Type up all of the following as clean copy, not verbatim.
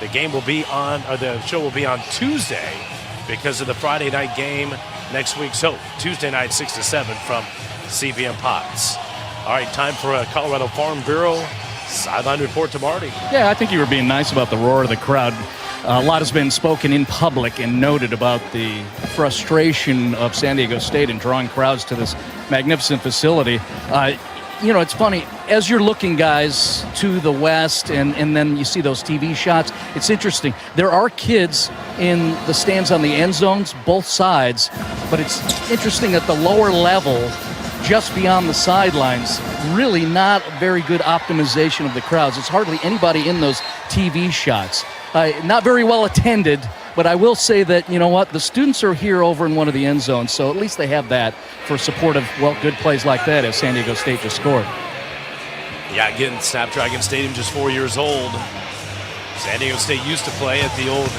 The game will be on, or the show will be on Tuesday because of the Friday night game next week. So Tuesday night, 6 to 7 from CBM Potts. All right, time for a Colorado Farm Bureau sideline report to Marty. Yeah, I think you were being nice about the roar of the crowd. A lot has been spoken in public and noted about the frustration of San Diego State in drawing crowds to this magnificent facility. It's funny, as you're looking, guys, to the west and then you see those TV shots, it's interesting. There are kids in the stands on the end zones, both sides, but it's interesting at the lower level, just beyond the sidelines, really not very good optimization of the crowds. It's hardly anybody in those TV shots. Not very well attended, but I will say that, you know what, the students are here over in one of the end zones, so at least they have that for support of, good plays like that as San Diego State just scored. Yeah, again, Snapdragon Stadium just 4 years old. San Diego State used to play at the old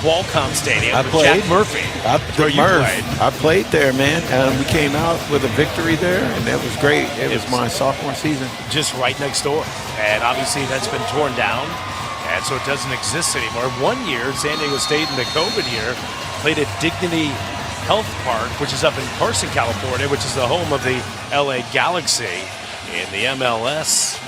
Qualcomm Stadium with Jack Murphy. I played there, man. We came out with a victory there, and that was great. It was my sophomore season. Just right next door. And obviously that's been torn down, and so it doesn't exist anymore. 1 year, San Diego State in the COVID year played at Dignity Health Park, which is up in Carson, California, which is the home of the LA Galaxy in the MLS.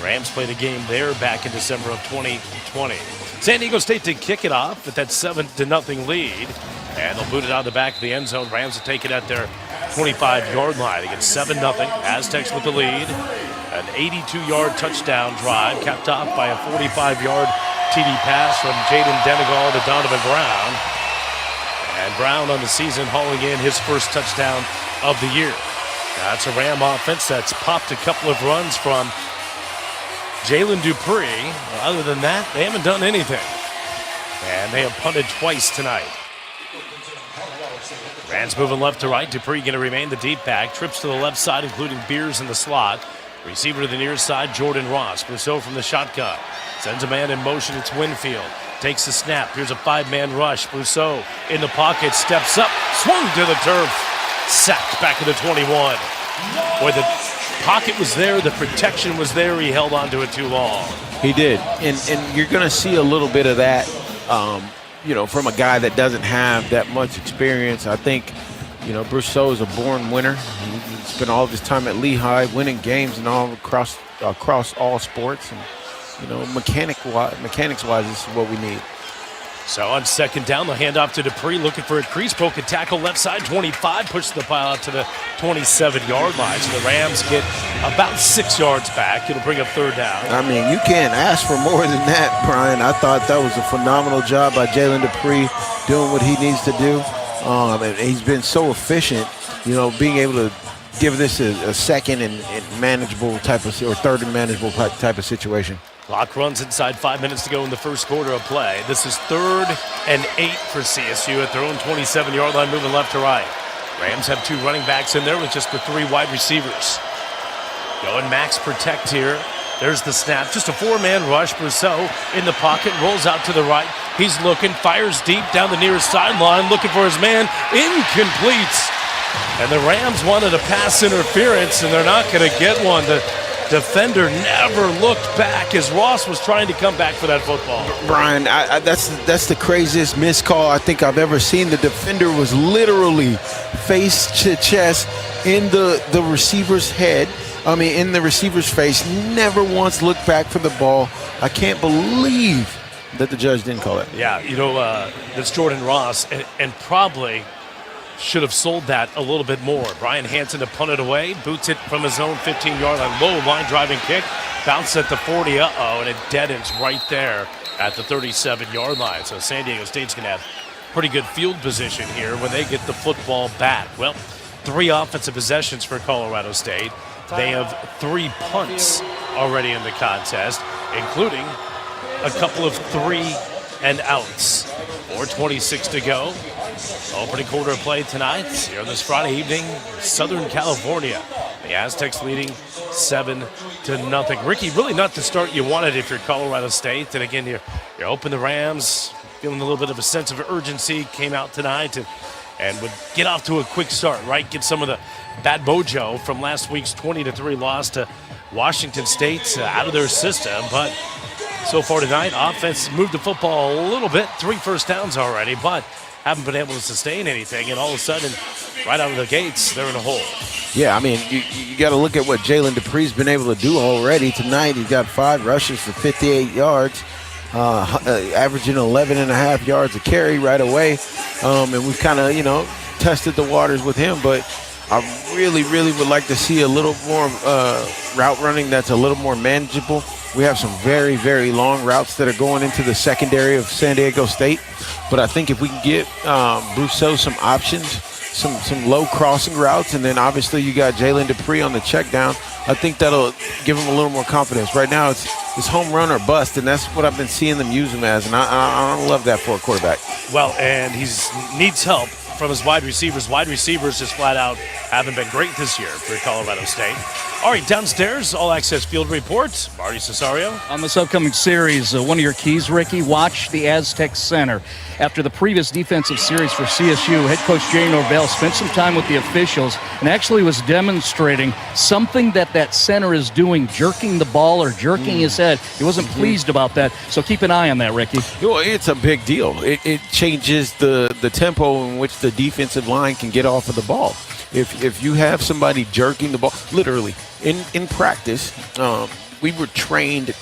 Rams played a game there back in December of 2020. San Diego State to kick it off with that 7-0 lead, and they'll boot it out of the back of the end zone. Rams will take it at their 25-yard line. They get 7-0. Aztecs with the lead. An 82-yard touchdown drive capped off by a 45-yard TD pass from Jaden Denegal to Donovan Brown. And Brown on the season hauling in his first touchdown of the year. That's a Ram offense that's popped a couple of runs from Jalen Dupree. Well, other than that, they haven't done anything. And they have punted twice tonight. Rams moving left to right. Dupree going to remain the deep back. Trips to the left side, including Beers in the slot. Receiver to the near side, Jordan Ross. Brousseau from the shotgun. Sends a man in motion. It's Winfield. Takes the snap. Here's a 5-man rush. Brousseau in the pocket. Steps up. Swung to the turf. Sacked back at the 21. Boy, the pocket was there. The protection was there. He held on to it too long. He did. And you're going to see a little bit of that, from a guy that doesn't have that much experience. I think, Brousseau is a born winner. He spent all of his time at Lehigh winning games and all across all sports. And, mechanics-wise, this is what we need. So on second down, the handoff to Dupree, looking for a crease, broken tackle left side, 25, pushes the pile out to the 27-yard line. So the Rams get about 6 yards back. It'll bring up third down. I mean, you can't ask for more than that, Brian. I thought that was a phenomenal job by Jalen Dupree doing what he needs to do. And he's been so efficient, being able to give this a second and manageable type of, or third and manageable type of situation. Clock runs inside 5 minutes to go in the first quarter of play. This is 3rd and 8 for CSU at their own 27-yard line, moving left to right. Rams have 2 running backs in there with just the 3 wide receivers. Going max protect here. There's the snap. Just a 4-man rush. Brousseau in the pocket, rolls out to the right. He's looking, fires deep down the nearest sideline, looking for his man. Incomplete. And the Rams wanted a pass interference, and they're not going to get one. The defender never looked back as Ross was trying to come back for that football. Brian, that's the craziest missed call I think I've ever seen. The defender was literally face to chest in the receiver's head. In the receiver's face. Never once looked back for the ball. I can't believe that the judge didn't call it. Yeah, that's Jordan Ross, and probably should have sold that a little bit more. Brian Hansen to punt it away, boots it from his own 15-yard line, low line driving kick, bounce at the 40, and it dead ends right there at the 37-yard line. So San Diego State's going to have pretty good field position here when they get the football back. Well, 3 offensive possessions for Colorado State. They have 3 punts already in the contest, including a couple of 3-and-outs. 4:26 to go. Opening quarter of play tonight here on this Friday evening, Southern California. The Aztecs leading 7-0. Ricky, really not the start you wanted if you're Colorado State. And again, you open the Rams, feeling a little bit of a sense of urgency, came out tonight and would get off to a quick start, right? Get some of the bad mojo from last week's 20-3 loss to Washington State out of their system. But so far tonight. Offense moved the football a little bit, 3 first downs already, but haven't been able to sustain anything. And all of a sudden, right out of the gates, they're in a hole. Yeah, I mean, you got to look at what Jalen Dupree's been able to do already tonight. He's got 5 rushes for 58 yards, averaging 11 and a half yards a carry right away. And we've kind of, tested the waters with him, but I really, really would like to see a little more route running that's a little more manageable. We have some very, very long routes that are going into the secondary of San Diego State. But I think if we can get Brousseau some options, some low crossing routes, and then obviously you got Jalen Dupree on the check down, I think that'll give him a little more confidence. Right now it's home run or bust, and that's what I've been seeing them use him as, and I don't love that for a quarterback. Well, and he needs help from his wide receivers. Wide receivers just flat out haven't been great this year for Colorado State. All right, downstairs, All Access Field Report. Marty Cesario. On this upcoming series, one of your keys, Ricky, watch the Aztecs center. After the previous defensive series for CSU, head coach Jay Norvell spent some time with the officials and actually was demonstrating something that center is doing, jerking the ball or jerking his head. He wasn't pleased about that, so keep an eye on that, Ricky. Well, it's a big deal. It changes the tempo in which the defensive line can get off of the ball. If you have somebody jerking the ball, literally, in practice, we were trained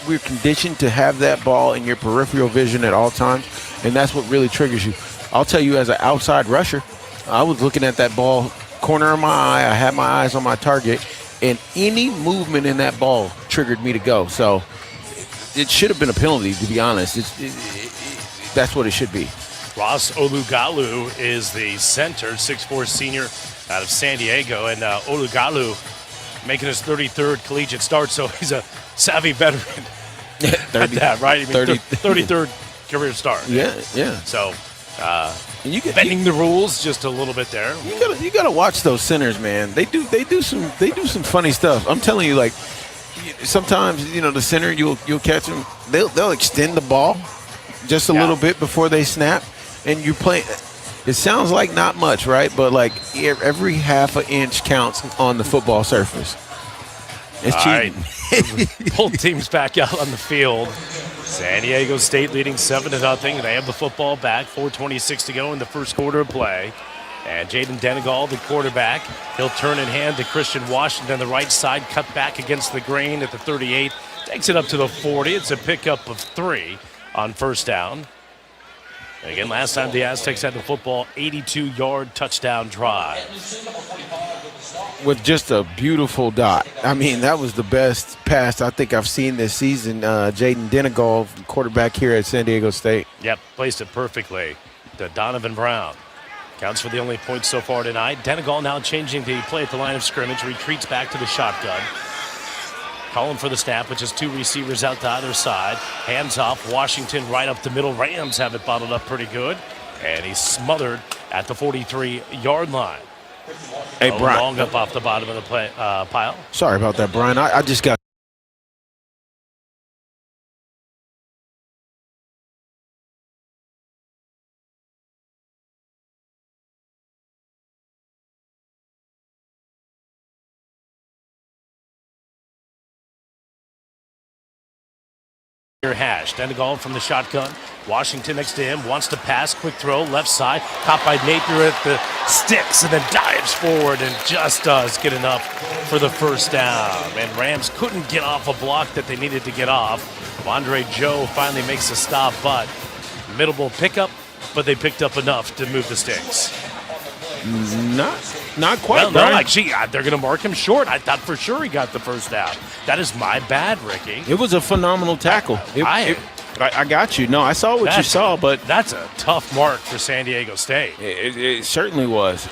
we're conditioned to have that ball in your peripheral vision at all times, and that's what really triggers you. I'll tell you, as an outside rusher, I was looking at that ball, corner of my eye, I had my eyes on my target, and any movement in that ball triggered me to go. So it should have been a penalty, to be honest. That's what it should be. Ross Olugalu is the center, 6'4" senior out of San Diego. And Olugalu making his 33rd collegiate start, so he's a savvy veteran at that, right? I mean, 33rd career start. Yeah. So and you bending the rules just a little bit there. You gotta watch those centers, man. They do some funny stuff. I'm telling you, like, sometimes, the center, you'll catch them. They'll extend the ball just a little bit before they snap. And you're playing, it sounds like not much, right? But like every half an inch counts on the football surface. It's cheating. Right. Both teams back out on the field. San Diego State leading 7-0. They have the football back. 4:26 to go in the first quarter of play. And Jaden Denegal, the quarterback, he'll turn and hand to Christian Washington, the right side, cut back against the grain at the 38. Takes it up to the 40. It's a pickup of 3 on first down. And again, last time the Aztecs had the football, 82-yard touchdown drive. With just a beautiful dot. I mean, that was the best pass I think I've seen this season. Jaden Denegal, quarterback here at San Diego State. Yep, placed it perfectly to Donovan Brown. Counts for the only points so far tonight. Denegal now changing the play at the line of scrimmage, retreats back to the shotgun. Calling for the snap, which is 2 receivers out to either side. Hands off, Washington right up the middle. Rams have it bottled up pretty good. And he's smothered at the 43-yard line. Hey, Brian. Long up off the bottom of the pile. Sorry about that, Brian. I just got hash. Denegal from the shotgun. Washington next to him, wants to pass, quick throw, left side, caught by Napier at the sticks, and then dives forward and just does get enough for the first down. And Rams couldn't get off a block that they needed to get off. Andre Joe finally makes a stop, but middle pickup, but they picked up enough to move the sticks. Not quite. Well, no, actually, they're going to mark him short. I thought for sure he got the first down. That is my bad, Ricky. It was a phenomenal tackle. I got you. No, I saw what you saw, but that's a tough mark for San Diego State. It certainly was.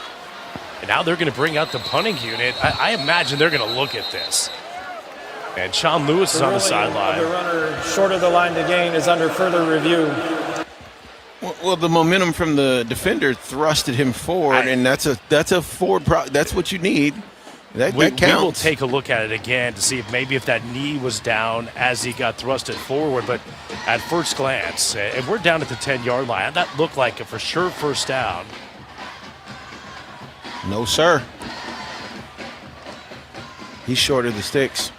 And now they're going to bring out the punting unit. I imagine they're going to look at this. And Sean Lewis is on the sideline. The runner short of the line to gain is under further review. Well, the momentum from the defender thrusted him forward, and that's a forward. That's what you need. That counts. We will take a look at it again to see if that knee was down as he got thrusted forward. But at first glance, if we're down at the 10-yard line, that looked like a for sure first down. No, sir. He's short of the sticks.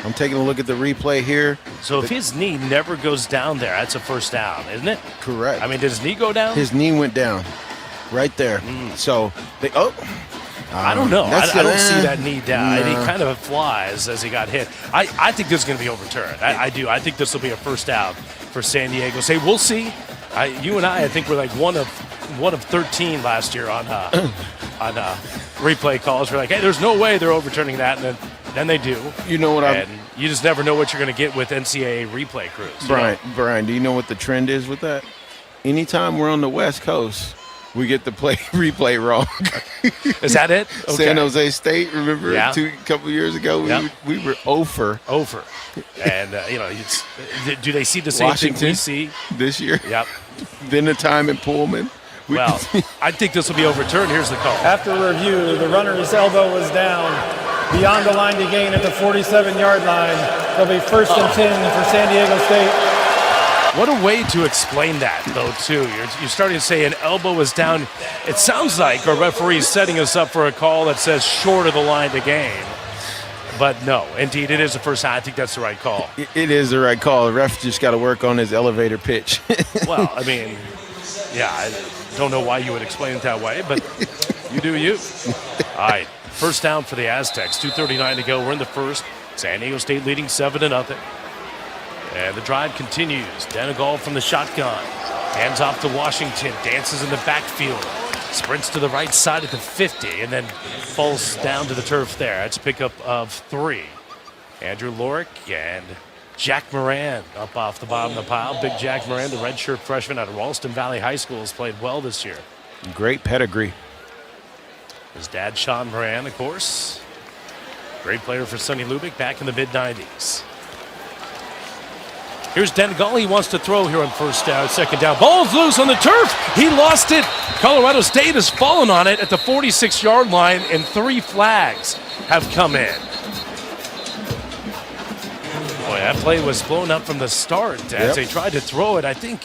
I'm taking a look at the replay here. So if his knee never goes down there, that's a first down, isn't it? Correct. I mean, did his knee go down? His knee went down right there. So I don't know. I don't see that. that knee down. He kind of flies as he got hit. I think this is going to be overturned. I do. I think this will be a first down for San Diego State. We'll see. You and I think we're like one of 13 last year on replay calls. We're like, hey, there's no way they're overturning that, and then they do. You know what? And you just never know what you're going to get with NCAA replay crews. Brian, do you know what the trend is with that? Anytime we're on the West Coast, we get the replay wrong. Is that it? Okay. San Jose State, remember a couple years ago, we were over. And, do they see the same thing we see? This year? Yep. Then the time in Pullman. Well, I think this will be overturned. Here's the call. After review, the runner's elbow was down beyond the line to gain at the 47-yard line. It'll be 1st and 10 for San Diego State. What a way to explain that, though, too. You're starting to say an elbow is down. It sounds like our referee is setting us up for a call that says short of the line to gain. But no, indeed, it is the first time. I think that's the right call. It is the right call. The ref just got to work on his elevator pitch. Well, I mean, I don't know why you would explain it that way, but you do you. All right, first down for the Aztecs. 2:39 to go. We're in the first. San Diego State leading 7-0. And the drive continues. Denegal from the shotgun. Hands off to Washington. Dances in the backfield. Sprints to the right side at the 50 and then falls down to the turf there. That's a pickup of 3. Andrew Lorick and Jack Moran up off the bottom of the pile. Big Jack Moran, the redshirt freshman out of Ralston Valley High School, has played well this year. Great pedigree. His dad, Sean Moran, of course. Great player for Sonny Lubick back in the mid-90s. Here's Denegal. He wants to throw here on second down. Ball's loose on the turf. He lost it. Colorado State has fallen on it at the 46-yard line, and 3 flags have come in. Boy, that play was blown up from the start as they tried to throw it. I think,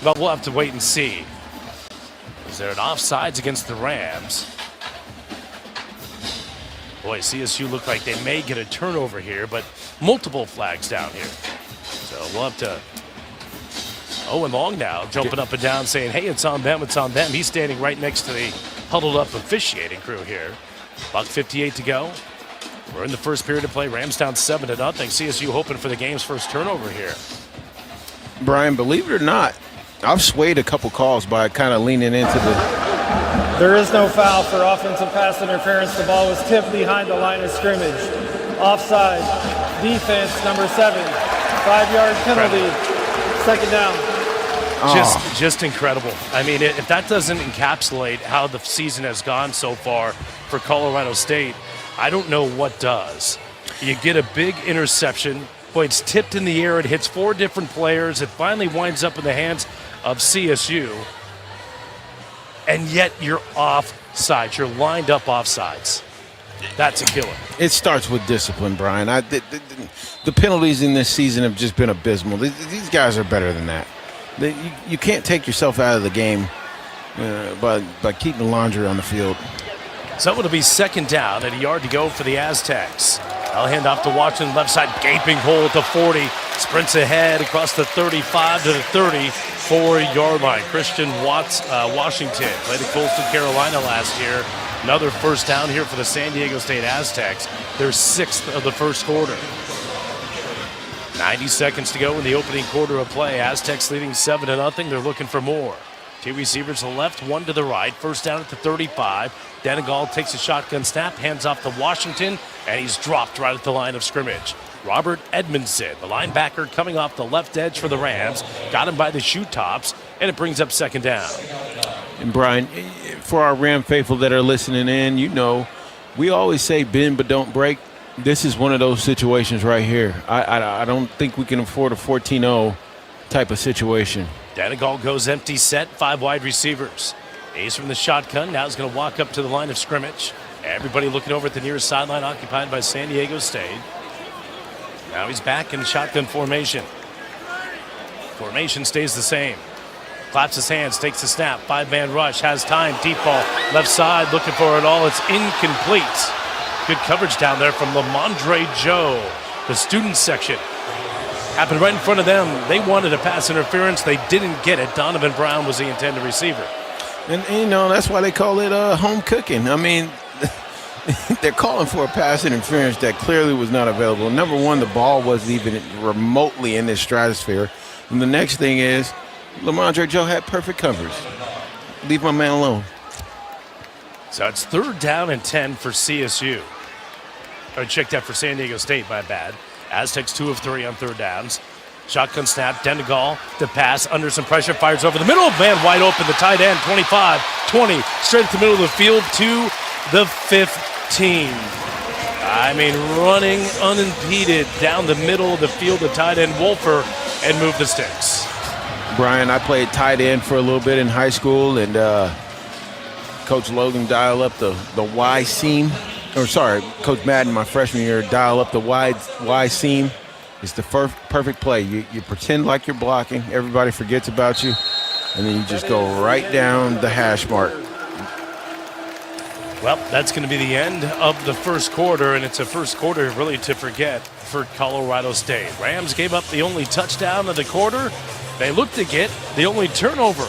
well, we'll have to wait and see. Is there an offsides against the Rams? Boy, CSU look like they may get a turnover here, but multiple flags down here. So we'll have to. Owen Long now jumping up and down saying, hey, it's on them, it's on them. He's standing right next to the huddled up officiating crew here. $1:58 to go. We're in the first period of play. Rams down 7-0. CSU hoping for the game's first turnover here. Brian, believe it or not, I've swayed a couple calls by kind of leaning into the. There is no foul for offensive pass interference. The ball was tipped behind the line of scrimmage. Offside. Defense, number 7. 5-yard penalty. Second down. Just incredible. I mean, if that doesn't encapsulate how the season has gone so far for Colorado State, I don't know what does. You get a big interception. Boy, it's tipped in the air. It hits 4 different players. It finally winds up in the hands of CSU. And yet you're offsides. You're lined up offsides. That's a killer. It starts with discipline, Brian. The penalties in this season have just been abysmal. These guys are better than that. You can't take yourself out of the game by keeping the laundry on the field. So it'll be second down and a yard to go for the Aztecs. I'll hand off to Washington, left side, gaping hole at the 40. Sprints ahead across the 35 to the 34-yard line. Christian Washington played at Coastal Carolina last year. Another first down here for the San Diego State Aztecs. Their 6th of the first quarter. 90 seconds to go in the opening quarter of play. Aztecs leading 7-0. They're looking for more. 2 receivers to the left, 1 to the right. First down at the 35. Denegal takes a shotgun snap, hands off to Washington, and he's dropped right at the line of scrimmage. Robert Edmondson, the linebacker, coming off the left edge for the Rams, got him by the shoe tops, and it brings up second down. And Brian, for our Ram faithful that are listening in, you know, we always say bend but don't break. This is one of those situations right here. I don't think we can afford a 14-0 type of situation. Denegal goes empty set, 5 wide receivers. Ace from the shotgun, now he's going to walk up to the line of scrimmage. Everybody looking over at the nearest sideline occupied by San Diego State. Now he's back in shotgun formation. Formation stays the same. Claps his hands, takes the snap, 5-man rush, has time, deep ball, left side, looking for it all. It's incomplete. Good coverage down there from Lamondre Joe, the student section. Happened right in front of them. They wanted a pass interference. They didn't get it. Donovan Brown was the intended receiver. And that's why they call it home cooking. I mean, they're calling for a pass interference that clearly was not available. Number one, the ball wasn't even remotely in this stratosphere. And the next thing is, Lamondre Joe had perfect coverage. Leave my man alone. So it's 3rd down and 10 for CSU. Or checked out for San Diego State, my bad. Aztecs 2 of 3 on 3rd downs. Shotgun snap, Denegal, the pass, under some pressure, fires over the middle. Man wide open, the tight end, 25, 20, straight at the middle of the field to the 15. I mean, running unimpeded down the middle of the field, the tight end, Wolfer, and move the sticks. Brian, I played tight end for a little bit in high school, and Coach Logan dialed up the Y seam. Coach Madden, my freshman year, dial up the Y seam. It's the perfect play. You pretend like you're blocking. Everybody forgets about you, and then you just go right down the hash mark. Well, that's going to be the end of the first quarter, and it's a first quarter really to forget for Colorado State. Rams gave up the only touchdown of the quarter. They looked to get the only turnover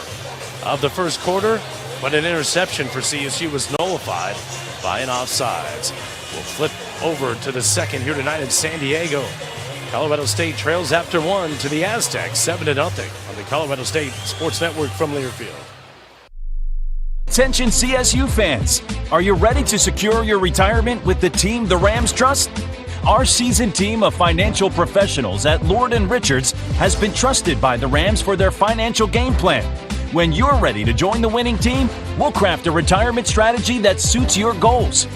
of the first quarter, but an interception for CSU was nullified by an offsides. We'll flip over to the second here tonight in San Diego. Colorado State trails after 1 to the Aztecs, 7-0 on the Colorado State Sports Network from Learfield. Attention CSU fans, are you ready to secure your retirement with the team the Rams trust? Our seasoned team of financial professionals at Lord & Richards has been trusted by the Rams for their financial game plan. When you're ready to join the winning team, we'll craft a retirement strategy that suits your goals.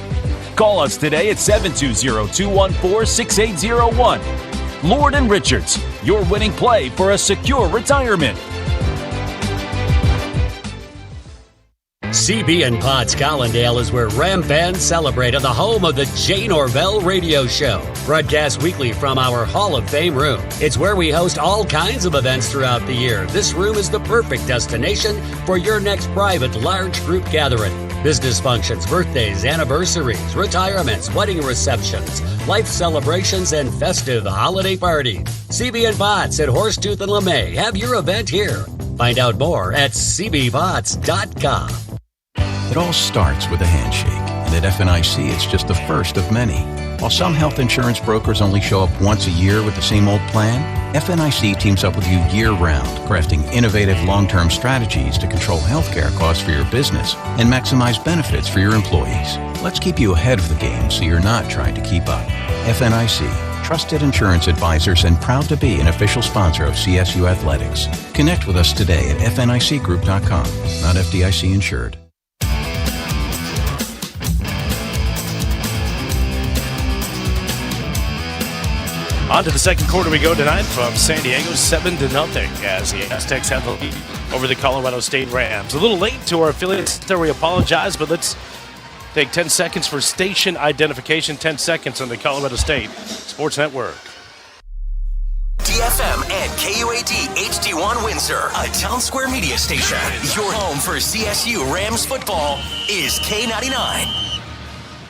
Call us today at 720-214-6801. Lord & Richards, your winning play for a secure retirement. CB and Potts Collindale is where Ram fans celebrate at the home of the Jay Norvell Radio Show. Broadcast weekly from our Hall of Fame room. It's where we host all kinds of events throughout the year. This room is the perfect destination for your next private large group gathering. Business functions, birthdays, anniversaries, retirements, wedding receptions, life celebrations, and festive holiday parties. CB and Potts at Horsetooth and LeMay have your event here. Find out more at cbpots.com. It all starts with a handshake, and at FNIC, it's just the first of many. While some health insurance brokers only show up once a year with the same old plan, FNIC teams up with you year-round, crafting innovative long-term strategies to control healthcare costs for your business and maximize benefits for your employees. Let's keep you ahead of the game so you're not trying to keep up. FNIC, trusted insurance advisors and proud to be an official sponsor of CSU Athletics. Connect with us today at FNICgroup.com, not FDIC insured. On to the second quarter we go tonight from San Diego, 7-0 as the Aztecs have the lead over the Colorado State Rams. A little late to our affiliates there, we apologize, but let's take 10 seconds for station identification, 10 seconds on the Colorado State Sports Network. DFM and KUAD HD1 Windsor, a Town Square media station. Your home for CSU Rams football is K99.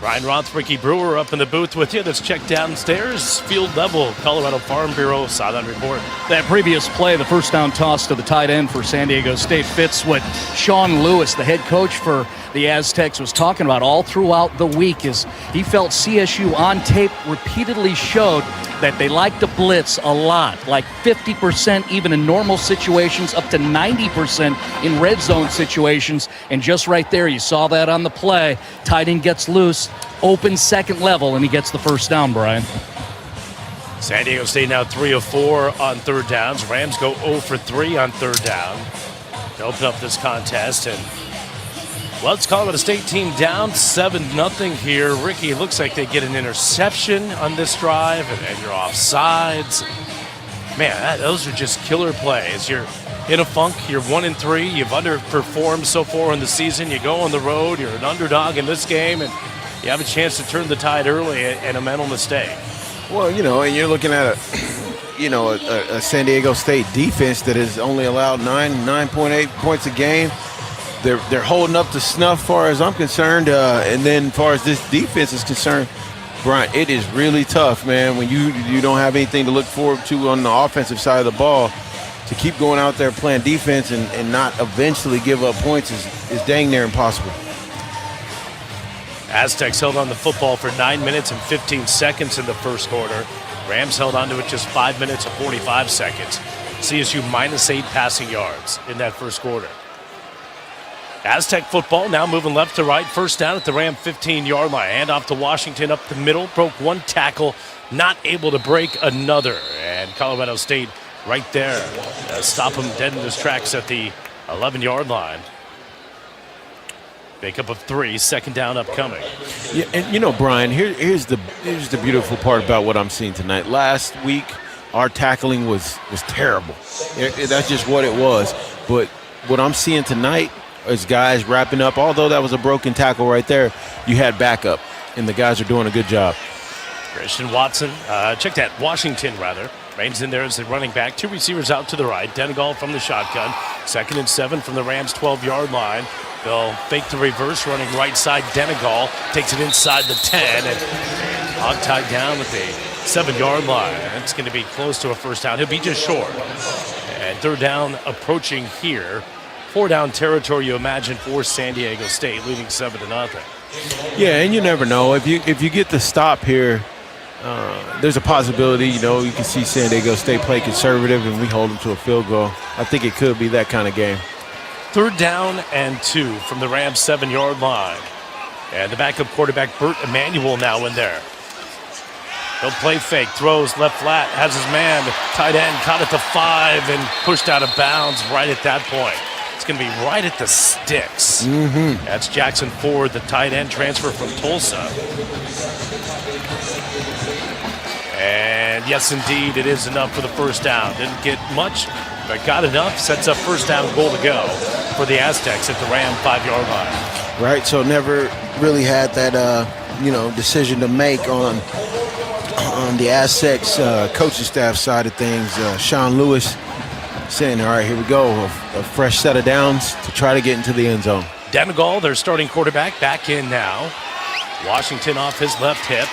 Ryan Roth, Ricky Brewer up in the booth with you. Let's check downstairs. Field level, Colorado Farm Bureau sideline report. That previous play, the first down toss to the tight end for San Diego State, fits what Sean Lewis, the head coach for the Aztecs, was talking about all throughout the week. Is he felt CSU on tape repeatedly showed that they like to blitz a lot, like 50% even in normal situations, up to 90% in red zone situations. And just right there, you saw that on the play. Tight end gets loose, open second level, and he gets the first down, Brian. San Diego State now 3 of 4 on third downs. Rams go 0 for 3 on third down to open up this contest. And well, it's Colorado State team down 7-0 here. Ricky, it looks like they get an interception on this drive, and you're offsides. Man, those are just killer plays. You're in a funk. You're 1-3. You've underperformed so far in the season. You go on the road. You're an underdog in this game, and you have a chance to turn the tide early and a mental mistake. Well, and you're looking at a San Diego State defense that has only allowed 9.8 points a game. they're holding up to snuff, far as I'm concerned. And then, as far as this defense is concerned, Brian, it is really tough, man, when you don't have anything to look forward to on the offensive side of the ball. To keep going out there playing defense and not eventually give up points is dang near impossible. Aztecs held on the football for 9 minutes and 15 seconds in the first quarter. Rams held on to it just 5 minutes and 45 seconds. CSU -8 passing yards in that first quarter. Aztec football now moving left to right. First down at the Ram 15-yard line. Hand off to Washington up the middle. Broke one tackle, not able to break another. And Colorado State right there. Stop him dead in his tracks at the 11-yard line. Makeup of 3, second down upcoming. Yeah, and Brian, here's the beautiful part about what I'm seeing tonight. Last week, our tackling was terrible. That's just what it was. But what I'm seeing tonight is guys wrapping up. Although that was a broken tackle right there, you had backup, and the guys are doing a good job. Christian Watson, check that, Washington rather. Reigns in there as the running back. 2 receivers out to the right. Denegal from the shotgun. 2nd and 7 from the Rams' 12-yard line. They'll fake the reverse, running right side. Denegal takes it inside the 10 and hog-tied down with the 7-yard line. It's going to be close to a first down. He'll be just short. And 3rd down approaching here. 4-down territory, you imagine, for San Diego State, leading 7-0. Yeah, and you never know. If you get the stop here, there's a possibility, you can see San Diego State play conservative and we hold them to a field goal. I think it could be that kind of game. 3rd down and 2 from the Rams' 7-yard line. And the backup quarterback, Bert Emanuel, now in there. He'll play fake, throws left flat, has his man, tight end, caught at the 5 and pushed out of bounds right at that point. It's going to be right at the sticks. Mm-hmm. That's Jackson Ford, the tight end transfer from Tulsa. And yes, indeed, it is enough for the first down. Didn't get much, but got enough. Sets up first down goal to go for the Aztecs at the Ram 5-yard line. Right, so never really had that, decision to make on the Aztecs coaching staff side of things. Sean Lewis saying, all right, here we go, a fresh set of downs to try to get into the end zone. Denegal, their starting quarterback, back in now. Washington off his left hip.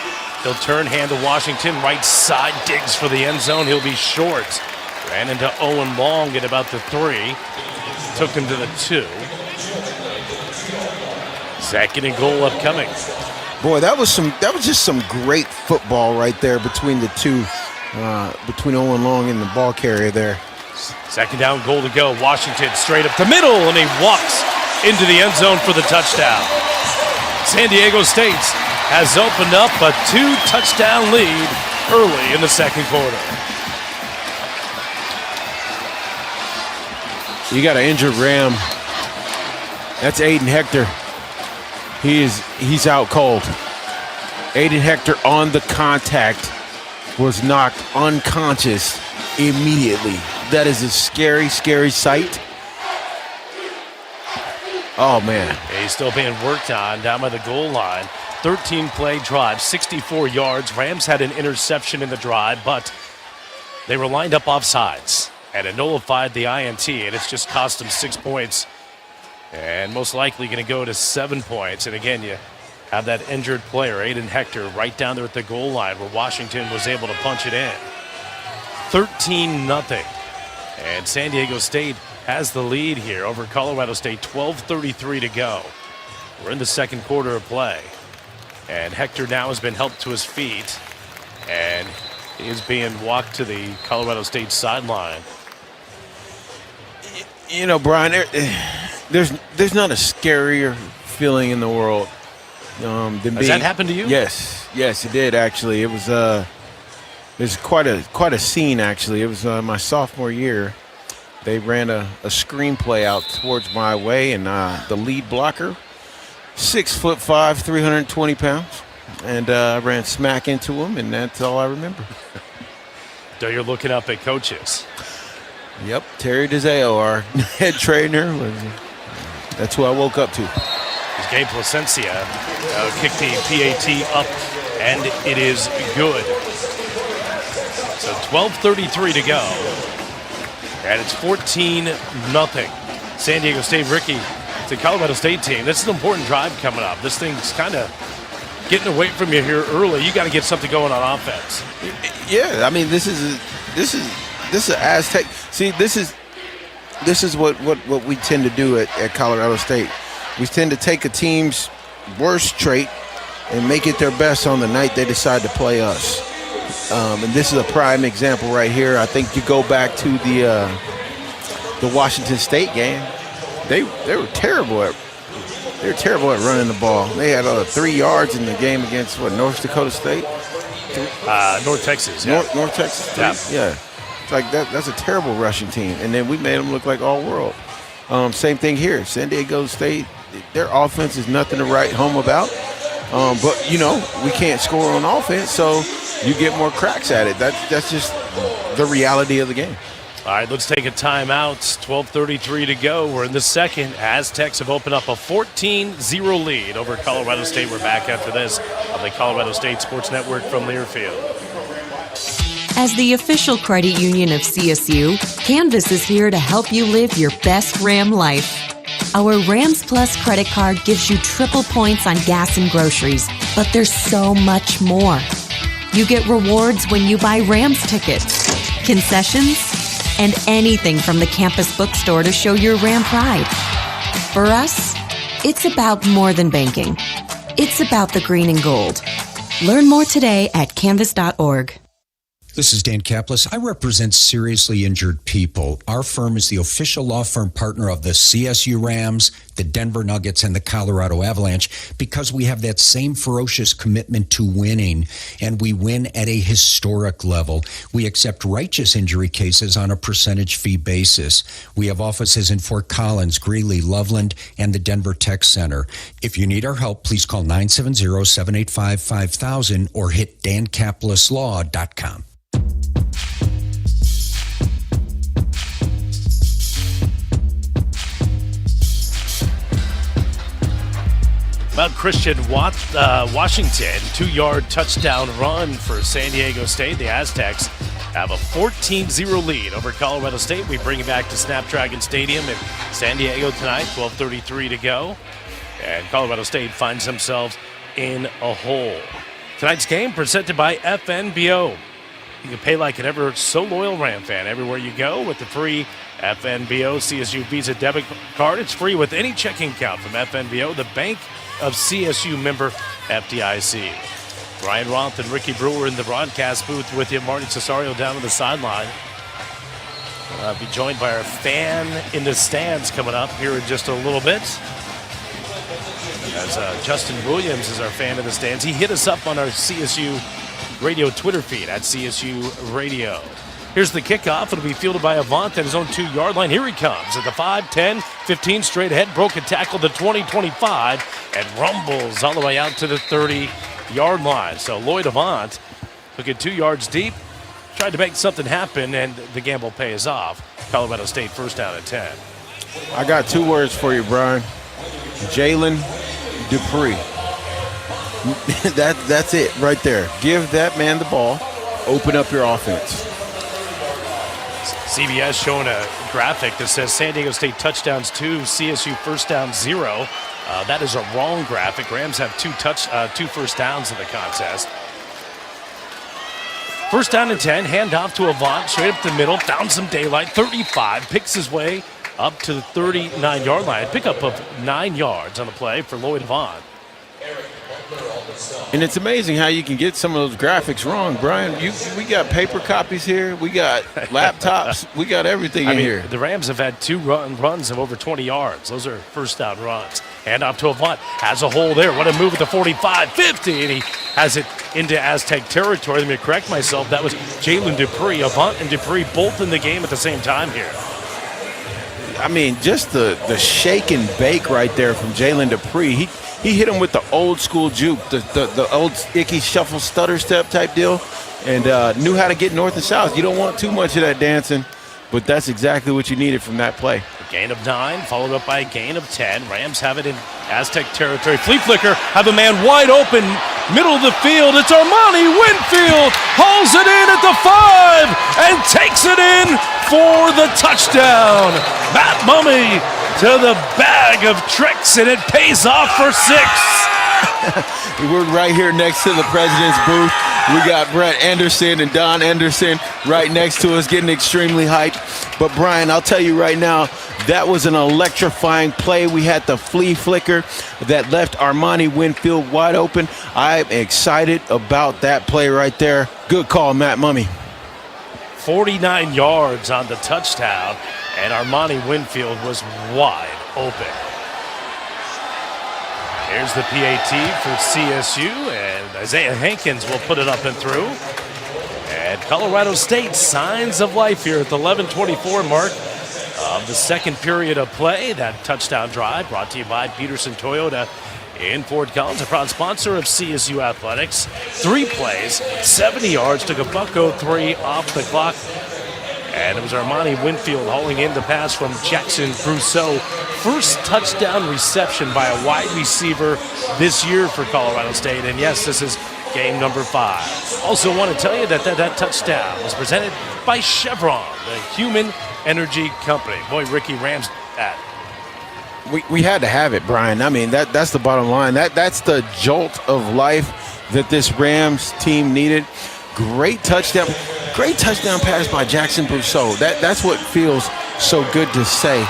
He'll turn, hand to Washington, right side, digs for the end zone. He'll be short. Ran into Owen Long at about the 3. Took him to the 2. 2nd and goal upcoming. Boy, that was just some great football right there between the two, between Owen Long and the ball carrier there. 2nd down, goal to go. Washington straight up the middle, and he walks into the end zone for the touchdown. San Diego State has opened up a 2-touchdown lead early in the second quarter. You got an injured Ram. That's Aiden Hector. He's out cold. Aiden Hector on the contact was knocked unconscious immediately. That is a scary, scary sight. Oh, man. He's still being worked on down by the goal line. 13-play drive, 64 yards. Rams had an interception in the drive, but they were lined up offsides, and it nullified the INT, and it's just cost them 6 points, and most likely going to go to 7 points. And again, you have that injured player, Aiden Hector, right down there at the goal line where Washington was able to punch it in. 13-0. And San Diego State has the lead here over Colorado State, 12:33 to go. We're in the second quarter of play. And Hector now has been helped to his feet. And he is being walked to the Colorado State sideline. Brian, there's not a scarier feeling in the world than being. Has that happened to you? Yes, it did actually. It was there's quite a scene actually. It was my sophomore year. They ran a screenplay out towards my way, and the lead blocker, 6'5", 320 pounds, and I ran smack into him, and that's all I remember. So you're looking up at coaches. Yep, Terry DeZeo, our head trainer, that's who I woke up to. As Gabe Placencia kicked the PAT up, and it is good. So 12:33 to go. And it's 14-0. San Diego State, Ricky the Colorado State team, this is an important drive coming up. This thing's kind of getting away from you here early. You got to get something going on offense. Yeah, I mean, this is Aztec. See, this is what we tend to do at Colorado State. We tend to take a team's worst trait and make it their best on the night they decide to play us. And this is a prime example right here. I think you go back to the Washington State game. They were terrible at running the ball. They had 3 yards in the game against North Dakota State, North Texas. Yeah. North Texas. Yeah. It's like that's a terrible rushing team. And then we made them look like all world. Same thing here. San Diego State, their offense is nothing to write home about. But we can't score on offense, so you get more cracks at it. That's just the reality of the game. All right, let's take a timeout. 12:33 to go. We're in the second. Aztecs have opened up a 14-0 lead over Colorado State. We're back after this on the Colorado State Sports Network from Learfield. As the official credit union of CSU, Canvas is here to help you live your best Ram life. Our Rams Plus credit card gives you triple points on gas and groceries, but there's so much more. You get rewards when you buy Rams tickets, concessions, and anything from the campus bookstore to show your Ram pride. For us, it's about more than banking. It's about the green and gold. Learn more today at canvas.org. This is Dan Kaplis. I represent seriously injured people. Our firm is the official law firm partner of the CSU Rams, the Denver Nuggets, and the Colorado Avalanche because we have that same ferocious commitment to winning, and we win at a historic level. We accept righteous injury cases on a percentage fee basis. We have offices in Fort Collins, Greeley, Loveland, and the Denver Tech Center. If you need our help, please call 970-785-5000 or hit dankapleslaw.com. About Christian Washington, 2-yard touchdown run for San Diego State. The Aztecs have a 14-0 lead over Colorado State. We bring it back to Snapdragon Stadium in San Diego tonight, 12:33 to go. And Colorado State finds themselves in a hole. Tonight's game presented by FNBO. You can pay like an ever so loyal Ram fan everywhere you go with the free FNBO CSU Visa debit card. It's free with any checking account from FNBO, the bank of CSU member FDIC. Brian Roth and Ricky Brewer in the broadcast booth with you. Marty Cesario down on the sideline. Be joined by our fan in the stands coming up here in just a little bit. As Justin Williams is our fan in the stands. He hit us up on our CSU Radio Twitter feed at CSU Radio. Here's the kickoff. It'll be fielded by Avant at his own 2-yard line. Here he comes at the 5, 10, 15 straight ahead. Broken tackle to 20, 25, and rumbles all the way out to the 30-yard line. So Lloyd Avant took it 2 yards deep, tried to make something happen, and the gamble pays off. Colorado State first down at 10. I got 2 words for you, Brian. Jalen Dupree. That's it right there. Give that man the ball. Open up your offense. CBS showing a graphic that says San Diego State touchdowns 2, CSU first down 0. That is a wrong graphic. Rams have 2 first downs in the contest. First down and 10, handoff to Avant, straight up the middle, found some daylight, 35, picks his way up to the 39-yard line. Pickup of 9 yards on the play for Lloyd Avant. And it's amazing how you can get some of those graphics wrong, Brian. We got paper copies here. We got laptops. We got everything in here. The Rams have had 2 runs of over 20 yards. Those are first down runs. Hand off to Avant. Has a hole there. What a move at the 45, 50, and he has it into Aztec territory. Let me correct myself. That was Jalen Dupree. Avant and Dupree both in the game at the same time here. I mean, just the shake and bake right there from Jalen Dupree. He hit him with the old school juke, the old icky shuffle stutter step type deal, and knew how to get north and south. You don't want too much of that dancing, but that's exactly what you needed from that play. A gain of 9, followed up by a gain of 10. Rams have it in Aztec territory. Flea flicker, have a man wide open, middle of the field. It's Armani Winfield, hauls it in at the 5 and takes it in for the touchdown. Matt Mummy to the bag of tricks, and it pays off for 6. We're right here next to the president's booth. We got Brett Anderson and Don Anderson right next to us getting extremely hyped. But Brian, I'll tell you right now, that was an electrifying play. We had the flea flicker that left Armani Winfield wide open. I'm excited about that play right there. Good call, Matt Mummy. 49 yards on the touchdown, and Armani Winfield was wide open. Here's the PAT for CSU, and Isaiah Hankins will put it up and through. And Colorado State, signs of life here at the 11:24 mark of the second period of play. That touchdown drive brought to you by Peterson Toyota in Fort Collins, a proud sponsor of CSU Athletics. 3 plays, 70 yards, took a .03 off the clock. And it was Armani Winfield hauling in the pass from Jackson Brousseau. First touchdown reception by a wide receiver this year for Colorado State. And yes, this is game number 5. Also want to tell you that touchdown was presented by Chevron, the human energy company. Boy, Ricky Rams that. We had to have it, Brian. I mean, that's the bottom line. That's the jolt of life that this Rams team needed. Great touchdown pass by Jackson Brousseau. That's what feels so good to say.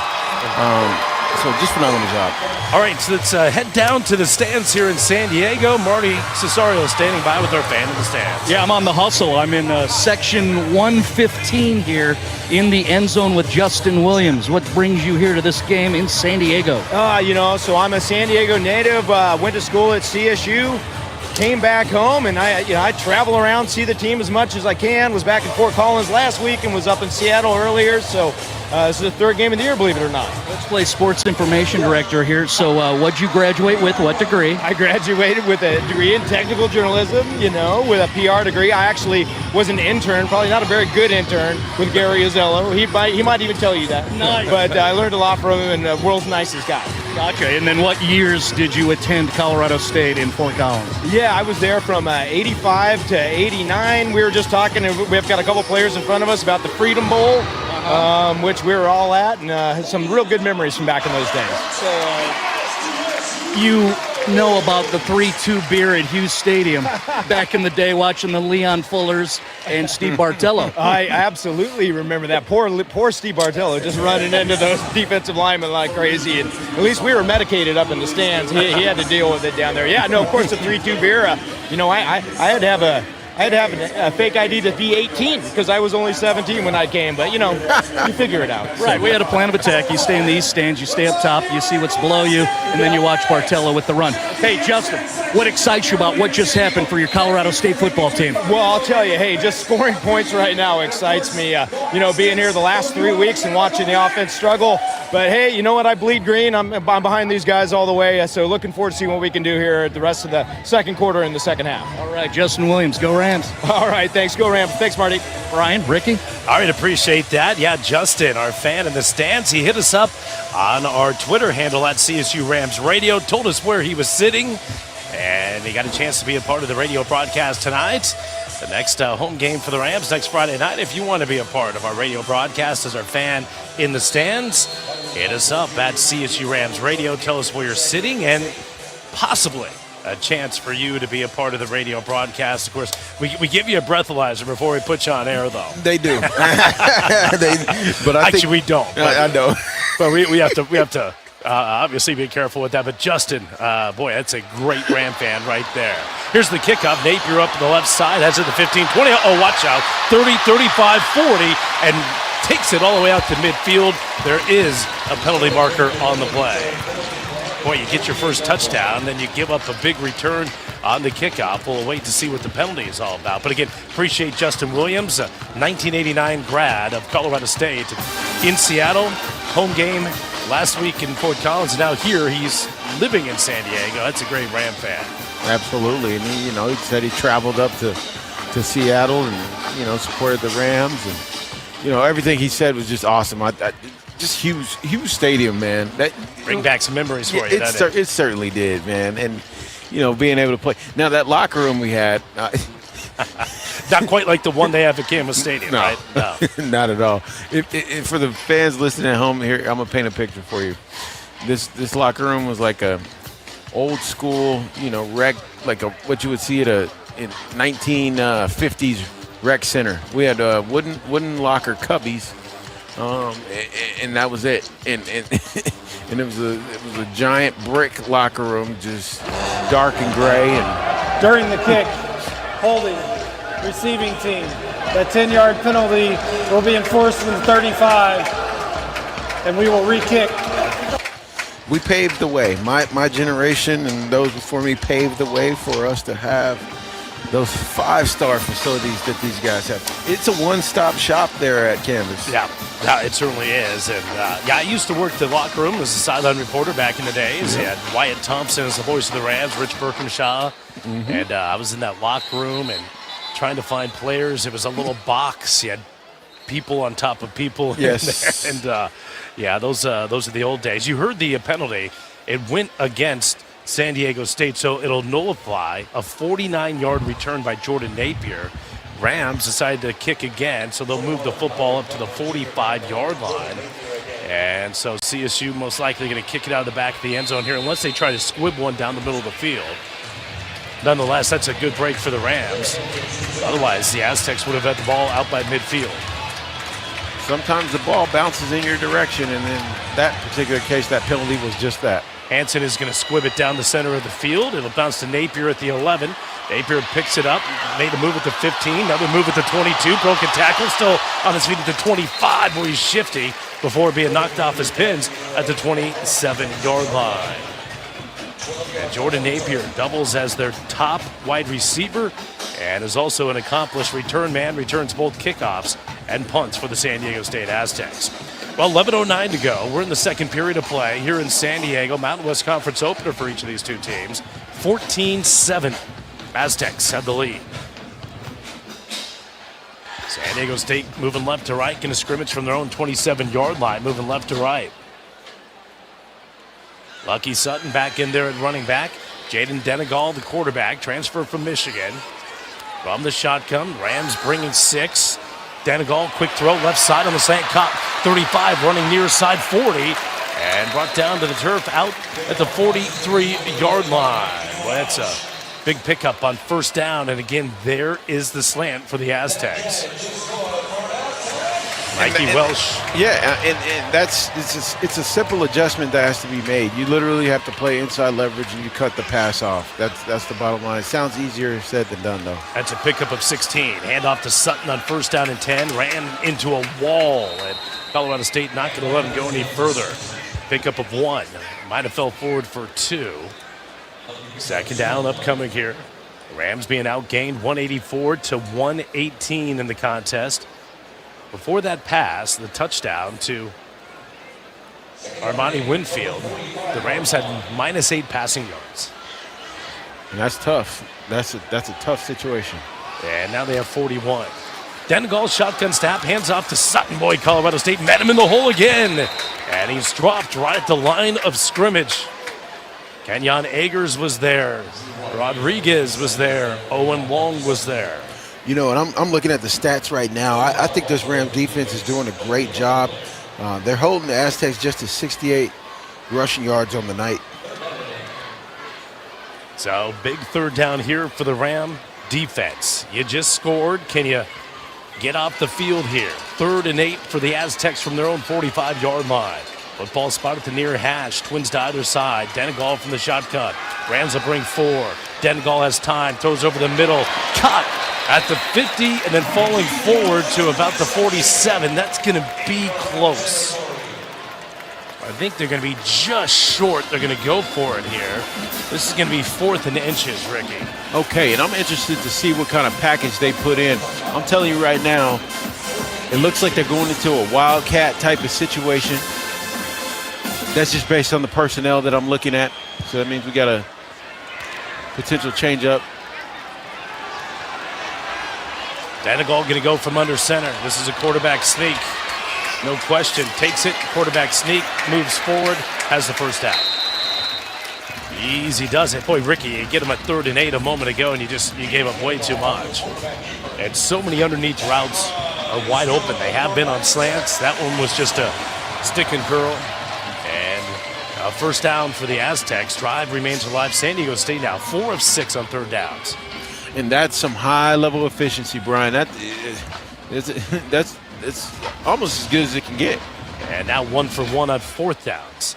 So just phenomenal job. All right, so let's head down to the stands here in San Diego. Marty Cesario standing by with our fan in the stands. Yeah, I'm on the hustle. I'm in section 115 here in the end zone with Justin Williams. What brings you here to this game in San Diego? So I'm a San Diego native, went to school at CSU, came back home, and I travel around, see the team as much as I can. Was back in Fort Collins last week and was up in Seattle earlier, so this is the 3rd game of the year, believe it or not. Let's play sports information director here. So what'd you graduate with? What degree? I graduated with a degree in technical journalism, with a PR degree. I actually was an intern, probably not a very good intern, with Gary Azello. He might even tell you that. Nice. But I learned a lot from him, and the world's nicest guy. Gotcha. And then what years did you attend Colorado State in Fort Collins? Yeah, I was there from 85 to 89. We were just talking, and we've got a couple players in front of us about the Freedom Bowl, which we were all at, and some real good memories from back in those days. So you know about the 3-2 beer at Hughes Stadium back in the day, watching the Leon Fullers and Steve Bartello. I absolutely remember that. Poor Steve Bartello just running into those defensive linemen like crazy. And at least we were medicated up in the stands. He had to deal with it down there. Yeah, no, of course, the 3-2 beer. I had to have a fake ID to be 18 because I was only 17 when I came. But, you figure it out. Right, we had a plan of attack. You stay in the east stands, you stay up top, you see what's below you, and then you watch Bartello with the run. Hey, Justin, what excites you about what just happened for your Colorado State football team? Well, I'll tell you, just scoring points right now excites me. Being here the last 3 weeks and watching the offense struggle. But, hey, you know what? I bleed green. I'm behind these guys all the way. So looking forward to seeing what we can do here at the rest of the second quarter and the second half. All right, Justin Williams, go Rams. All right, thanks. Go Rams. Thanks, Marty. Brian, Ricky. All right, appreciate that. Yeah, Justin, our fan in the stands, he hit us up on our Twitter handle at CSU Rams Radio, told us where he was sitting, and he got a chance to be a part of the radio broadcast tonight. The next home game for the Rams next Friday night. If you want to be a part of our radio broadcast as our fan in the stands, hit us up at CSU Rams Radio. Tell us where you're sitting and possibly a chance for you to be a part of the radio broadcast. Of course, we give you a breathalyzer before we put you on air, though. They do. But actually, we don't. I know. But we have to obviously be careful with that. But Justin, boy, that's a great Ram fan right there. Here's the kickoff. Napier up to the left side. Has it to 15, 20. Oh, watch out. 30, 35, 40, and takes it all the way out to midfield. There is a penalty marker on the play. Boy, you get your first touchdown, then you give up a big return on the kickoff. We'll wait to see what the penalty is all about. But again, appreciate Justin Williams, a 1989 grad of Colorado State in Seattle. Home game last week in Fort Collins. Now here, he's living in San Diego. That's a great Ram fan. Absolutely. And he said he traveled up to Seattle and, supported the Rams. And, everything he said was just awesome. Just huge stadium, man. That bring back some memories for you. It certainly did, man. And being able to play. Now that locker room we had, Not quite like the one they have at Campbell Stadium, No. right? No. Not at all. If for the fans listening at home, here I'm gonna paint a picture for you. This locker room was like a old school, rec, like what you would see at in 1950s rec center. We had wooden locker cubbies, and that was it. And and it was a giant brick locker room, just dark and gray. And During the kick, holding, receiving team. That 10-yard penalty will be enforced from the 35, and we will re-kick. We paved the way. My generation and those before me paved the way for us to have those 5-star facilities that these guys have. It's a one-stop shop there at Canvas. Yeah, it certainly is. And I used to work the locker room as a sideline reporter back in the days. Yeah. You had Wyatt Thompson as the voice of the Rams, Rich Birkinshaw. And I was in that locker room and trying to find players. It was a little box. You had people on top of people Yes. in there. And those are the old days. You heard the penalty. It went against San Diego State, so it'll nullify a 49-yard return by Jordan Napier. Rams decided to kick again, so they'll move the football up to the 45-yard line. And so CSU most likely going to kick it out of the back of the end zone here unless they try to squib one down the middle of the field. Nonetheless, that's a good break for the Rams. Otherwise, the Aztecs would have had the ball out by midfield. sometimes the ball bounces in your direction, and in that particular case, that penalty was just that. Hansen is going to squib it down the center of the field. It'll bounce to Napier at the 11. Napier picks it up, made a move at the 15, another move at the 22, broken tackle, still on his feet at the 25, where he's shifty before being knocked off his pins at the 27-yard line. And Jordan Napier doubles as their top wide receiver and is also an accomplished return man, returns both kickoffs and punts for the San Diego State Aztecs. Well, 11:09 to go. We're in the second period of play here in San Diego. Mountain West Conference opener for each of these two teams. 14-7. Aztecs have the lead. San Diego State moving left to right, going to scrimmage from their own 27-yard line, moving left to right. Lucky Sutton back in there at running back. Jaden Denegal, the quarterback, transfer from Michigan. From the shotgun, Rams bringing 6. Denegal, quick throw, left side on the slant, caught 35, running near side 40, and brought down to the turf out at the 43-yard line. Well, that's a big pickup on first down, and again, there is the slant for the Aztecs. Mikey Welsh. Yeah, and it's a simple adjustment that has to be made. You literally have to play inside leverage and you cut the pass off. That's the bottom line. It sounds easier said than done, though. That's a pickup of 16. Handoff to Sutton on first down and 10. Ran into a wall, and Colorado State not going to let him go any further. Pickup of 1. Might have fell forward for 2. Second down upcoming here. Rams being outgained 184 to 118 in the contest. Before that pass, the touchdown to Armani Winfield, the Rams had -8 passing yards. And that's tough. That's a tough situation. And now they have 41. Denegal shotgun snap, hands off to Sutton. Boy, Colorado State met him in the hole again. And he's dropped right at the line of scrimmage. Kenyon Agers was there. Rodriguez was there. Owen Long was there. You know, and I'm looking at the stats right now. I think this Rams defense is doing a great job. They're holding the Aztecs just to 68 rushing yards on the night. So, big third down here for the Ram defense. You just scored. Can you get off the field here? 3rd and 8 for the Aztecs from their own 45-yard line. Football spot at the near hash. Twins to either side. Denegal from the shotgun. Rams will bring 4. Denegal has time. Throws over the middle. Caught at the 50 and then falling forward to about the 47. That's going to be close. I think they're going to be just short. They're going to go for it here. This is going to be 4th and inches, Ricky. Okay, and I'm interested to see what kind of package they put in. I'm telling you right now, it looks like they're going into a wildcat type of situation. That's just based on the personnel that I'm looking at. So that means we got a potential change up. Denegal going to go from under center. This is a quarterback sneak. No question. Takes it, quarterback sneak, moves forward, has the first down. Easy does it. Boy, Ricky, you get him at 3rd and 8 a moment ago, and you gave up way too much. And so many underneath routes are wide open. They have been on slants. That one was just a stick and curl. And a first down for the Aztecs. Drive remains alive. San Diego State now 4 of 6 on 3rd downs. And that's some high-level efficiency, Brian. That's almost as good as it can get. And now 1 for 1 on 4th downs.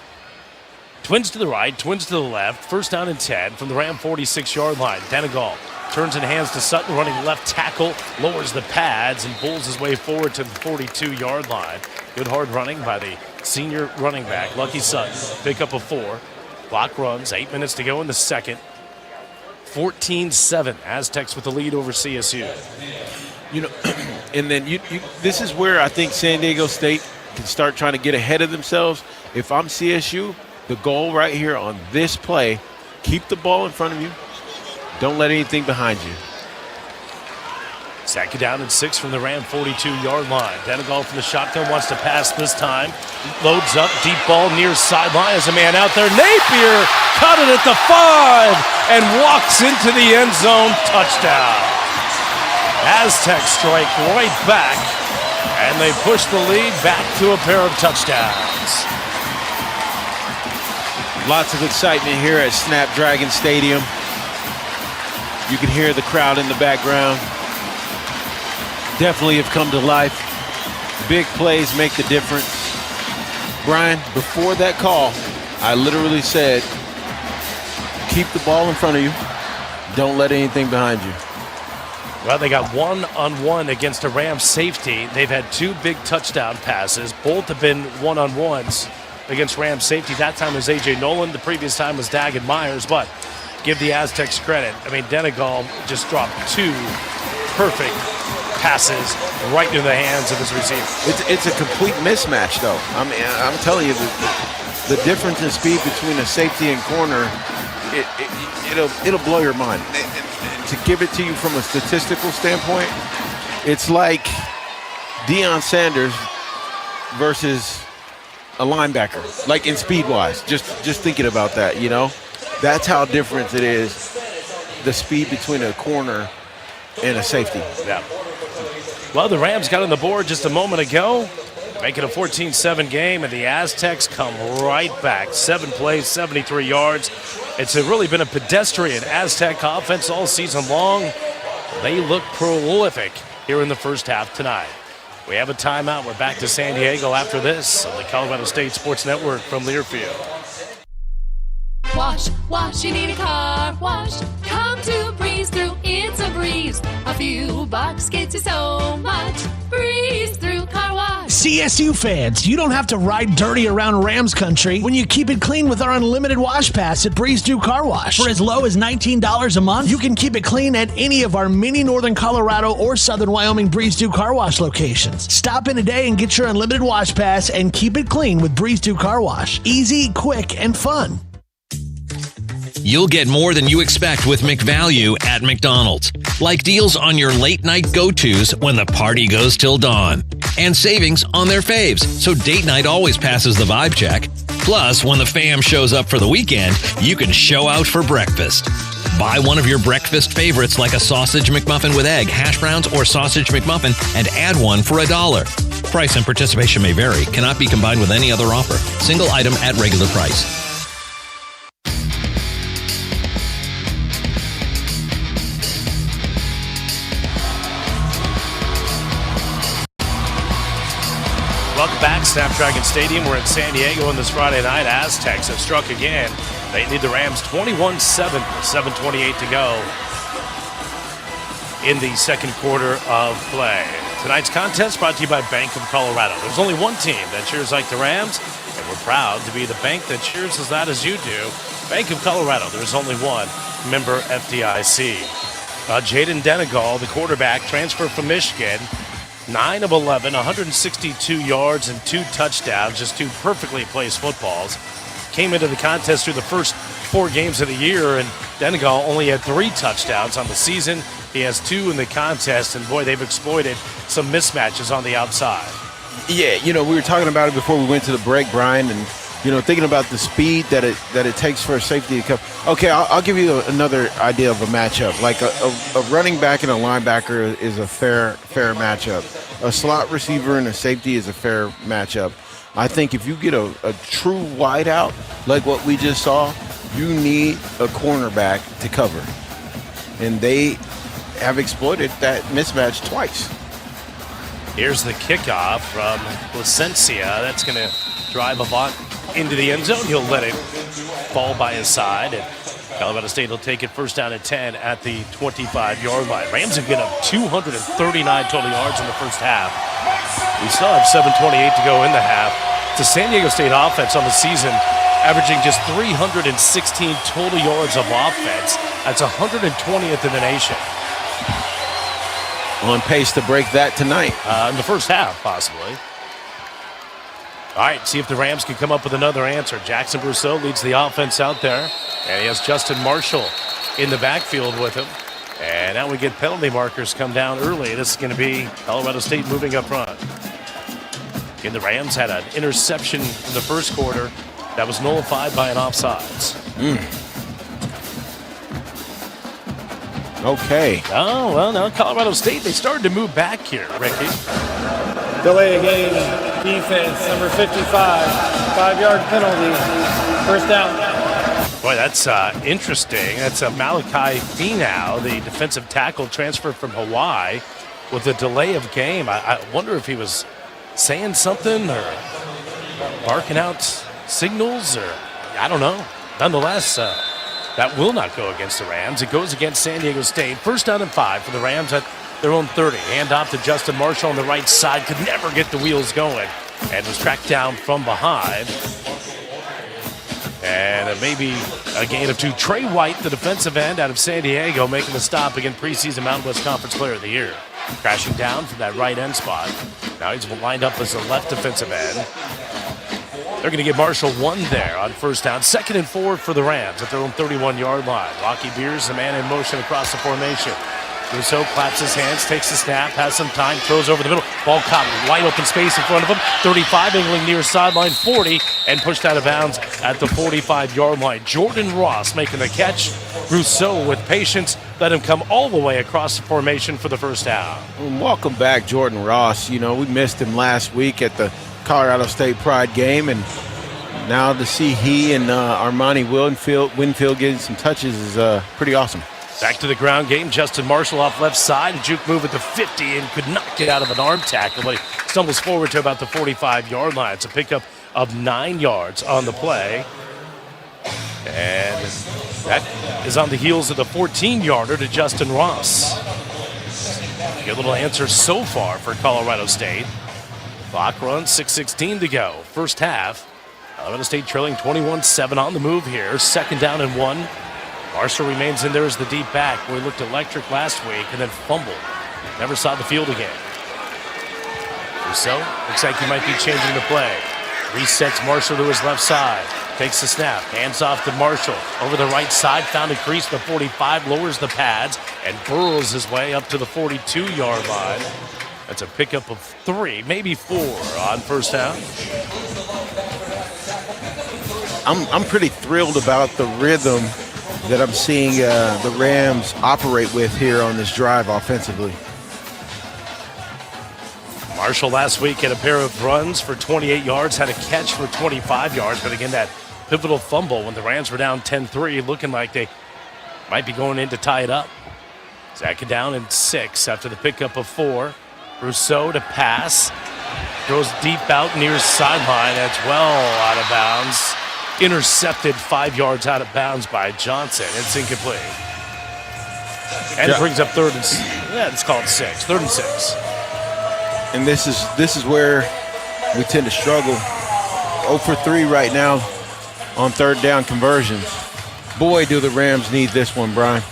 Twins to the right, twins to the left. First down and 10 from the Ram 46-yard line. Denegal turns and hands to Sutton, running left tackle, lowers the pads, and pulls his way forward to the 42-yard line. Good hard running by the senior running back, Lucky Sutton. Pick up a 4. Clock runs, 8 minutes to go in the second. 14-7, Aztecs with the lead over CSU. And then this is where I think San Diego State can start trying to get ahead of themselves. If I'm CSU, the goal right here on this play, keep the ball in front of you. Don't let anything behind you. Second down and 6 from the Ram 42-yard line. Denegal from the shotgun wants to pass this time. Loads up, deep ball near sideline. As a man out there. Napier caught it at the 5 and walks into the end zone. Touchdown. Aztecs strike right back, and they push the lead back to a pair of touchdowns. Lots of excitement here at Snapdragon Stadium. You can hear the crowd in the background. Definitely have come to life. Big plays make the difference. Brian, before that call, I literally said, keep the ball in front of you. Don't let anything behind you. Well, they got 1-on-1 against a Rams safety. They've had 2 big touchdown passes. Both have been 1-on-1s against Rams safety. That time was A.J. Nolan. The previous time was Dagan Myers. But give the Aztecs credit. I mean, Denegal just dropped 2 perfect passes right into the hands of his receiver. It's a complete mismatch, though. I mean, I'm telling you, the difference in speed between a safety and corner, it'll blow your mind. To give it to you from a statistical standpoint, it's like Deion Sanders versus a linebacker, like in speed-wise. Just thinking about that, That's how different it is, the speed between a corner and a safety. Yeah. Well, the Rams got on the board just a moment ago, making a 14-7 game, and the Aztecs come right back. 7 plays, 73 yards. It's really been a pedestrian Aztec offense all season long. They look prolific here in the first half tonight. We have a timeout. We're back to San Diego after this on the Colorado State Sports Network from Learfield. Wash, you need a car wash. Come to Breeze Through, it's a breeze. A few bucks gets you so much. Breeze Through Car Wash. CSU fans, you don't have to ride dirty around Rams country when you keep it clean with our unlimited wash pass at Breeze Through Car Wash. For as low as $19 a month, you can keep it clean at any of our many Northern Colorado or Southern Wyoming Breeze Through Car Wash locations. Stop in today and get your unlimited wash pass and keep it clean with Breeze Through Car Wash. Easy, quick, and fun. You'll get more than you expect with McValue at McDonald's. Like deals on your late night go-tos when the party goes till dawn. And savings on their faves, so date night always passes the vibe check. Plus, when the fam shows up for the weekend, you can show out for breakfast. Buy one of your breakfast favorites like a sausage McMuffin with egg, hash browns, or sausage McMuffin and add one for $1. Price and participation may vary. Cannot be combined with any other offer. Single item at regular price. Welcome back, Snapdragon Stadium. We're in San Diego on this Friday night. Aztecs have struck again. They lead the Rams 21-7 with 7:28 to go in the second quarter of play. Tonight's contest brought to you by Bank of Colorado. There's only one team that cheers like the Rams, and we're proud to be the bank that cheers as loud as you do. Bank of Colorado, there's only one. Member FDIC. Jaden Denegal, the quarterback, transfer from Michigan. 9 of 11, 162 yards and 2 touchdowns, just 2 perfectly placed footballs. Came into the contest through the first 4 games of the year, and Denegal only had 3 touchdowns on the season. He has 2 in the contest, and boy, they've exploited some mismatches on the outside. Yeah, we were talking about it before we went to the break, Brian, and thinking about the speed that it takes for a safety to come. Okay, I'll give you another idea of a matchup. Like a running back and a linebacker is a fair matchup. A slot receiver and a safety is a fair matchup. I think if you get a true wideout like what we just saw, you need a cornerback to cover. And they have exploited that mismatch twice. Here's the kickoff from Placencia. That's going to drive Avant into the end zone. He'll let it fall by his side. And Colorado State will take it first down at 10 at the 25-yard line. Rams have given up 239 total yards in the first half. We still have 7:28 to go in the half. It's a San Diego State offense on the season averaging just 316 total yards of offense. That's 120th in the nation. On pace to break that tonight. In the first half, possibly. All right, see if the Rams can come up with another answer. Jackson Brousseau leads the offense out there. And he has Justin Marshall in the backfield with him. And now we get penalty markers come down early. This is going to be Colorado State moving up front. And the Rams had an interception in the first quarter that was nullified by an offsides. Okay. Oh, well, now Colorado State, they started to move back here, Ricky. Delay a game defense, number 55, 5-yard penalty, first down. Boy, that's interesting. That's Malachi Finau, the defensive tackle transfer from Hawaii, with a delay of game. I wonder if he was saying something or barking out signals, or I don't know. Nonetheless, that will not go against the Rams. It goes against San Diego State. First down and 5 for the Rams at their own 30. Hand off to Justin Marshall on the right side. Could never get the wheels going and was tracked down from behind. And maybe a gain of 2. Trey White, the defensive end out of San Diego, making the stop against preseason Mountain West Conference Player of the Year. Crashing down from that right end spot. Now he's lined up as a left defensive end. They're going to give Marshall 1 there on first down. 2nd and 4 for the Rams at their own 31-yard line. Rocky Beers, the man in motion across the formation. Rousseau claps his hands, takes the snap, has some time, throws over the middle. Ball caught, wide open space in front of him. 35, angling near sideline 40, and pushed out of bounds at the 45-yard line. Jordan Ross making the catch. Rousseau with patience, let him come all the way across the formation for the first down. Welcome back, Jordan Ross. We missed him last week at the Colorado State Pride game, and now to see he and Armani Winfield getting some touches is pretty awesome. Back to the ground game. Justin Marshall off left side. A juke move at the 50 and could not get out of an arm tackle, but he stumbles forward to about the 45-yard line. It's a pickup of 9 yards on the play. And that is on the heels of the 14-yarder to Justin Ross. Good little answer so far for Colorado State. Clock runs, 6:16 to go. First half. Colorado State trailing 21-7 on the move here. 2nd down and 1. Marshall remains in there as the deep back, where he looked electric last week and then fumbled. Never saw the field again. Rousseau looks like he might be changing the play. Resets Marshall to his left side. Takes the snap. Hands off to Marshall. Over the right side. Found a crease. The 45 lowers the pads and burrows his way up to the 42-yard line. That's a pickup of 3, maybe 4 on first down. I'm pretty thrilled about the rhythm that I'm seeing the Rams operate with here on this drive offensively. Marshall last week had a pair of runs for 28 yards, had a catch for 25 yards, but again, that pivotal fumble when the Rams were down 10-3, looking like they might be going in to tie it up. Second down and 6 after the pickup of 4. Rousseau to pass. Goes deep out near sideline. That's well out of bounds. Intercepted 5 yards out of bounds by Johnson. It's incomplete. And it brings up 3rd and let's call it 6. 3rd and 6. And this is where we tend to struggle. 0 for 3 right now on 3rd down conversions. Boy, do the Rams need this one, Brian.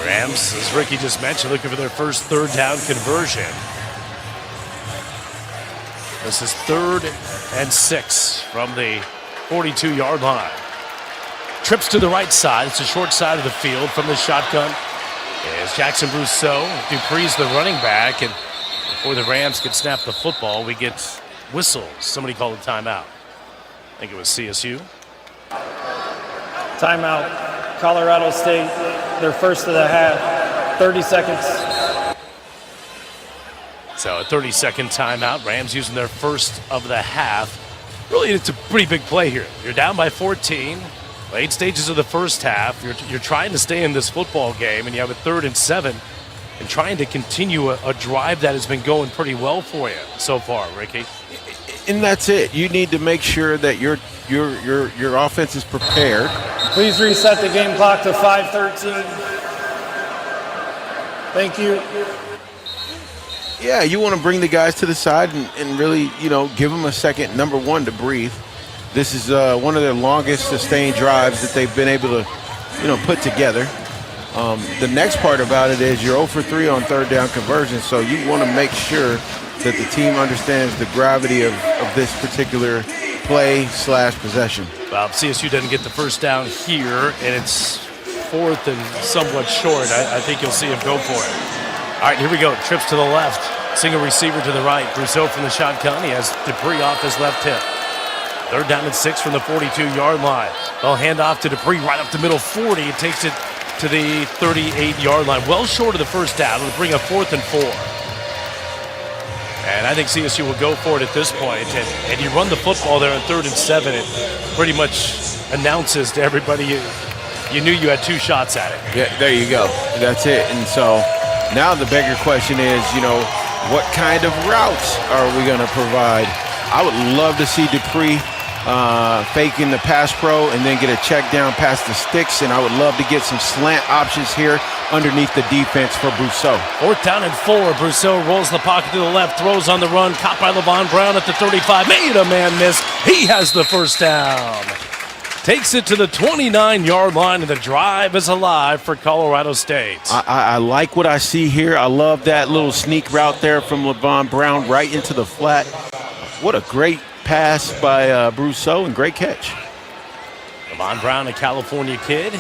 Rams, as Ricky just mentioned, looking for their first 3rd down conversion. This is 3rd and 6 from the 42-yard line. Trips to the right side. It's the short side of the field from the shotgun. Is Jackson Brousseau. Dupree's the running back, and before the Rams can snap the football, we get whistles. Somebody called a timeout. I think it was CSU. Timeout. Colorado State, their first of the half. 30 seconds. So a 30-second timeout. Rams using their first of the half. Really, it's a pretty big play here. You're down by 14. Late stages of the first half. You're trying to stay in this football game, and you have a 3rd and 7, and trying to continue a drive that has been going pretty well for you so far, Ricky. And that's it. You need to make sure that your offense is prepared. Please reset the game clock to 5:13. Thank you. Yeah, you want to bring the guys to the side and really, give them a second, number one, to breathe. This is one of their longest sustained drives that they've been able to, put together. The next part about it is you're 0 for 3 on 3rd down conversion, so you want to make sure that the team understands the gravity of this particular play/possession. Well, CSU doesn't get the first down here, and it's 4th and somewhat short. I think you'll see him go for it. All right, here we go. Trips to the left. Single receiver to the right. Brousseau from the shotgun. He has Dupree off his left hip. 3rd down and 6 from the 42-yard line. They'll hand off to Dupree right up the middle, 40. It takes it to the 38-yard line. Well short of the first down. It'll bring a 4th and 4. And I think CSU will go for it at this point. And you run the football there on 3rd and 7. It pretty much announces to everybody you knew you had 2 shots at it. Yeah, there you go. That's it. And so now the bigger question is, what kind of routes are we going to provide? I would love to see Dupree faking the pass pro and then get a check down past the sticks, and I would love to get some slant options here underneath the defense for Brousseau. 4th down and 4. Brousseau rolls the pocket to the left, throws on the run, caught by LeVon Brown at the 35. Made a man miss. He has the first down. Takes it to the 29-yard line, and the drive is alive for Colorado State. I like what I see here. I love that little sneak route there from LeVon Brown right into the flat. What a great pass by Brousseau, and great catch. LeVon Brown, a California kid,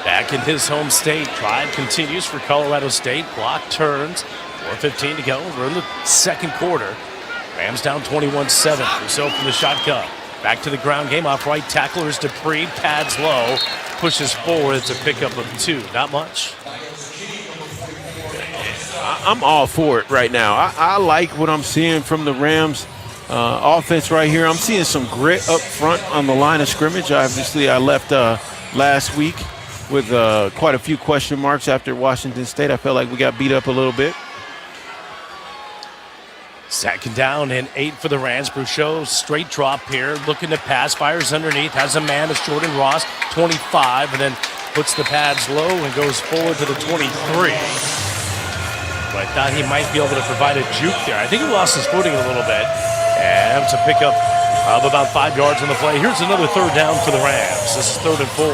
back in his home state. Drive continues for Colorado State. Block turns. 4:15 to go. We're in the second quarter. Rams down 21-7. Brousseau from the shotgun. Back to the ground game. Off right tackler is Dupree. Pads low. Pushes forward. It's a pickup of 2. Not much. I'm all for it right now. I like what I'm seeing from the Rams offense right here. I'm seeing some grit up front on the line of scrimmage. Obviously, I left last week with quite a few question marks after Washington State. I felt like we got beat up a little bit. 2nd down and 8 for the Rams. Brousseau, straight drop here, looking to pass, fires underneath, has a man, it's Jordan Ross, 25, and then puts the pads low and goes forward to the 23. But I thought he might be able to provide a juke there. I think he lost his footing a little bit. And it's a pickup of about 5 yards on the play. Here's another 3rd down for the Rams. This is 3rd and 4.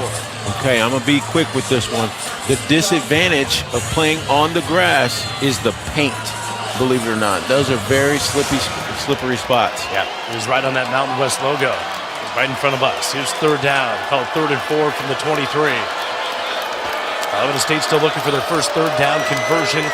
Okay, I'm going to be quick with this one. The disadvantage of playing on the grass is the paint, believe it or not. Those are very slippery spots. Yeah, he was right on that Mountain West logo. He's right in front of us. Here's 3rd down. Called 3rd and 4 from the 23. Colorado State still looking for their first 3rd down conversion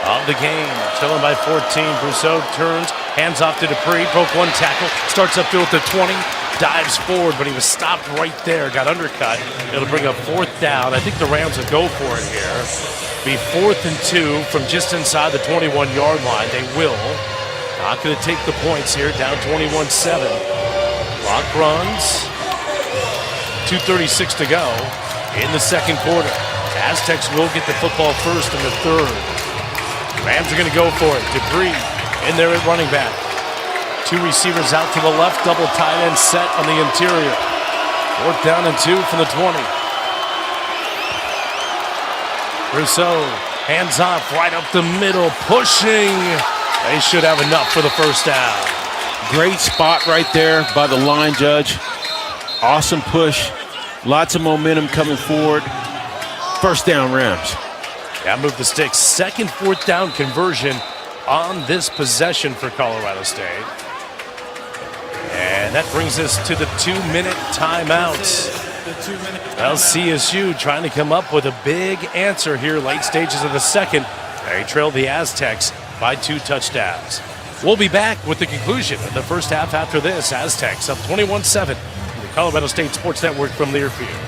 of the game. Trailing by 14. Brousseau turns, hands off to Dupree, broke 1 tackle, starts upfield at the 20, dives forward, but he was stopped right there, got undercut. It'll bring a 4th down. I think the Rams will go for it here. Be 4th and 2 from just inside the 21-yard line. They will. Not going to take the points here, down 21-7. Clock runs. 2:36 to go in the second quarter. Aztecs will get the football first in the 3rd. Rams are going to go for it. Dupree in there at running back. 2 receivers out to the left. Double tight end set on the interior. 4th down and 2 from the 20. Brousseau hands off right up the middle. Pushing. They should have enough for the first down. Great spot right there by the line judge. Awesome push. Lots of momentum coming forward. First down, Rams. Yeah, move the sticks. Second 4th down conversion on this possession for Colorado State. And that brings us to the 2-minute timeout. Well, CSU trying to come up with a big answer here, late stages of the second. They trailed the Aztecs by 2 touchdowns. We'll be back with the conclusion of the first half after this. Aztecs up 21-7. The Colorado State Sports Network from Learfield.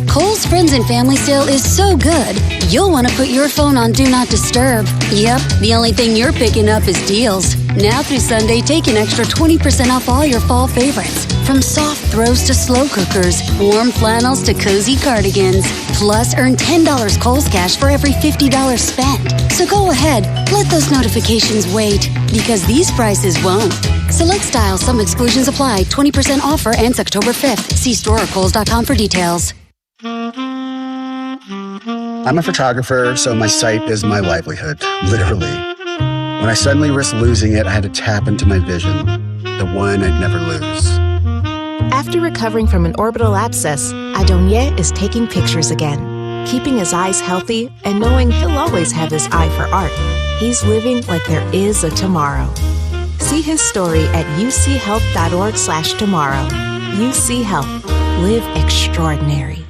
Kohl's Friends and Family Sale is so good, you'll want to put your phone on Do Not Disturb. Yep, the only thing you're picking up is deals. Now through Sunday, take an extra 20% off all your fall favorites. From soft throws to slow cookers, warm flannels to cozy cardigans. Plus, earn $10 Kohl's Cash for every $50 spent. So go ahead, let those notifications wait, because these prices won't. Select styles, some exclusions apply. 20% offer ends October 5th. See store or Kohls.com for details. I'm a photographer, so my sight is my livelihood, literally. When I suddenly risked losing it, I had to tap into my vision, the one I'd never lose. After recovering from an orbital abscess, Adonye is taking pictures again, keeping his eyes healthy and knowing he'll always have his eye for art. He's living like there is a tomorrow. See his story at uchealth.org/tomorrow. UC Health. Live extraordinary.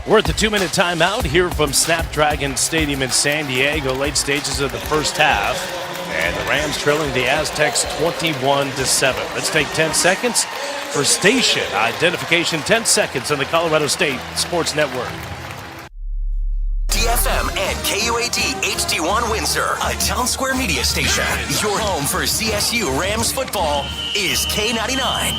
We're at the 2-minute timeout here from Snapdragon Stadium in San Diego, late stages of the first half. And the Rams trailing the Aztecs 21-7. Let's take 10 seconds for station identification. 10 seconds on the Colorado State Sports Network. DFM and KUAD HD1 Windsor, a Town Square media station. Your home for CSU Rams football is K99.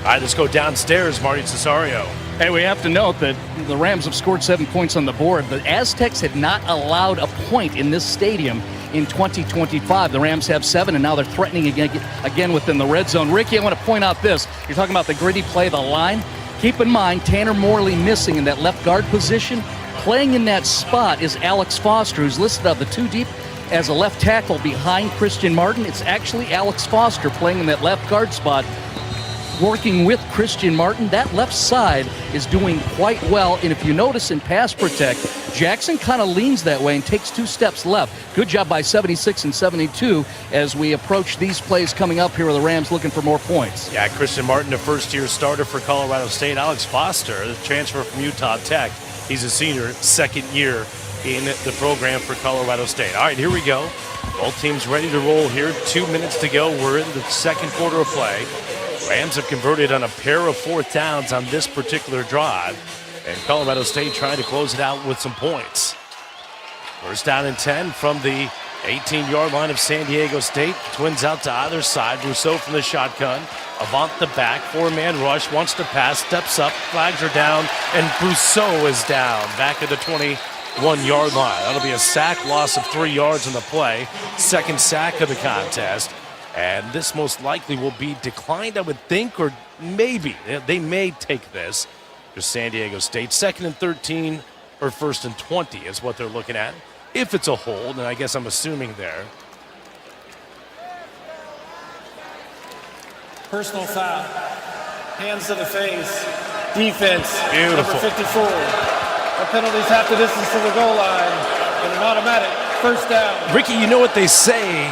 All right, let's go downstairs, Marty Cesario. Hey, we have to note that the Rams have scored 7 points on the board. The Aztecs had not allowed a point in this stadium in 2025. The Rams have 7, and now they're threatening again within the red zone. Ricky, I want to point out this. You're talking about the gritty play, the line. Keep in mind, Tanner Morley missing in that left guard position. Playing in that spot is Alex Foster, who's listed on the 2 deep as a left tackle behind Christian Martin. It's actually Alex Foster playing in that left guard spot, working with Christian Martin. That left side is doing quite well. And if you notice in pass protect, Jackson kind of leans that way and takes 2 steps left. Good job by 76 and 72 as we approach these plays coming up here with the Rams looking for more points. Yeah, Christian Martin, a first-year starter for Colorado State. Alex Foster, the transfer from Utah Tech. He's a senior, second year in the program for Colorado State. All right, here we go. Both teams ready to roll here. 2 minutes to go. We're in the second quarter of play. Rams have converted on a pair of 4th downs on this particular drive, and Colorado State trying to close it out with some points. First down and 10 from the 18-yard line of San Diego State. Twins out to either side. Rousseau from the shotgun. Avant the back. 4-man rush. Wants to pass. Steps up. Flags are down. And Rousseau is down. Back at the 21-yard line. That'll be a sack. Loss of 3 yards in the play. Second sack of the contest. And this most likely will be declined, I would think, or maybe. They may take this to San Diego State. 2nd and 13 or 1st and 20 is what they're looking at. If it's a hold, and I guess I'm assuming there. Personal foul. Hands to the face. Defense. Beautiful. Number 54. The penalty's half the distance to the goal line. And an automatic first down. Ricky, you know what they say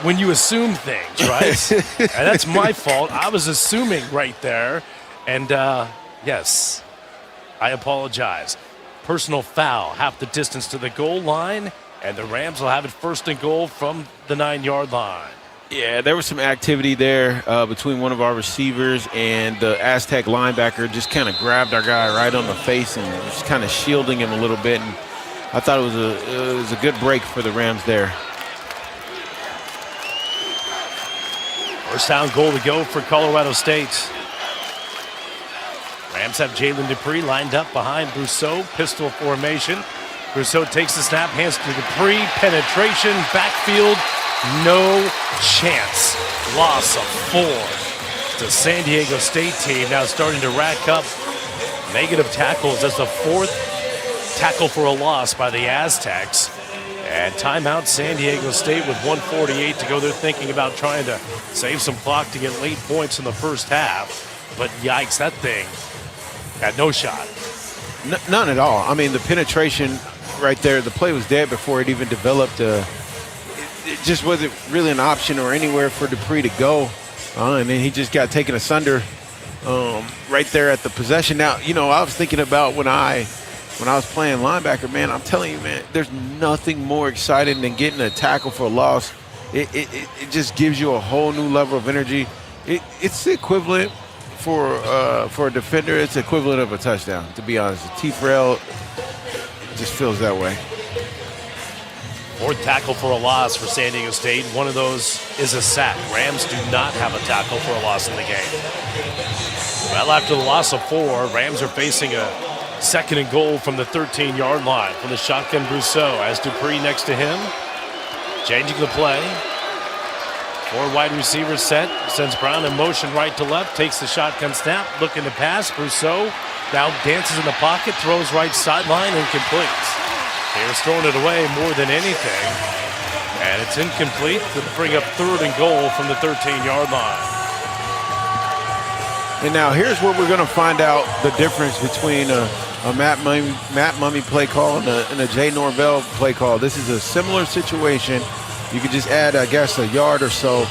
when you assume things, right? And that's my fault. I was assuming right there. And, yes, I apologize. Personal foul, half the distance to the goal line, and the Rams will have it 1st and goal from the 9-yard line. Yeah, there was some activity there between one of our receivers and the Aztec linebacker. Just kind of grabbed our guy right on the face and just kind of shielding him a little bit. And I thought it was a good break for the Rams there. First down goal to go for Colorado State. Rams have Jalen Dupree lined up behind Brousseau. Pistol formation. Brousseau takes the snap, hands to Dupree. Penetration, backfield, no chance. Loss of 4. The San Diego State team now starting to rack up negative tackles. That's the 4th tackle for a loss by the Aztecs. And timeout San Diego State with 1:48 to go. They're thinking about trying to save some clock to get late points in the first half. But yikes, that thing had no shot. None at all. I mean, the penetration right there, the play was dead before it even developed. It just wasn't really an option or anywhere for Dupree to go. And then he just got taken asunder right there at the possession. Now, I was thinking about when I was playing linebacker, man, I'm telling you, man, there's nothing more exciting than getting a tackle for a loss. It just gives you a whole new level of energy. It's the equivalent for a defender. It's the equivalent of a touchdown, to be honest. The T-Frail just feels that way. Fourth tackle for a loss for San Diego State. One of those is a sack. Rams do not have a tackle for a loss in the game. Well, after the loss of 4, Rams are facing a 2nd and goal from the 13-yard line from the shotgun Brousseau. As Dupree next to him, changing the play. 4 wide receivers set, sends Brown in motion right to left, takes the shotgun snap, looking to pass. Brousseau now dances in the pocket, throws right sideline, incomplete. Here's throwing it away more than anything, and it's incomplete to bring up 3rd and goal from the 13-yard line. And now here's where we're going to find out the difference between a Matt Mumme play call and a Jay Norvell play call. This is a similar situation. You could just add, I guess, a yard or so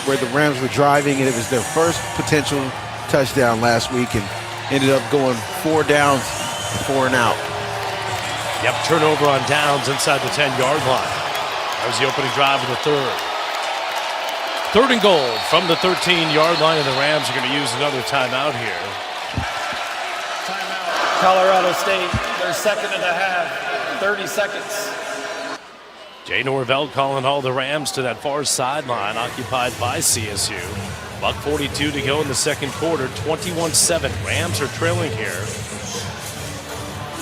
where the Rams were driving, and it was their first potential touchdown last week and ended up going 4 downs, 4 and out. Yep, turnover on downs inside the 10-yard line. That was the opening drive of the 3rd. 3rd and goal from the 13-yard line, and the Rams are going to use another timeout here. Timeout. Colorado State, their 2nd and a half, 30 seconds. Jay Norvell calling all the Rams to that far sideline occupied by CSU. $1:42 to go in the 2nd quarter, 21-7. Rams are trailing here.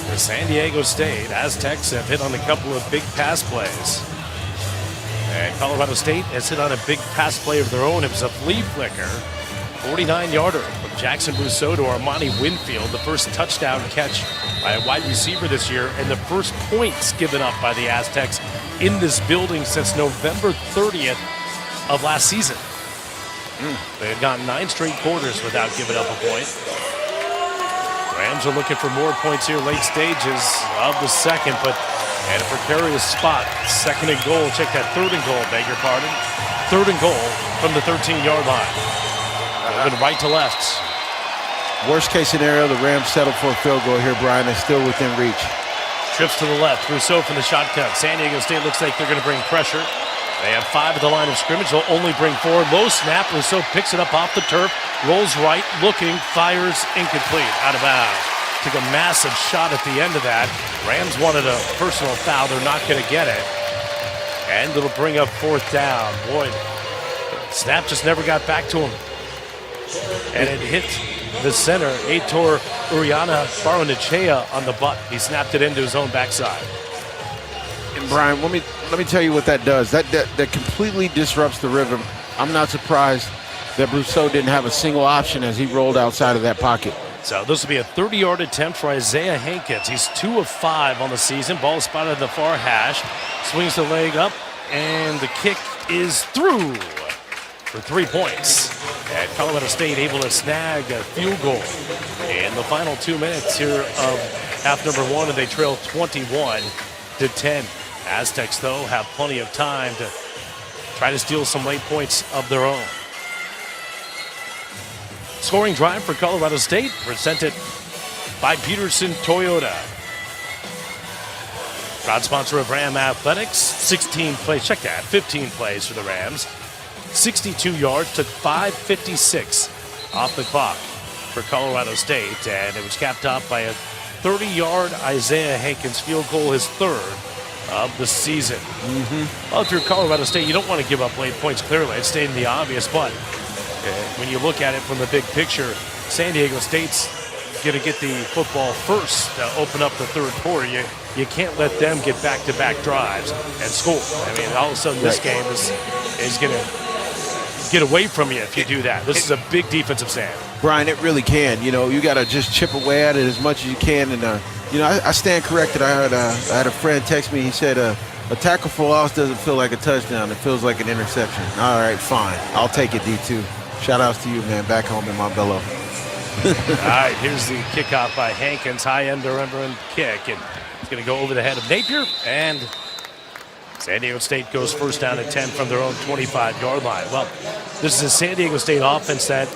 For San Diego State, Aztecs have hit on a couple of big pass plays. And Colorado State has hit on a big pass play of their own. It was a flea flicker, 49-yarder from Jackson Brousseau to Armani Winfield, the first touchdown catch by a wide receiver this year, and the first points given up by the Aztecs in this building since November 30th of last season. They had gone 9 straight quarters without giving up a point. Rams are looking for more points here late stages of the 2nd, but at a precarious spot. 2nd and goal. Check that, 3rd and goal, beg your pardon. 3rd and goal from the 13-yard line. Moving right to left. Worst case scenario, the Rams settle for a field goal here, Brian. It's still within reach. Trips to the left. Brousseau from the shotgun. San Diego State looks like they're going to bring pressure. They have 5 at the line of scrimmage. They'll only bring 4. Low snap. Brousseau picks it up off the turf. Rolls right, looking, fires, incomplete, out of bounds. Took a massive shot at the end of that. Rams wanted a personal foul. They're not going to get it. And it'll bring up 4th down. Boy, snap just never got back to him. And it hit the center, Heitor Uriana Barrenechea on the butt. He snapped it into his own backside. And Brian, let me tell you what that does. That completely disrupts the rhythm. I'm not surprised that Brousseau didn't have a single option as he rolled outside of that pocket. So this will be a 30-yard attempt for Isaiah Hankins. He's 2 of 5 on the season. Ball spotted at the far hash. Swings the leg up, and the kick is through for 3 points. And Colorado State able to snag a field goal in the final 2 minutes here of half number 1, and they trail 21-10. Aztecs, though, have plenty of time to try to steal some late points of their own. Scoring drive for Colorado State, presented by Peterson Toyota. Proud sponsor of Ram Athletics. 16 plays, check that, 15 plays for the Rams. 62 yards, took 5:56 off the clock for Colorado State, and it was capped off by a 30-yard Isaiah Hankins field goal, his 3rd of the season. Well, through Colorado State, you don't want to give up late points, clearly. It's stating the obvious, but when you look at it from the big picture, San Diego State's going to get the football first to open up the 3rd quarter. You can't let them get back-to-back drives and score. I mean, all of a sudden this game is going to get away from you if you do that. This is a big defensive stand. Brian, it really can. You got to just chip away at it as much as you can. And, I stand corrected. I had a friend text me. He said, a tackle for loss doesn't feel like a touchdown. It feels like an interception. All right, fine. I'll take it, D2. Shout outs to you, man, back home in Montbello. All right, here's the kickoff by Hankins. High end and kick. And it's going to go over the head of Napier. And San Diego State goes first down at 10 from their own 25-yard line. Well, this is a San Diego State offense that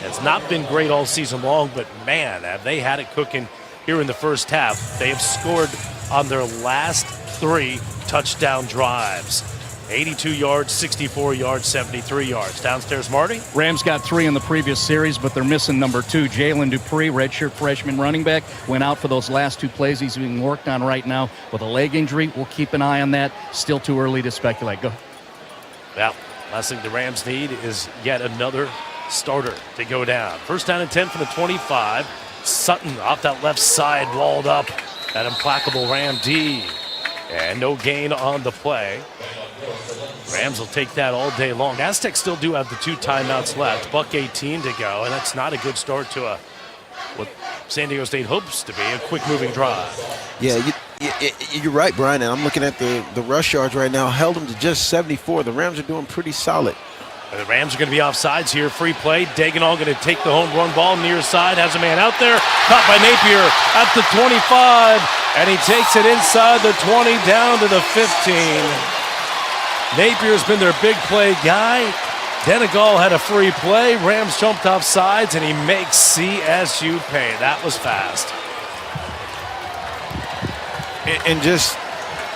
Has not been great all season long, but man, have they had it cooking here in the first half. They have scored on their last 3 touchdown drives. 82 yards, 64 yards, 73 yards. Downstairs, Marty. Rams got 3 in the previous series, but they're missing number 2. Jalen Dupree, redshirt freshman running back, went out for those last 2 plays. He's being worked on right now with a leg injury. We'll keep an eye on that. Still too early to speculate. Go. Well, last thing the Rams need is yet another starter to go down. First down and 10 from the 25. Sutton off that left side, walled up. That implacable Ram D. And no gain on the play. Rams will take that all day long. Aztecs still do have the 2 timeouts left. $1:18 to go, and that's not a good start to what San Diego State hopes to be a quick-moving drive. Yeah, you're right, Brian. And I'm looking at the rush yards right now. Held them to just 74. The Rams are doing pretty solid. The Rams are going to be offsides here. Free play. Dagenall going to take the home run ball near side. Has a man out there. Caught by Napier at the 25. And he takes it inside the 20 down to the 15. Napier's been their big play guy. Denegal had a free play. Rams jumped off sides, and he makes CSU pay. That was fast. And just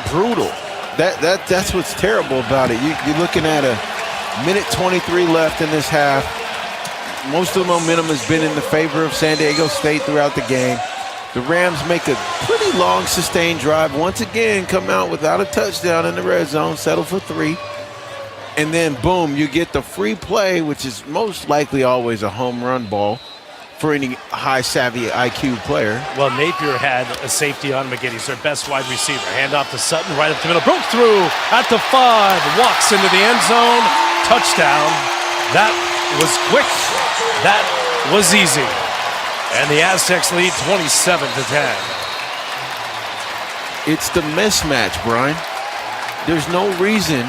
brutal. That's what's terrible about it. You're looking at a minute 23 left in this half. Most of the momentum has been in the favor of San Diego State throughout the game. The Rams make a pretty long sustained drive. Once again, come out without a touchdown in the red zone, settle for 3. And then, boom, you get the free play, which is most likely always a home run ball for any high-savvy IQ player. Well, Napier had a safety on him again. He's their best wide receiver. Hand off to Sutton, right up the middle. Broke through at the 5. Walks into the end zone. Touchdown. That was quick. That was easy. And the Aztecs lead 27-10. It's the mismatch, Brian. There's no reason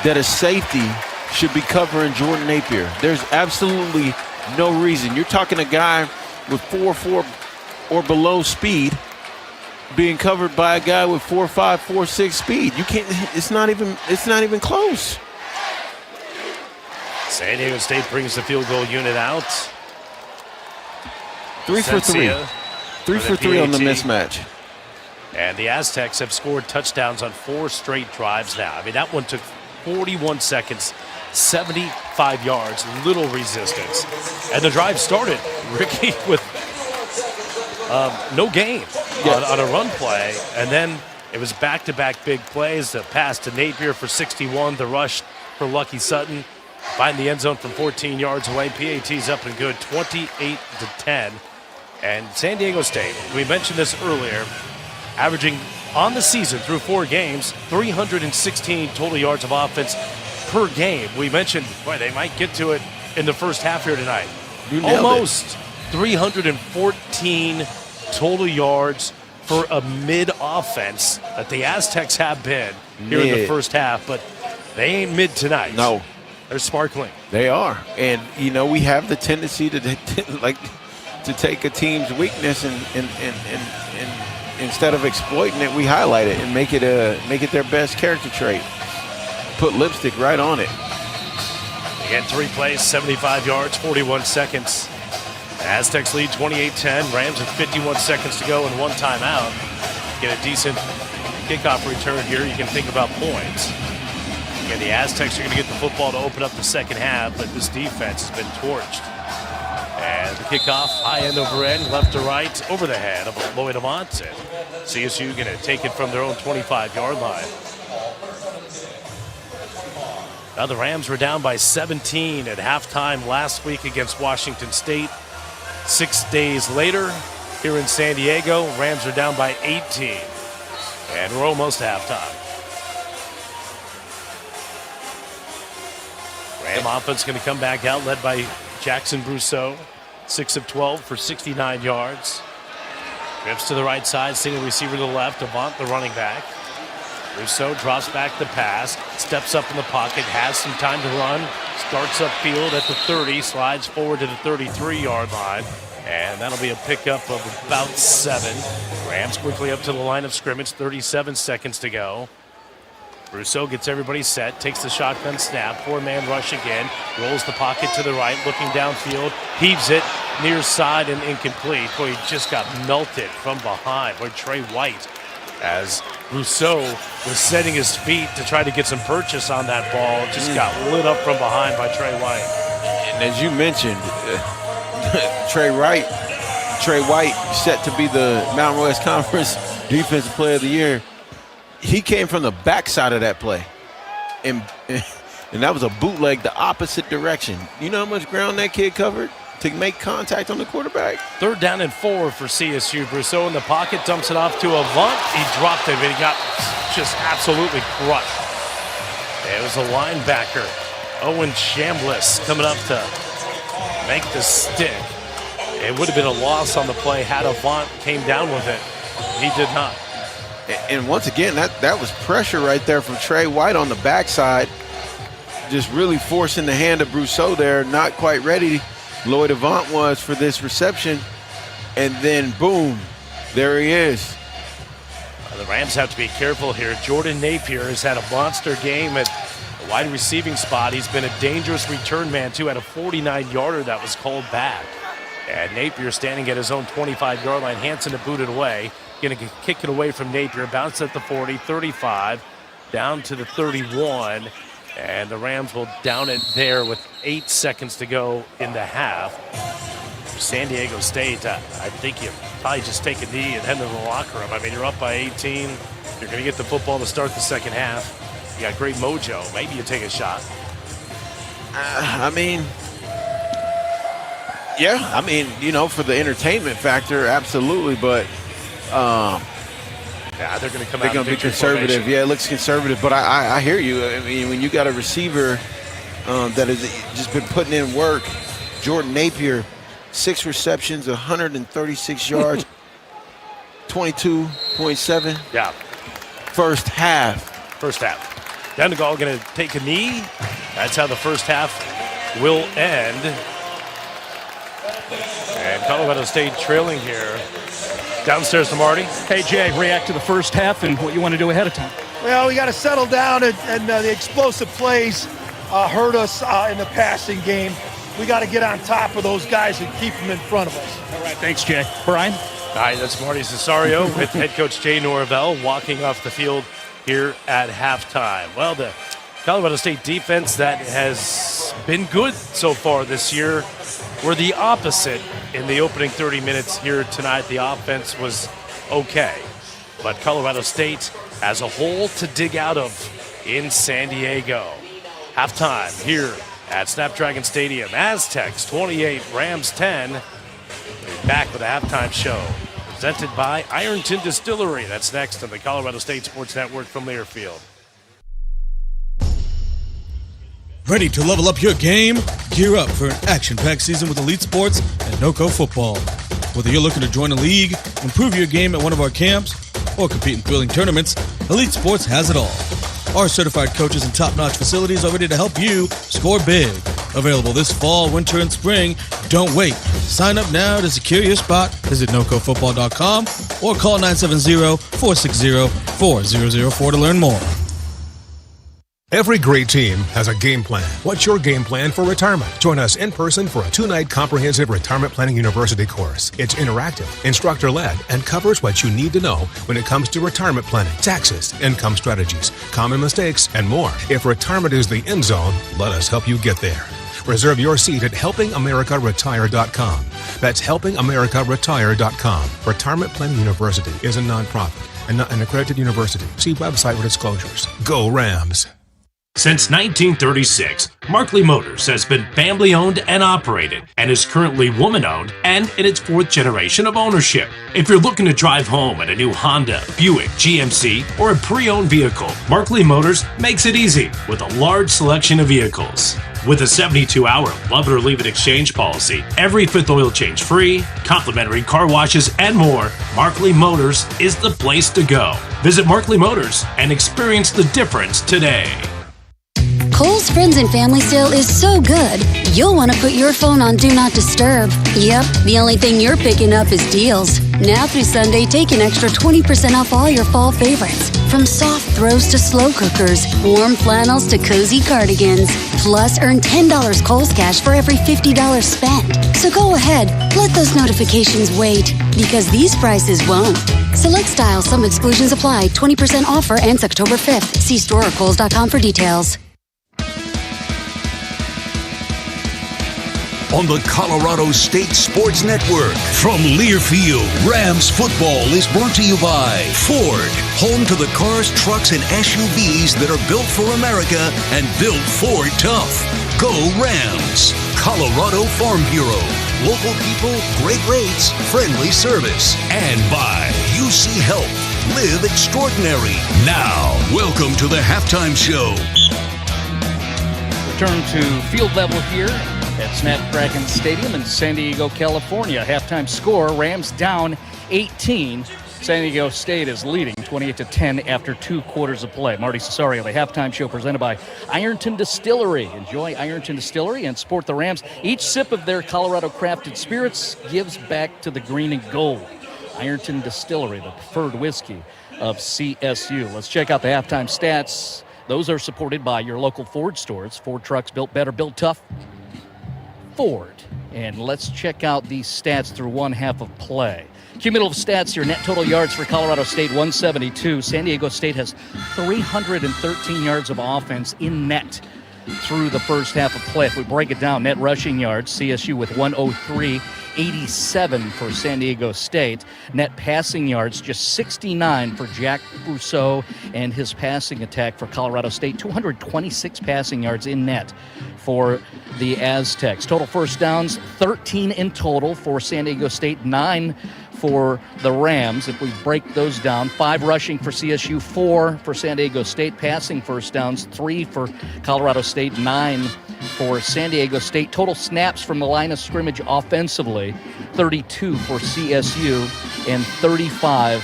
that a safety should be covering Jordan Napier. There's absolutely no reason. You're talking a guy with 4.4 or below speed being covered by a guy with 4.5, 4.6 speed. You can't. It's not even close. San Diego State brings the field goal unit out. 3 for 3. 3 for 3 on the mismatch. And the Aztecs have scored touchdowns on 4 straight drives now. I mean, that one took 41 seconds, 75 yards, little resistance. And the drive started, Ricky, with no gain on a run play. And then it was back-to-back big plays. The pass to Napier for 61, the rush for Lucky Sutton. Find the end zone from 14 yards away. PAT's up and good, 28-10. And San Diego State, we mentioned this earlier, averaging on the season through 4 games, 316 total yards of offense per game. We mentioned, boy, they might get to it in the first half here tonight. Almost 314 total yards for a mid offense that the Aztecs have been here in the first half, but they ain't mid tonight. No. They're sparkling. They are. And, you know, we have the tendency to take a team's weakness and instead of exploiting it, we highlight it and make it their best character trait. Put lipstick right on it. Again, 3 plays, 75 yards, 41 seconds. Aztecs lead 28-10. Rams with 51 seconds to go and 1 timeout. Get a decent kickoff return here. You can think about points. Again, the Aztecs are going to get the football to open up the second half, but this defense has been torched. And the kickoff, high end over end, left to right, over the head of Lloyd Amont. And CSU going to take it from their own 25-yard line. Now the Rams were down by 17 at halftime last week against Washington State. 6 days later, here in San Diego, Rams are down by 18. And we're almost at halftime. Ram offense going to come back out, led by Jackson Brousseau. 6 of 12 for 69 yards. Drifts to the right side, single receiver to the left. Avant, the running back. Brousseau drops back the pass, steps up in the pocket, has some time to run, starts upfield at the 30, slides forward to the 33-yard line, and that'll be a pickup of about 7. Rams quickly up to the line of scrimmage, 37 seconds to go. Brousseau gets everybody set, takes the shotgun snap, 4-man rush again, rolls the pocket to the right, looking downfield, heaves it, near side and incomplete. Boy, he just got melted from behind. Boy, Trey White, as Brousseau was setting his feet to try to get some purchase on that ball, just got lit up from behind by Trey White. And as you mentioned, Trey White set to be the Mountain West Conference Defensive Player of the Year. He came from the backside of that play, and that was a bootleg the opposite direction. You know how much ground that kid covered to make contact on the quarterback? 3rd down and 4 for CSU. Brousseau in the pocket, dumps it off to Avant. He dropped it, but he got just absolutely crushed. It was a linebacker, Owen Chambliss, coming up to make the stick. It would have been a loss on the play had Avant came down with it. He did not. And once again, that was pressure right there from Trey White on the backside, just really forcing the hand of Brousseau there, not quite ready. Lloyd Avant was for this reception, and then boom, there he is. The Rams have to be careful here. Jordan Napier has had a monster game at the wide receiving spot. He's been a dangerous return man, too, at a 49-yarder that was called back. And Napier standing at his own 25-yard line. Hansen to boot it away. Going to kick it away from Napier. Bounce at the 40, 35, down to the 31. And the Rams will down it there with 8 seconds to go in the half. San Diego State, I think you probably just take a knee and head to the locker room. I mean, you're up by 18. You're going to get the football to start the second half. You got great mojo. Maybe you take a shot. For the entertainment factor, absolutely. But they're going to come out. They're going to be conservative. Formation. Yeah, it looks conservative. But I hear you. I mean, when you got a receiver that has just been putting in work, Jordan Napier, 6 receptions, 136 yards, 22.7. Yeah. First half. Donegal going to take a knee. That's how the first half will end. And Colorado State trailing here. Downstairs to Marty. Hey, Jay, react to the first half and what you want to do ahead of time. Well, we got to settle down, and the explosive plays hurt us in the passing game. We got to get on top of those guys and keep them in front of us. All right, thanks, Jay. Brian? Hi, that's Marty Cesario with head coach Jay Norvell walking off the field here at halftime. Well, the Colorado State defense that has been good so far this year were the opposite in the opening 30 minutes here tonight. The offense was okay, but Colorado State as a whole to dig out of in San Diego. Halftime here at Snapdragon Stadium. Aztecs 28, Rams 10. We'll be back with a halftime show presented by Ironton Distillery. That's next on the Colorado State Sports Network from Learfield. Ready to level up your game? Gear up for an action-packed season with Elite Sports and NCAA Football. Whether you're looking to join a league, improve your game at one of our camps, or compete in thrilling tournaments, Elite Sports has it all. Our certified coaches and top-notch facilities are ready to help you score big. Available this fall, winter, and spring. Don't wait. Sign up now to secure your spot. Visit NocoFootball.com or call 970-460-4004 to learn more. Every great team has a game plan. What's your game plan for retirement? Join us in person for a 2-night comprehensive retirement planning university course. It's interactive, instructor-led, and covers what you need to know when it comes to retirement planning, taxes, income strategies, common mistakes, and more. If retirement is the end zone, let us help you get there. Reserve your seat at helpingamericaretire.com. That's helpingamericaretire.com. Retirement Planning University is a nonprofit and not an accredited university. See website for disclosures. Go Rams! Since 1936, Markley Motors has been family-owned and operated and is currently woman-owned and in its 4th generation of ownership. If you're looking to drive home in a new Honda, Buick, GMC, or a pre-owned vehicle, Markley Motors makes it easy with a large selection of vehicles. With a 72-hour love it or leave it exchange policy, every 5th oil change free, complimentary car washes, and more, Markley Motors is the place to go. Visit Markley Motors and experience the difference today. Kohl's Friends and Family Sale is so good, you'll want to put your phone on Do Not Disturb. Yep, the only thing you're picking up is deals. Now through Sunday, take an extra 20% off all your fall favorites. From soft throws to slow cookers, warm flannels to cozy cardigans. Plus, earn $10 Kohl's Cash for every $50 spent. So go ahead, let those notifications wait, because these prices won't. Select styles, some exclusions apply. 20% offer ends October 5th. See store or Kohls.com for details. On the Colorado State Sports Network. From Learfield, Rams football is brought to you by Ford, home to the cars, trucks, and SUVs that are built for America and built Ford tough. Go Rams. Colorado Farm Bureau. Local people, great rates, friendly service. And by UC Health. Live extraordinary. Now, welcome to the halftime show. Return to field level here at Snapdragon Stadium in San Diego, California. Halftime score, Rams down 18. San Diego State is leading 28-10 after 2 quarters of play. Marty Cesario, the halftime show presented by Ironton Distillery. Enjoy Ironton Distillery and support the Rams. Each sip of their Colorado crafted spirits gives back to the green and gold. Ironton Distillery, the preferred whiskey of CSU. Let's check out the halftime stats. Those are supported by your local Ford stores. Ford trucks built better, built tough. Ford. And let's check out these stats through one half of play. Cumulative stats here. Net total yards for Colorado State, 172. San Diego State has 313 yards of offense in net through the first half of play. If we break it down, net rushing yards, CSU with 103, 87 for San Diego State. Net passing yards, just 69 for Jack Brousseau and his passing attack for Colorado State. 226 passing yards in net for the Aztecs. Total first downs, 13 in total for San Diego State, 9 for the Rams. If we break those down, 5 rushing for CSU, 4 for San Diego State. Passing first downs, 3 for Colorado State, 9 for San Diego State. Total snaps from the line of scrimmage offensively, 32 for CSU and 35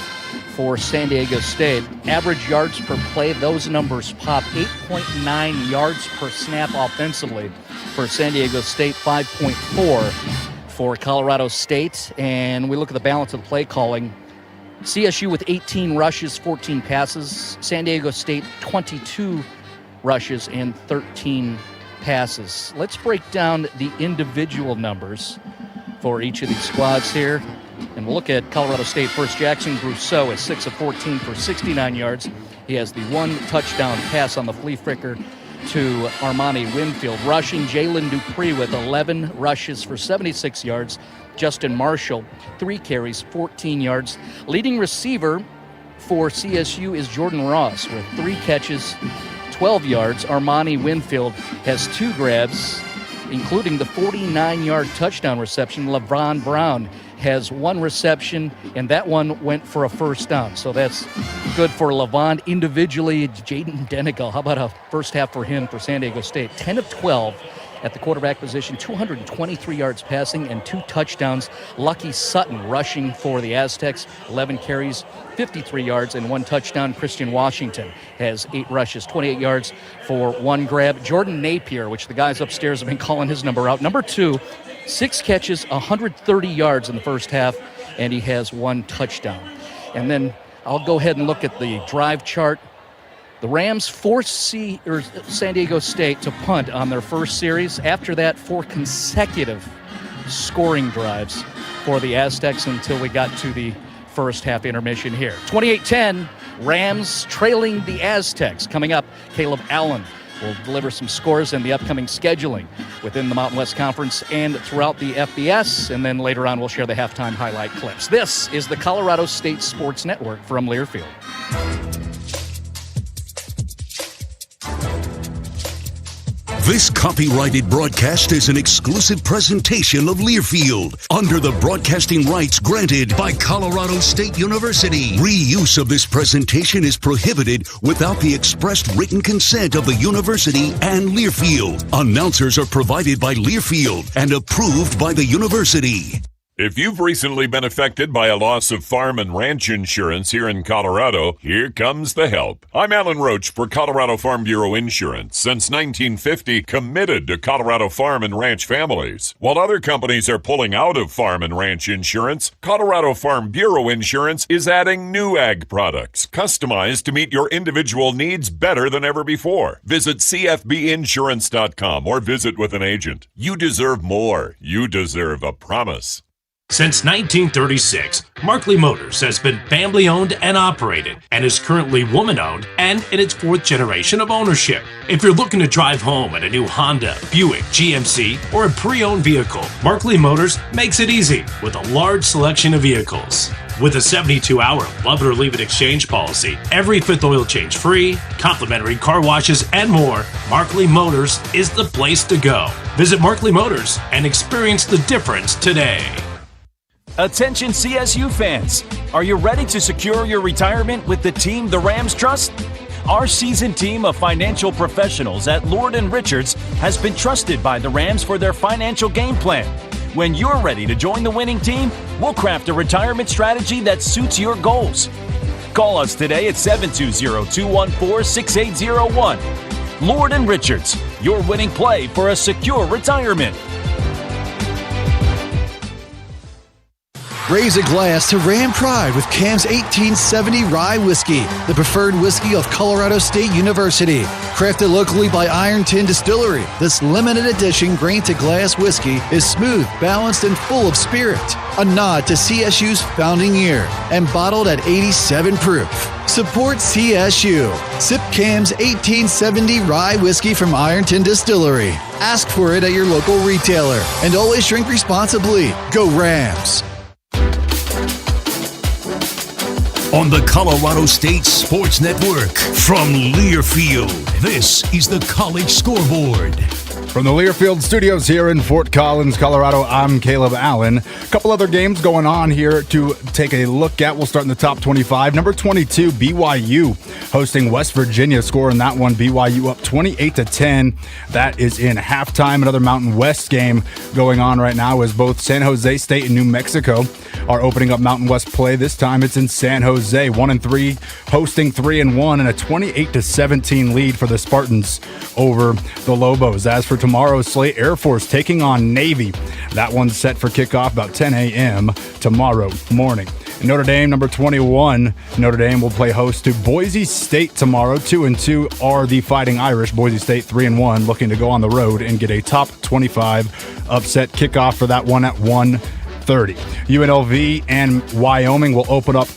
for San Diego State. Average yards per play, those numbers pop. 8.9 yards per snap offensively for San Diego State, 5.4 for Colorado State. And we look at the balance of the play calling. CSU with 18 rushes, 14 passes. San Diego State, 22 rushes and 13 passes. Let's break down the individual numbers for each of these squads here. And we'll look at Colorado State first. Jackson Brousseau is 6 of 14 for 69 yards. He has the 1 touchdown pass on the flea flicker to Armani Winfield. Rushing, Jalen Dupree with 11 rushes for 76 yards. Justin Marshall, 3 carries, 14 yards. Leading receiver for CSU is Jordan Ross with 3 catches, 12 yards. Armani Winfield has 2 grabs, including the 49-yard touchdown reception. LeVon Brown has 1 reception, and that one went for a first down. So that's good for LeVon. Individually, Jaden Denigal, how about a first half for him for San Diego State? 10 of 12 at the quarterback position, 223 yards passing and 2 touchdowns. Lucky Sutton rushing for the Aztecs, 11 carries, 53 yards and 1 touchdown. Christian Washington has 8 rushes, 28 yards for 1 grab. Jordan Napier, which the guys upstairs have been calling his number out, number 2, 6 catches, 130 yards in the first half, and he has 1 touchdown. And then I'll go ahead and look at the drive chart. The Rams forced San Diego State to punt on their first series. After that, 4 consecutive scoring drives for the Aztecs until we got to the first half intermission here. 28-10, Rams trailing the Aztecs. Coming up, Caleb Allen will deliver some scores in the upcoming scheduling within the Mountain West Conference and throughout the FBS. And then later on, we'll share the halftime highlight clips. This is the Colorado State Sports Network from Learfield. This copyrighted broadcast is an exclusive presentation of Learfield under the broadcasting rights granted by Colorado State University. Reuse of this presentation is prohibited without the expressed written consent of the university and Learfield. Announcers are provided by Learfield and approved by the university. If you've recently been affected by a loss of farm and ranch insurance here in Colorado, here comes the help. I'm Alan Roach for Colorado Farm Bureau Insurance. Since 1950, committed to Colorado farm and ranch families. While other companies are pulling out of farm and ranch insurance, Colorado Farm Bureau Insurance is adding new ag products, customized to meet your individual needs better than ever before. Visit cfbinsurance.com or visit with an agent. You deserve more. You deserve a promise. Since 1936, Markley Motors has been family-owned and operated and is currently woman-owned and in its 4th generation of ownership. If you're looking to drive home in a new Honda, Buick, GMC, or a pre-owned vehicle, Markley Motors makes it easy with a large selection of vehicles. With a 72-hour love it or leave it exchange policy, every 5th oil change free, complimentary car washes, and more, Markley Motors is the place to go. Visit Markley Motors and experience the difference today. Attention CSU fans, are you ready to secure your retirement with the team the Rams trust? Our seasoned team of financial professionals at Lord & Richards has been trusted by the Rams for their financial game plan. When you're ready to join the winning team, we'll craft a retirement strategy that suits your goals. Call us today at 720-214-6801. Lord & Richards, your winning play for a secure retirement. Raise a glass to Ram Pride with Cam's 1870 Rye Whiskey, the preferred whiskey of Colorado State University. Crafted locally by Iron Tin Distillery, this limited edition grain-to-glass whiskey is smooth, balanced, and full of spirit. A nod to CSU's founding year and bottled at 87 proof. Support CSU. Sip Cam's 1870 Rye Whiskey from Iron Tin Distillery. Ask for it at your local retailer. And always drink responsibly. Go Rams! On the Colorado State Sports Network from Learfield, this is the College Scoreboard. From the Learfield Studios here in Fort Collins, Colorado, I'm Caleb Allen. A couple other games going on here to take a look at. We'll start in the top 25. Number 22, BYU hosting West Virginia. Score in that one, BYU up 28-10. That is in halftime. Another Mountain West game going on right now as both San Jose State and New Mexico are opening up Mountain West play. This time it's in San Jose. 1-3 hosting 3-1 and a 28-17 lead for the Spartans over the Lobos. As for tomorrow's slate, Air Force taking on Navy. That one's set for kickoff about 10 a.m. tomorrow morning. Notre Dame, number 21. Notre Dame will play host to Boise State tomorrow. 2-2 are the Fighting Irish. Boise State 3-1, looking to go on the road and get a top 25 upset. Kickoff for that one at 1:30. UNLV and Wyoming will open up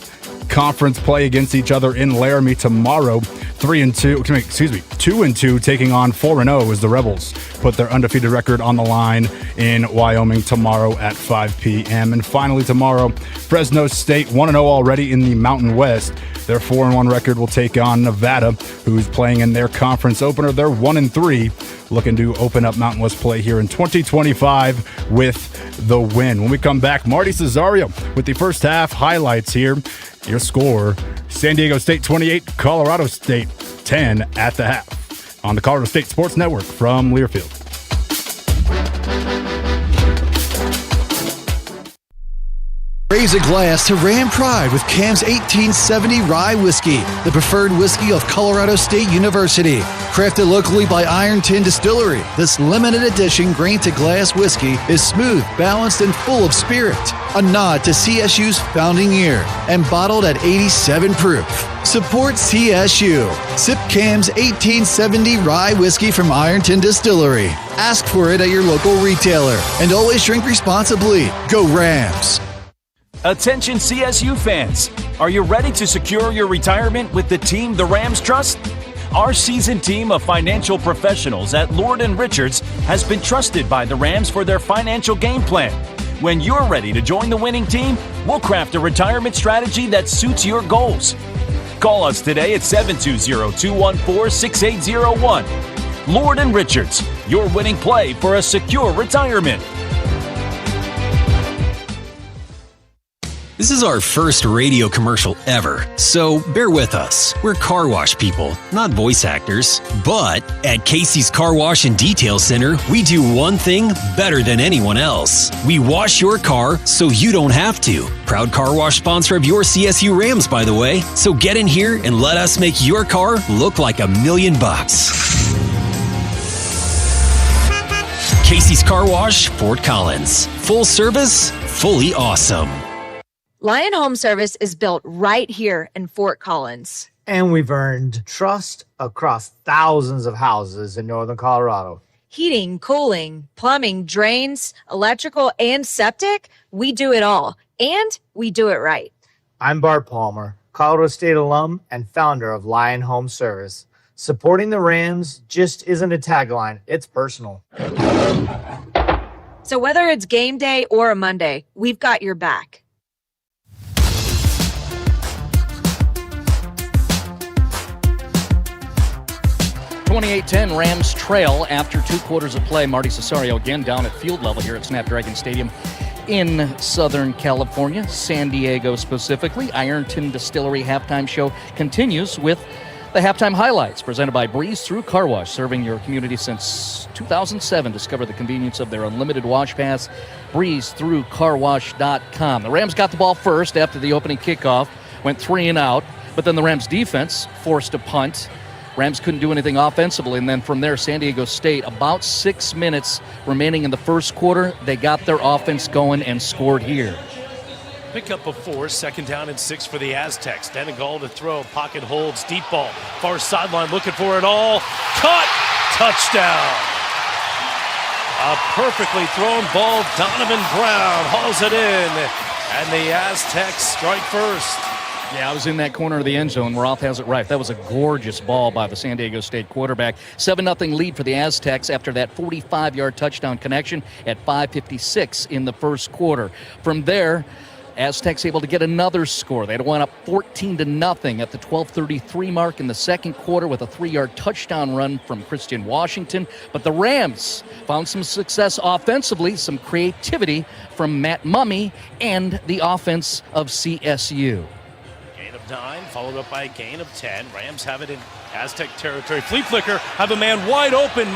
conference play against each other in Laramie tomorrow. 2-2 taking on 4-0 as the Rebels put their undefeated record on the line in Wyoming tomorrow at 5 p.m. And finally tomorrow, Fresno State 1-0 already in the Mountain West. Their 4-1 record will take on Nevada, who's playing in their conference opener. They're 1-3, looking to open up Mountain West play here in 2025 with the win. When we come back, Marty Cesario with the first half highlights here. Your score, San Diego State 28, Colorado State 10 at the half on the Colorado State Sports Network from Learfield. Raise a glass to Ram Pride with Cam's 1870 Rye Whiskey, the preferred whiskey of Colorado State University. Crafted locally by Iron Tin Distillery, this limited edition grain-to-glass whiskey is smooth, balanced, and full of spirit. A nod to CSU's founding year and bottled at 87 proof. Support CSU. Sip Cam's 1870 Rye Whiskey from Iron Tin Distillery. Ask for it at your local retailer. And always drink responsibly. Go Rams! Attention CSU fans, are you ready to secure your retirement with the team the Rams trust? Our seasoned team of financial professionals at Lord & Richards has been trusted by the Rams for their financial game plan. When you're ready to join the winning team, we'll craft a retirement strategy that suits your goals. Call us today at 720-214-6801. Lord & Richards, your winning play for a secure retirement. This is our first radio commercial ever, so bear with us. We're car wash people, not voice actors. But at Casey's Car Wash and Detail Center, we do one thing better than anyone else. We wash your car so you don't have to. Proud car wash sponsor of your CSU Rams, by the way. So get in here and let us make your car look like $1,000,000. Casey's Car Wash, Fort Collins. Full service, fully awesome. Lion Home Service is built right here in Fort Collins. And we've earned trust across thousands of houses in northern Colorado. Heating, cooling, plumbing, drains, electrical, and septic, we do it all. And we do it right. I'm Bart Palmer, Colorado State alum and founder of Lion Home Service. Supporting the Rams just isn't a tagline, it's personal. So whether it's game day or a Monday, we've got your back. 28-10 Rams trail after 2 quarters of play. Marty Cesario again down at field level here at Snapdragon Stadium in Southern California, San Diego specifically. Ironton Distillery halftime show continues with the halftime highlights presented by Breeze Through Car Wash, serving your community since 2007. Discover the convenience of their unlimited wash pass. BreezeThroughCarWash.com. The Rams got the ball first after the opening kickoff, went 3 and out, but then the Rams defense forced a punt. Rams couldn't do anything offensively, and then from there, San Diego State, about 6 minutes remaining in the first quarter, they got their offense going and scored here. Pick up a 4, 2nd down and 6 for the Aztecs. Denegal to throw, pocket holds, deep ball, far sideline looking for it all. Caught, touchdown. A perfectly thrown ball, Donovan Brown hauls it in, and the Aztecs strike first. Yeah, I was in that corner of the end zone. Roth has it right. That was a gorgeous ball by the San Diego State quarterback. 7-0 lead for the Aztecs after that 45-yard touchdown connection at 5:56 in the first quarter. From there, Aztecs able to get another score. They had went up 14-0 at the 12:33 mark in the second quarter with a 3-yard touchdown run from Christian Washington. But the Rams found some success offensively, some creativity from Matt Mumme and the offense of CSU. 9, followed up by a gain of 10. Rams have it in Aztec territory. Flea flicker, have a man wide open,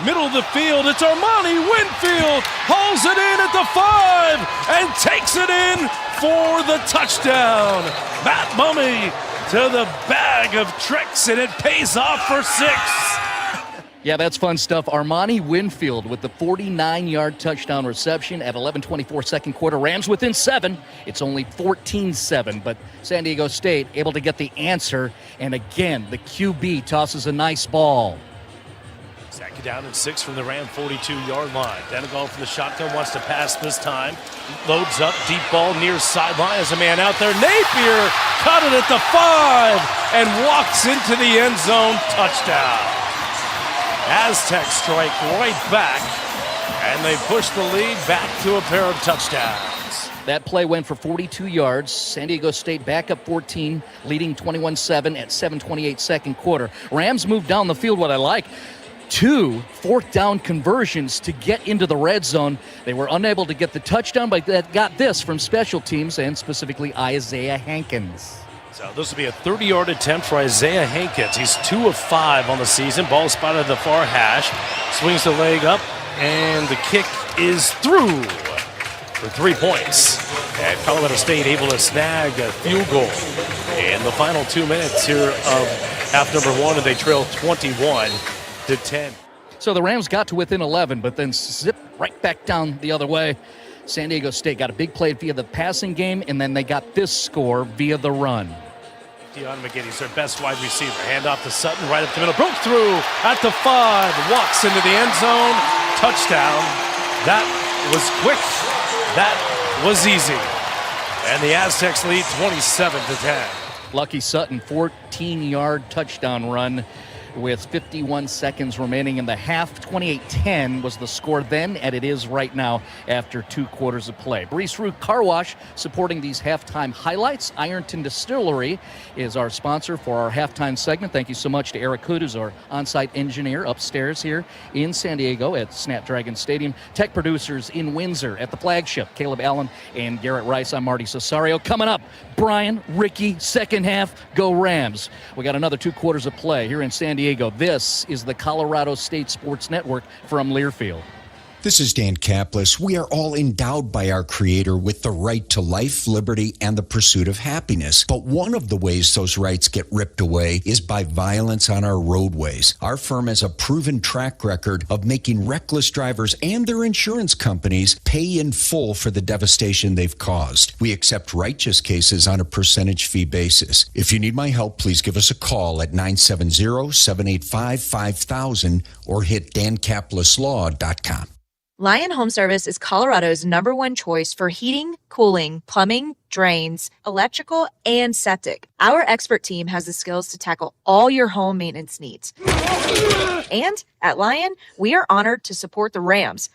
middle of the field. It's Armani Winfield, hauls it in at the 5 and takes it in for the touchdown. Matt Mumme to the bag of tricks, and it pays off for 6. Yeah, that's fun stuff. Armani Winfield with the 49-yard touchdown reception at 11:24 second quarter. Rams within 7. It's only 14-7, but San Diego State able to get the answer. And again, the QB tosses a nice ball. 2nd down and 6 from the Ram 42-yard line. Denegal from the shotgun wants to pass this time. Loads up, deep ball near sideline. There's a man out there. Napier caught it at the 5 and walks into the end zone. Touchdown. Aztecs strike right back, and they push the lead back to a pair of touchdowns. That play went for 42 yards. San Diego State back up 14, leading 21-7 at 7:28 second quarter. Rams moved down the field, what I like. 2 fourth down conversions to get into the red zone. They were unable to get the touchdown, but they got this from special teams and specifically Isaiah Hankins. So this will be a 30-yard attempt for Isaiah Hankins. He's 2 of 5 on the season. Ball spotted at the far hash. Swings the leg up, and the kick is through for 3 points. And Colorado State able to snag a field goal in the final 2 minutes here of half number 1, and they trail 21-10. So the Rams got to within 11, but then zipped right back down the other way. San Diego State got a big play via the passing game, and then they got this score via the run. Deon McGinty's their best wide receiver. Hand off to Sutton, right up the middle. Broke through at the 5. Walks into the end zone. Touchdown. That was quick. That was easy. And the Aztecs lead 27-10. Lucky Sutton, 14-yard touchdown run with 51 seconds remaining in the half. 28-10 was the score then, and it is right now after 2 quarters of play. Brees Root Car Wash supporting these halftime highlights. Ironton Distillery is our sponsor for our halftime segment. Thank you so much to Eric Hood, who's our on-site engineer upstairs here in San Diego at Snapdragon Stadium. Tech producers in Windsor at the flagship, Caleb Allen and Garrett Rice. I'm Marty Cesario. Coming up, Brian, Ricky, second half, go Rams. We got another 2 quarters of play here in San Diego. This is the Colorado State Sports Network from Learfield. This is Dan Kaplis. We are all endowed by our Creator with the right to life, liberty, and the pursuit of happiness. But one of the ways those rights get ripped away is by violence on our roadways. Our firm has a proven track record of making reckless drivers and their insurance companies pay in full for the devastation they've caused. We accept righteous cases on a percentage fee basis. If you need my help, please give us a call at 970-785-5000 or hit dankapleslaw.com. Lion Home Service is Colorado's #1 choice for heating, cooling, plumbing, drains, electrical, and septic. Our expert team has the skills to tackle all your home maintenance needs. And at Lion, we are honored to support the Rams.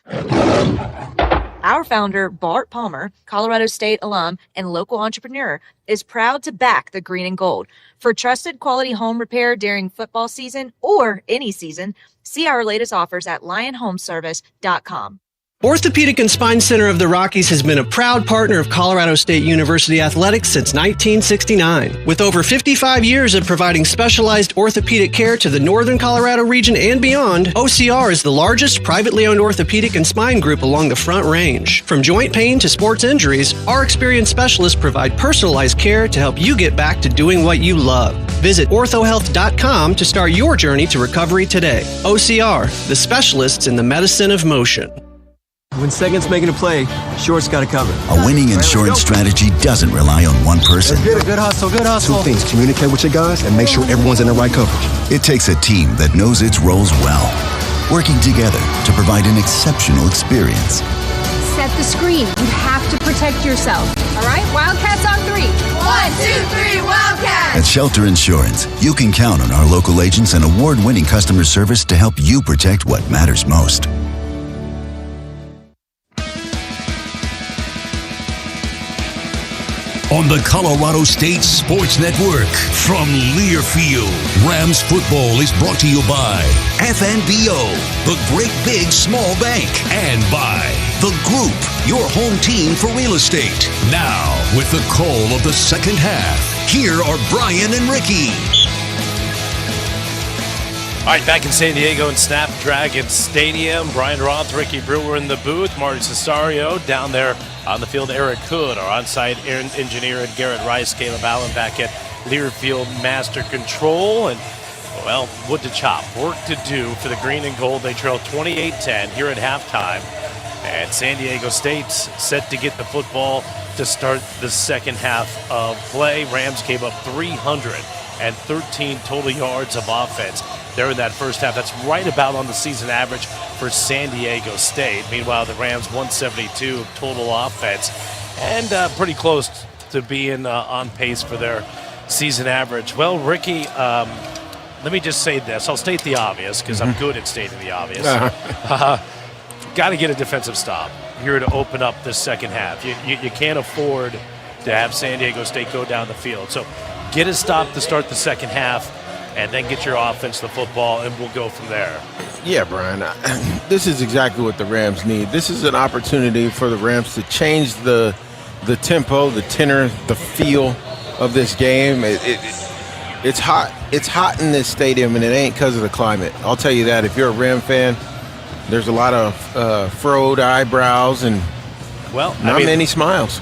Our founder, Bart Palmer, Colorado State alum and local entrepreneur, is proud to back the green and gold. For trusted quality home repair during football season or any season, see our latest offers at lionhomeservice.com. Orthopedic and Spine Center of the Rockies has been a proud partner of Colorado State University athletics since 1969. With over 55 years of providing specialized orthopedic care to the northern Colorado region and beyond, OCR is the largest privately owned orthopedic and spine group along the Front Range. From joint pain to sports injuries, our experienced specialists provide personalized care to help you get back to doing what you love. Visit orthohealth.com to start your journey to recovery today. OCR, the specialists in the medicine of motion. When second's making a play, short's got to cover. A winning insurance strategy doesn't rely on one person. Let's get a good hustle, good hustle. Two things: communicate with your guys and make sure everyone's in the right coverage. It takes a team that knows its roles well, working together to provide an exceptional experience. Set the screen. You have to protect yourself. All right, Wildcats on 3. 1, 2, 3, Wildcats! At Shelter Insurance, you can count on our local agents and award-winning customer service to help you protect what matters most. On the Colorado State Sports Network from Learfield, Rams football is brought to you by FNBO, the Great Big Small Bank, and by The Group, your home team for real estate. Now, with the call of the second half, here are Brian and Ricky. All right, back in San Diego in Snapdragon Stadium. Brian Roth, Ricky Brewer in the booth. Marty Cesario down there on the field. Eric Hood, our on-site engineer, and Garrett Rice, Caleb Allen back at Learfield Master Control. And, well, wood to chop. Work to do for the green and gold. They trail 28-10 here at halftime. And San Diego State's set to get the football to start the second half of play. Rams gave up 313 total yards of offense there in that first half. That's right about on the season average for San Diego State. Meanwhile, the Rams 172 total offense and pretty close to being on pace for their season average. Well, Ricky, let me just say this. I'll state the obvious because I'm good at stating the obvious. Got to get a defensive stop here to open up the second half. You can't afford to have San Diego State go down the field. So get a stop to start the second half, and then get your offense the football, and we'll go from there. Yeah, Brian, this is exactly what the Rams need. This is an opportunity for the Rams to change the tempo, the tenor, the feel of this game. It's hot. It's hot in this stadium, and it ain't because of the climate. I'll tell you that. If you're a Ram fan, there's a lot of furrowed eyebrows and not many smiles.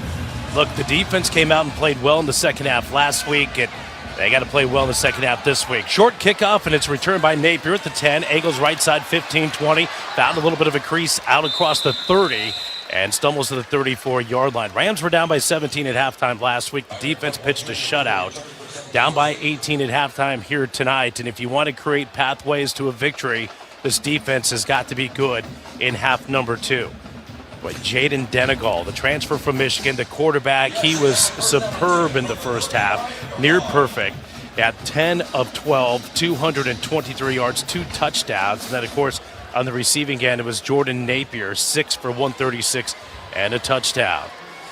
Look, the defense came out and played well in the second half last week, and they got to play well in the second half this week. Short kickoff, and it's returned by Napier at the 10. Eagles right side 15-20. Found a little bit of a crease out across the 30 and stumbles to the 34-yard line. Rams were down by 17 at halftime last week. The defense pitched a shutout. Down by 18 at halftime here tonight. And if you want to create pathways to a victory, this defense has got to be good in half number 2. Jaden Denegal, the transfer from Michigan, the quarterback, he was superb in the first half, near perfect. at 10 of 12, 223 yards, 2 touchdowns. And then, of course, on the receiving end, it was Jordan Napier, 6 for 136 and a touchdown.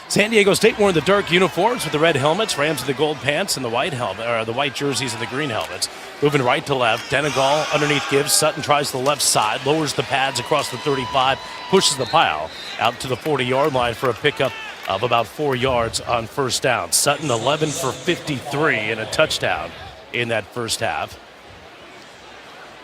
San Diego State wore the dark uniforms with the red helmets, Rams with the gold pants and the white helmet, or the white jerseys and the green helmets. Moving right to left, Denegal underneath gives. Sutton tries the left side, lowers the pads across the 35, pushes the pile out to the 40-yard line for a pickup of about 4 yards on first down. Sutton 11 for 53 and a touchdown in that first half.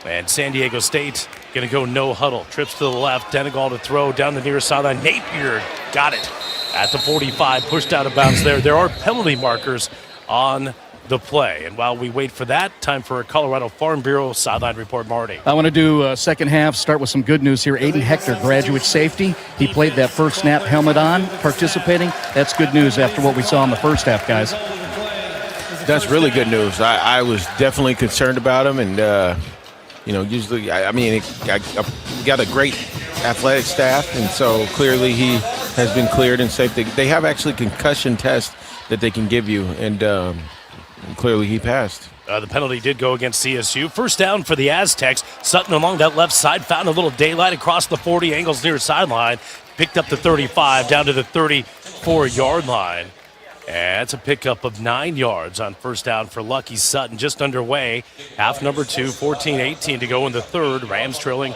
And San Diego State going to go no huddle. Trips to the left, Denegal to throw down the near sideline. Napier got it at the 45, pushed out of bounds there. There are penalty markers on the play. And while we wait for that, time for a Colorado Farm Bureau sideline report, Marty. I want to do second half, start with some good news here. Aiden Hector, graduate safety. He played that first snap, helmet on, participating. That's good news after what we saw in the first half, guys. That's really good news. I was definitely concerned about him, and usually, I got a great athletic staff, and so clearly he has been cleared and safe. They have actually concussion tests that they can give you, and clearly he passed. The penalty did go against CSU. First down for the Aztecs. Sutton along that left side found a little daylight across the 40, angles near sideline. Picked up the 35 down to the 34-yard line. And it's a pickup of 9 yards on first down for Lucky Sutton. Just underway. Half number 2, 14-18 to go in the third. Rams trailing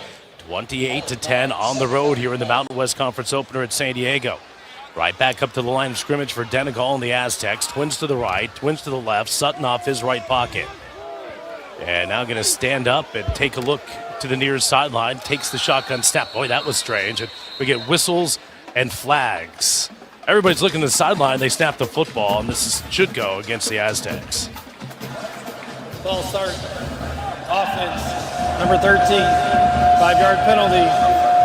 28-10 on the road here in the Mountain West Conference opener at San Diego. Right back up to the line of scrimmage for Denegal and the Aztecs. Twins to the right, twins to the left. Sutton off his right pocket. And now going to stand up and take a look to the near sideline. Takes the shotgun snap. Boy, that was strange. And we get whistles and flags. Everybody's looking at the sideline. They snap the football, and should go against the Aztecs. False start. Offense, number 13. 5-yard penalty.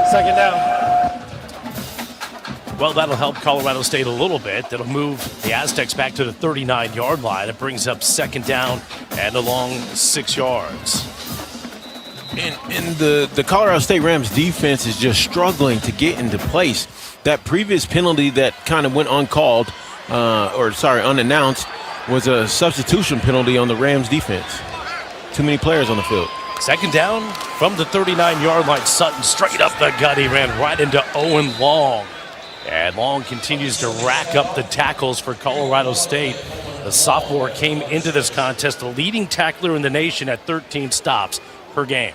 Second down. Well, that'll help Colorado State a little bit. That'll move the Aztecs back to the 39-yard line. It brings up second down and along 6 yards. And the Colorado State Rams defense is just struggling to get into place. That previous penalty that kind of went unannounced, was a substitution penalty on the Rams defense. Too many players on the field. Second down from the 39-yard line. Sutton straight up the gut. He ran right into Owen Long. And Long continues to rack up the tackles for Colorado State. The sophomore came into this contest the leading tackler in the nation at 13 stops per game.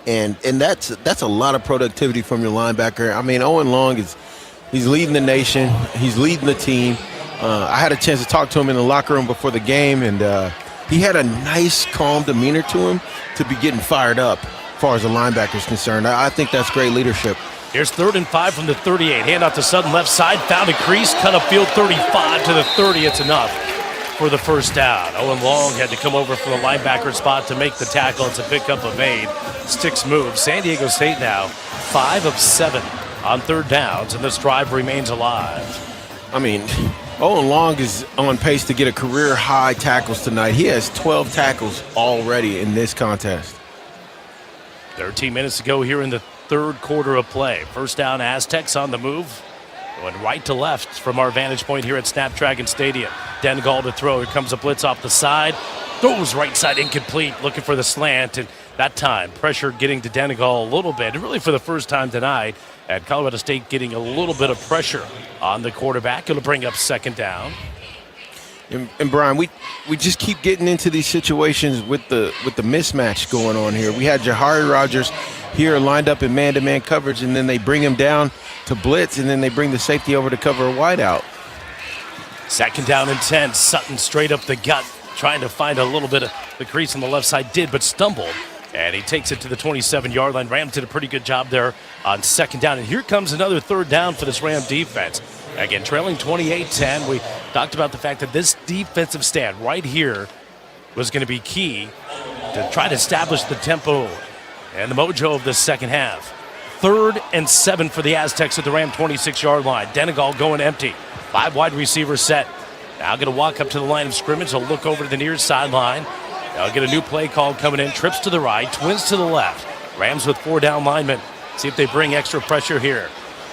And that's a lot of productivity from your linebacker. I mean, Owen Long he's leading the nation. He's leading the team. I had a chance to talk to him in the locker room before the game, and he had a nice, calm demeanor to him to be getting fired up as far as the linebacker is concerned. I think that's great leadership. Here's 3rd and 5 from the 38. Hand out to Sutton, left side, found a crease, cut upfield 35 to the 30. It's enough for the first down. Owen Long had to come over from the linebacker spot to make the tackle. It's a pickup of 8. Sticks move. San Diego State now 5 of 7 on third downs, and this drive remains alive. I mean, Owen Long is on pace to get a career-high tackles tonight. He has 12 tackles already in this contest. 13 minutes to go here in the third quarter of play. First down, Aztecs on the move. Going right to left from our vantage point here at Snapdragon Stadium. Denegal to throw. Here comes a blitz off the side. Throws right side incomplete, looking for the slant. And that time, pressure getting to Denegal a little bit. And really for the first time tonight, at Colorado State getting a little bit of pressure on the quarterback. It'll bring up second down. And Brian, we just keep getting into these situations with the mismatch going on here. We had Jahari Rogers here lined up in man-to-man coverage, and then they bring him down to blitz, and then they bring the safety over to cover a wideout. Second down and 10. Sutton straight up the gut, trying to find a little bit of the crease on the left side, but stumbled. And he takes it to the 27-yard line. Rams did a pretty good job there on second down. And here comes another third down for this Ram defense. Again, trailing 28-10. We talked about the fact that this defensive stand right here was going to be key to try to establish the tempo and the mojo of the second half. 3rd and 7 for the Aztecs at the Ram 26-yard line. Denegal going empty. 5 wide receivers set. Now going to walk up to the line of scrimmage. He'll look over to the near sideline. They'll get a new play call coming in. Trips to the right, twins to the left. Rams with 4 down linemen. See if they bring extra pressure here.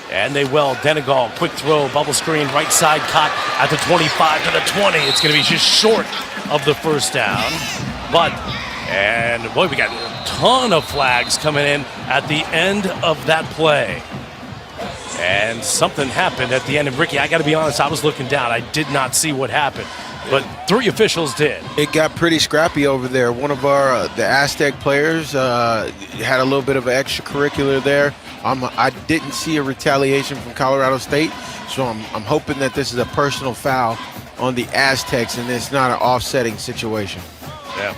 And they will. Denegal, quick throw, bubble screen, right side caught at the 25 to the 20. It's going to be just short of the first down. And boy, we got a ton of flags coming in at the end of that play. And something happened at the end. And Ricky, I got to be honest, I was looking down. I did not see what happened, but 3 officials did. It got pretty scrappy over there. One of the Aztec players had a little bit of an extracurricular there. I didn't see a retaliation from Colorado State, so I'm hoping that this is a personal foul on the Aztecs and it's not an offsetting situation. Yeah.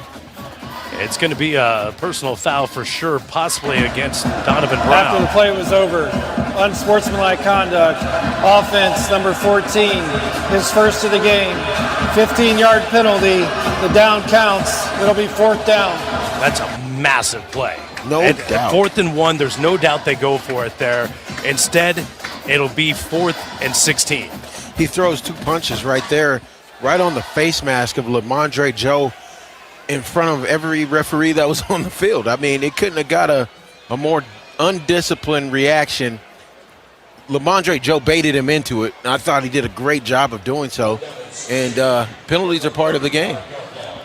It's going to be a personal foul for sure, possibly against Donovan Brown. After the play was over, unsportsmanlike conduct, offense number 14, his first of the game, 15-yard penalty, the down counts, it'll be 4th down. That's a massive play. No doubt. 4th and 1, there's no doubt they go for it there. Instead, it'll be 4th and 16. He throws 2 punches right there, right on the face mask of Lamondre Joe, in front of every referee that was on the field. I mean, it couldn't have got a more undisciplined reaction. Lamondre Joe baited him into it. I thought he did a great job of doing so. And penalties are part of the game.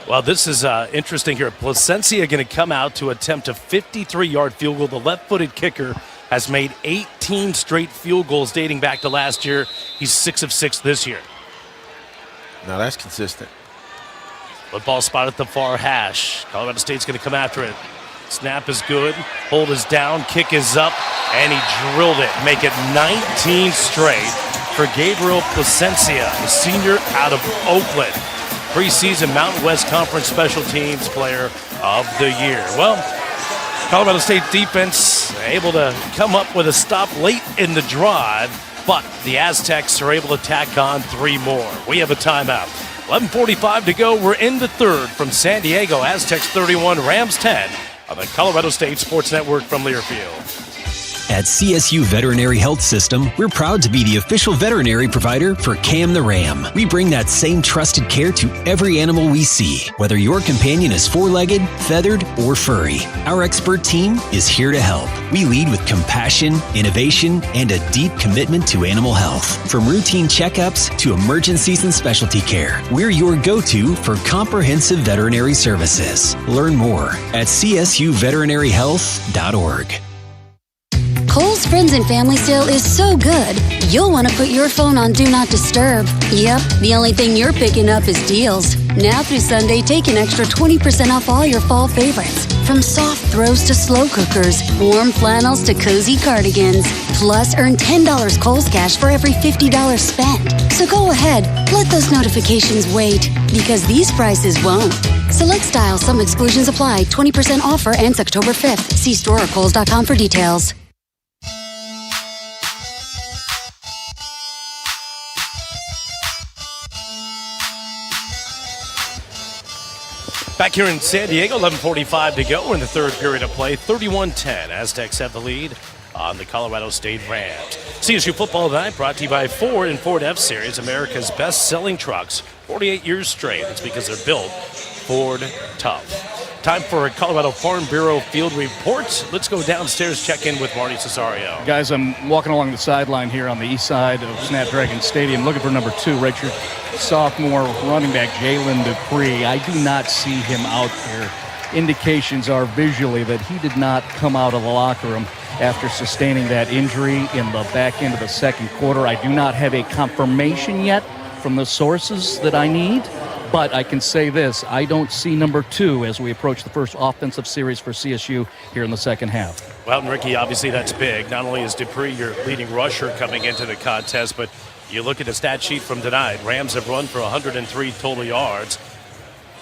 Well, this is interesting here. Placencia going to come out to attempt a 53-yard field goal. The left-footed kicker has made 18 straight field goals dating back to last year. He's 6 of 6 this year. Now that's consistent. Football spot at the far hash. Colorado State's going to come after it. Snap is good. Hold is down. Kick is up. And he drilled it. Make it 19 straight for Gabriel Placencia, the senior out of Oakland. Preseason Mountain West Conference Special Teams Player of the Year. Well, Colorado State defense able to come up with a stop late in the drive, but the Aztecs are able to tack on 3 more. We have a timeout. 11:45 to go. We're in the third from San Diego. Aztecs 31, Rams 10 on the Colorado State Sports Network from Learfield. At CSU Veterinary Health System, we're proud to be the official veterinary provider for Cam the Ram. We bring that same trusted care to every animal we see, whether your companion is 4-legged, feathered, or furry. Our expert team is here to help. We lead with compassion, innovation, and a deep commitment to animal health. From routine checkups to emergencies and specialty care, we're your go-to for comprehensive veterinary services. Learn more at csuveterinaryhealth.org. Kohl's Friends and Family Sale is so good, you'll want to put your phone on Do Not Disturb. Yep, the only thing you're picking up is deals. Now through Sunday, take an extra 20% off all your fall favorites. From soft throws to slow cookers, warm flannels to cozy cardigans. Plus, earn $10 Kohl's Cash for every $50 spent. So go ahead, let those notifications wait, because these prices won't. Select styles, some exclusions apply. 20% offer ends October 5th. See store or Kohls.com for details. Back here in San Diego, 11:45 to go. We're in the third period of play. 31-10. Aztecs have the lead on the Colorado State Rams. CSU football tonight brought to you by Ford and Ford F-Series, America's best-selling trucks. 48 years straight. It's because they're built Ford tough. Time for a Colorado Farm Bureau Field Report. Let's go downstairs, check in with Marty Cesario. Guys, I'm walking along the sideline here on the east side of Snapdragon Stadium looking for number 2, redshirt sophomore running back Jalen Dupree. I do not see him out there. Indications are visually that he did not come out of the locker room after sustaining that injury in the back end of the second quarter. I do not have a confirmation yet from the sources that I need. But I can say this, I don't see number 2 as we approach the first offensive series for CSU here in the second half. Well, and Ricky, obviously that's big. Not only is Dupree your leading rusher coming into the contest, but you look at the stat sheet from tonight. Rams have run for 103 total yards.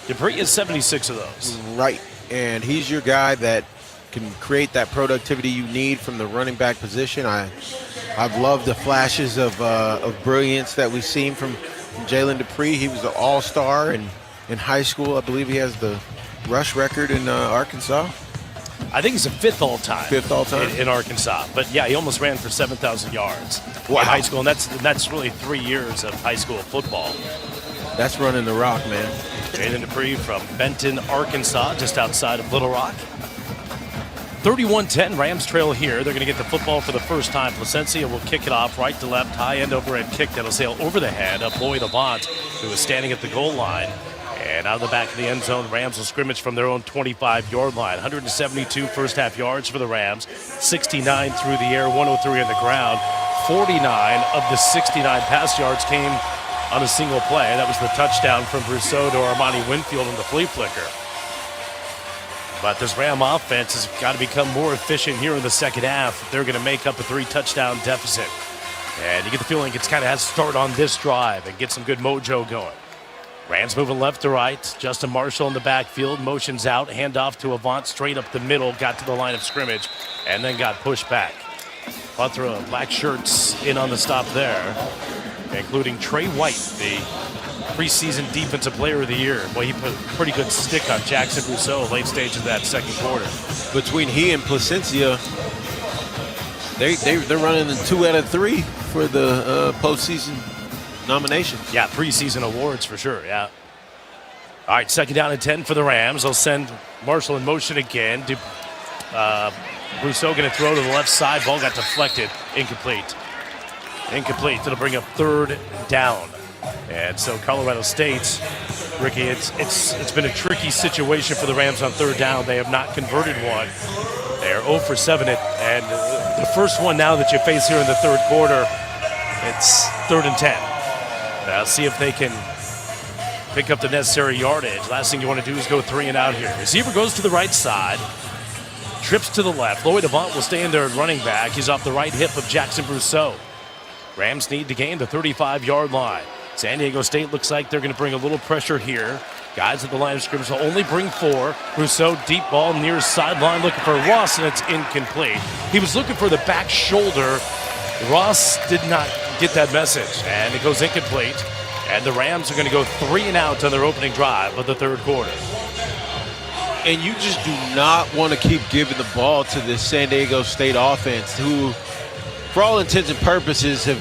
Dupree is 76 of those. Right, and he's your guy that can create that productivity you need from the running back position. I've loved the flashes of brilliance that we've seen from Jalen Dupree. He was an all-star in high school. I believe he has the rush record in Arkansas. I think he's a 5th all-time. 5th all-time? In Arkansas. But, yeah, he almost ran for 7,000 yards in high school, and that's really 3 years of high school football. That's running the rock, man. Jalen Dupree from Benton, Arkansas, just outside of Little Rock. 31-10, Rams trail here. They're going to get the football for the first time. Placencia will kick it off right to left, high end overhead kick that'll sail over the head of Lloyd Avant, who is standing at the goal line. And out of the back of the end zone, Rams will scrimmage from their own 25-yard line. 172 first-half yards for the Rams, 69 through the air, 103 on the ground. 49 of the 69 pass yards came on a single play. That was the touchdown from Brousseau to Armani Winfield on the flea flicker. But this Ram offense has got to become more efficient here in the second half if they're going to make up a 3-touchdown deficit. And you get the feeling it's kind of has to start on this drive and get some good mojo going. Rams moving left to right. Justin Marshall in the backfield, motions out, handoff to Avant straight up the middle, got to the line of scrimmage, and then got pushed back. Plethora of black shirts in on the stop there, including Trey White, the preseason defensive player of the year. Well, he put a pretty good stick on Jackson Brousseau late stage of that second quarter. Between he and Placencia, they're running in 2 out of 3 for the postseason nomination. Yeah, preseason awards for sure, yeah. All right, second down and 10 for the Rams. They'll send Marshall in motion again. Brousseau going to throw to the left side. Ball got deflected. Incomplete. It'll bring up third down. And so Colorado State, Ricky, it's been a tricky situation for the Rams on third down. They have not converted one. They are 0 for 7. And the first one now that you face here in the third quarter, it's 3rd and 10. Now see if they can pick up the necessary yardage. Last thing you want to do is go 3 and out here. Receiver goes to the right side, trips to the left. Lloyd Avant will stay in there at running back. He's off the right hip of Jackson Brousseau. Rams need to gain the 35-yard line. San Diego State looks like they're going to bring a little pressure here. Guys at the line of scrimmage will only bring 4. Brousseau, deep ball near sideline, looking for Ross, and it's incomplete. He was looking for the back shoulder. Ross did not get that message, and it goes incomplete. And the Rams are going to go 3 and out on their opening drive of the third quarter. And you just do not want to keep giving the ball to this San Diego State offense, who, for all intents and purposes, have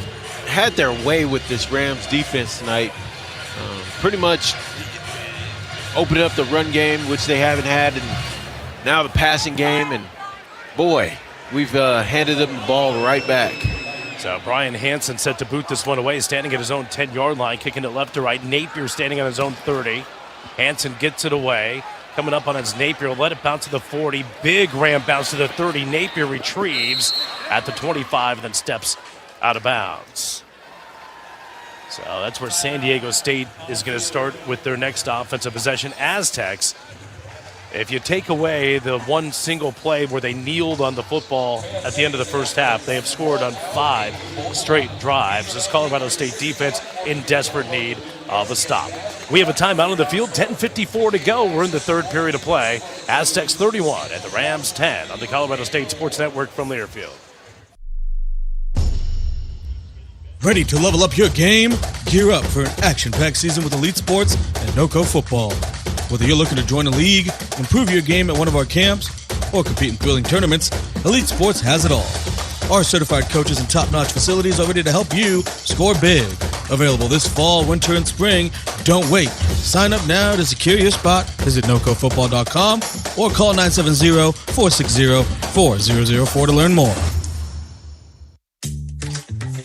had their way with this Rams defense tonight. Pretty much opening up the run game, which they haven't had, and now the passing game. And boy, we've handed them the ball right back. So Brian Hansen set to boot this one away, standing at his own 10-yard line, kicking it left to right. Napier standing on his own 30. Hansen gets it away. Coming up on his Napier, let it bounce to the 40. Big Ram bounce to the 30. Napier retrieves at the 25 and then steps out of bounds. So that's where San Diego State is going to start with their next offensive possession. Aztecs, if you take away the one single play where they kneeled on the football at the end of the first half, they have scored on 5 straight drives. This Colorado State defense in desperate need of a stop. We have a timeout on the field, 10:54 to go. We're in the third period of play. Aztecs 31 and the Rams 10 on the Colorado State Sports Network from Learfield. Ready to level up your game? Gear up for an action-packed season with Elite Sports and NCAA Football. Whether you're looking to join a league, improve your game at one of our camps, or compete in thrilling tournaments, Elite Sports has it all. Our certified coaches and top-notch facilities are ready to help you score big. Available this fall, winter, and spring. Don't wait. Sign up now to secure your spot. Visit NocoFootball.com or call 970-460-4004 to learn more.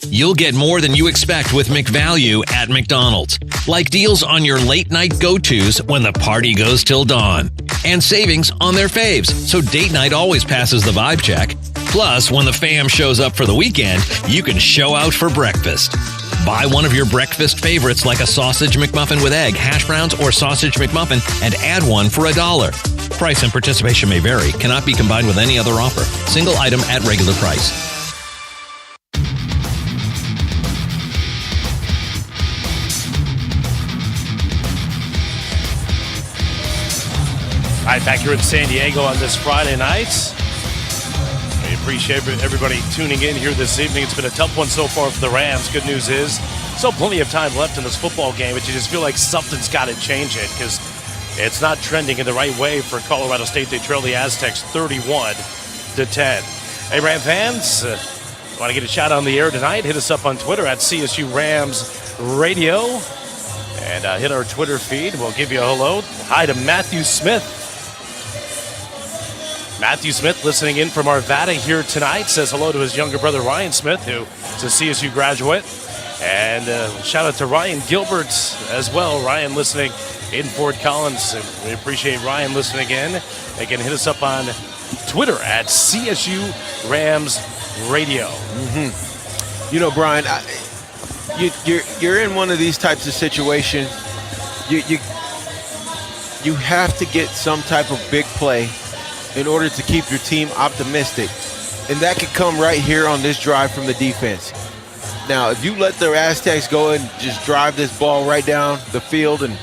You'll get more than you expect with McValue at McDonald's. Like deals on your late night go-tos when the party goes till dawn. And savings on their faves, so date night always passes the vibe check. Plus, when the fam shows up for the weekend, you can show out for breakfast. Buy one of your breakfast favorites like a sausage McMuffin with egg, hash browns, or sausage McMuffin and add one for $1. Price and participation may vary. Cannot be combined with any other offer. Single item at regular price. All right, back here in San Diego on this Friday night. We appreciate everybody tuning in here this evening. It's been a tough one so far for the Rams. Good news is, still plenty of time left in this football game, but you just feel like something's got to change it because it's not trending in the right way for Colorado State. They trail the Aztecs 31-10. Hey, Ram fans, want to get a shot on the air tonight? Hit us up on Twitter at CSU Rams Radio and hit our Twitter feed. We'll give you a hello. Hi to Matthew Smith. Matthew Smith listening in from Arvada here tonight. Says hello to his younger brother Ryan Smith, who is a CSU graduate. And shout out to Ryan Gilbert as well. Ryan listening in Fort Collins. And we appreciate Ryan listening in. They can hit us up on Twitter at CSU Rams Radio. Mm-hmm. You know, Brian, you're in one of these types of situations. You have to get some type of big play in order to keep your team optimistic. And that could come right here on this drive from the defense. Now, if you let the Aztecs go and just drive this ball right down the field and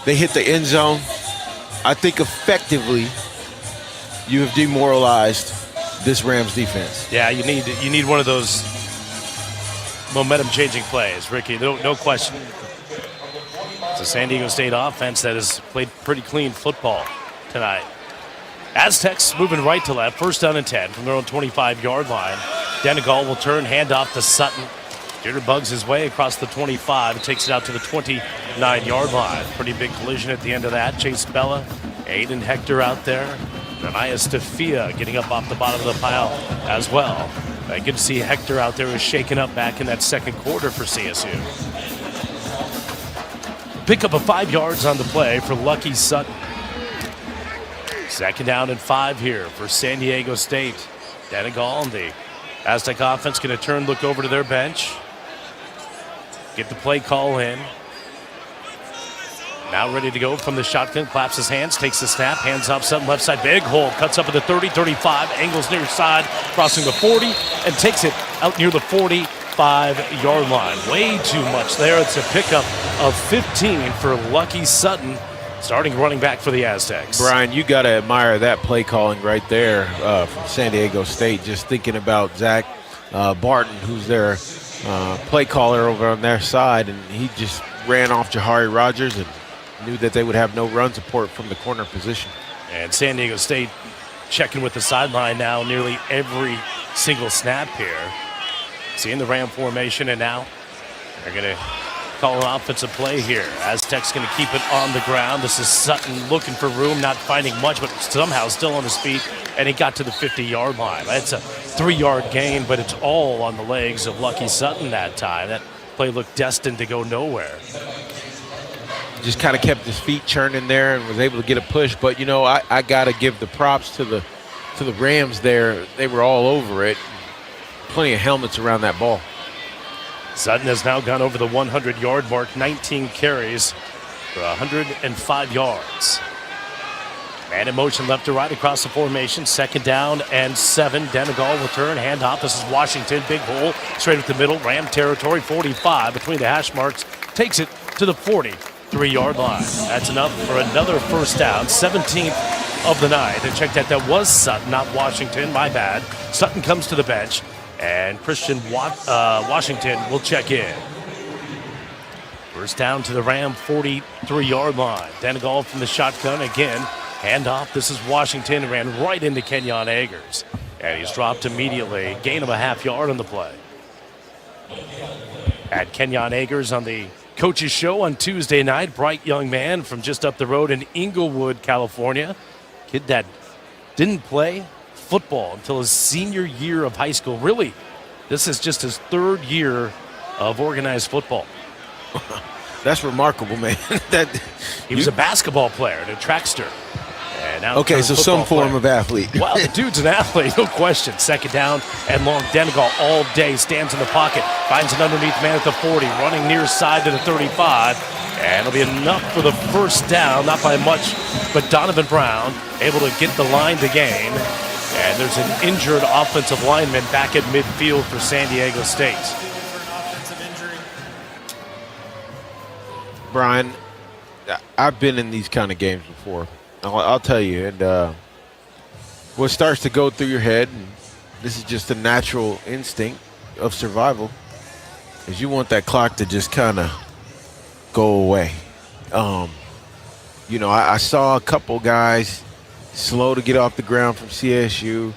they hit the end zone, I think effectively you have demoralized this Rams defense. Yeah, you need one of those momentum-changing plays, Ricky. No question. It's a San Diego State offense that has played pretty clean football tonight. Aztecs moving right to left, first down and 10 from their own 25-yard line. Denegal will turn, hand off to Sutton. Jitterbugs his way across the 25 and takes it out to the 29-yard line. Pretty big collision at the end of that. Chase Bella, Aiden Hector out there. Anaya Stafia getting up off the bottom of the pile as well. Good to see Hector out there who's shaken up back in that second quarter for CSU. Pick up of 5 yards on the play for Lucky Sutton. Second down and 5 here for San Diego State. Denegal and the Aztec offense going to turn, look over to their bench. Get the play call in. Now ready to go from the shotgun. Claps his hands, takes the snap, hands off Sutton left side. Big hole, cuts up at the 30, 35, angles near side, crossing the 40, and takes it out near the 45-yard line. Way too much there. It's a pickup of 15 for Lucky Sutton, starting running back for the Aztecs. Brian, you got to admire that play calling right there from San Diego State. Just thinking about Zach Barton, who's their play caller over on their side, and he just ran off Jahari Rogers and knew that they would have no run support from the corner position. And San Diego State checking with the sideline now nearly every single snap here. Seeing the Ram formation, and now they're going to call an offensive play here. Aztecs going to keep it on the ground. This is Sutton looking for room, not finding much, but somehow still on his feet, and he got to the 50-yard line. That's a 3-yard gain, but it's all on the legs of Lucky Sutton that time. That play looked destined to go nowhere. Just kind of kept his feet churning there and was able to get a push. But, you know, I got to give the props to the Rams there. They were all over it. Plenty of helmets around that ball. Sutton has now gone over the 100-yard mark, 19 carries for 105 yards. Man in motion left to right across the formation. Second down and 7. Denegal will turn, handoff. This is Washington, big hole, straight up the middle. Ram territory, 45 between the hash marks. Takes it to the 43-yard line. That's enough for another first down, 17th of the night. And check that was Sutton, not Washington. My bad. Sutton comes to the bench, and Christian Washington will check in. First down to the Ram 43-yard line. Denegal from the shotgun again. Handoff. This is Washington. Ran right into Kenyon Agers, and he's dropped immediately. Gain of a half yard on the play. At Kenyon Agers on the coach's show on Tuesday night. Bright young man from just up the road in Inglewood, California. Kid that didn't play football until his senior year of high school. Really, this is just his 3rd year of organized football. That's remarkable, man. He was a basketball player and a trackster. And now okay, so some form of athlete. Well, the dude's an athlete, no question. Second down and long. Denegal all day stands in the pocket, finds an underneath man at the 40, running near side to the 35, and it'll be enough for the first down, not by much, but Donovan Brown able to get the line to gain. And there's an injured offensive lineman back at midfield for San Diego State. Brian, I've been in these kind of games before. I'll tell you, and what starts to go through your head, and this is just a natural instinct of survival, is you want that clock to just kind of go away. You know, I saw a couple guys slow to get off the ground from CSU.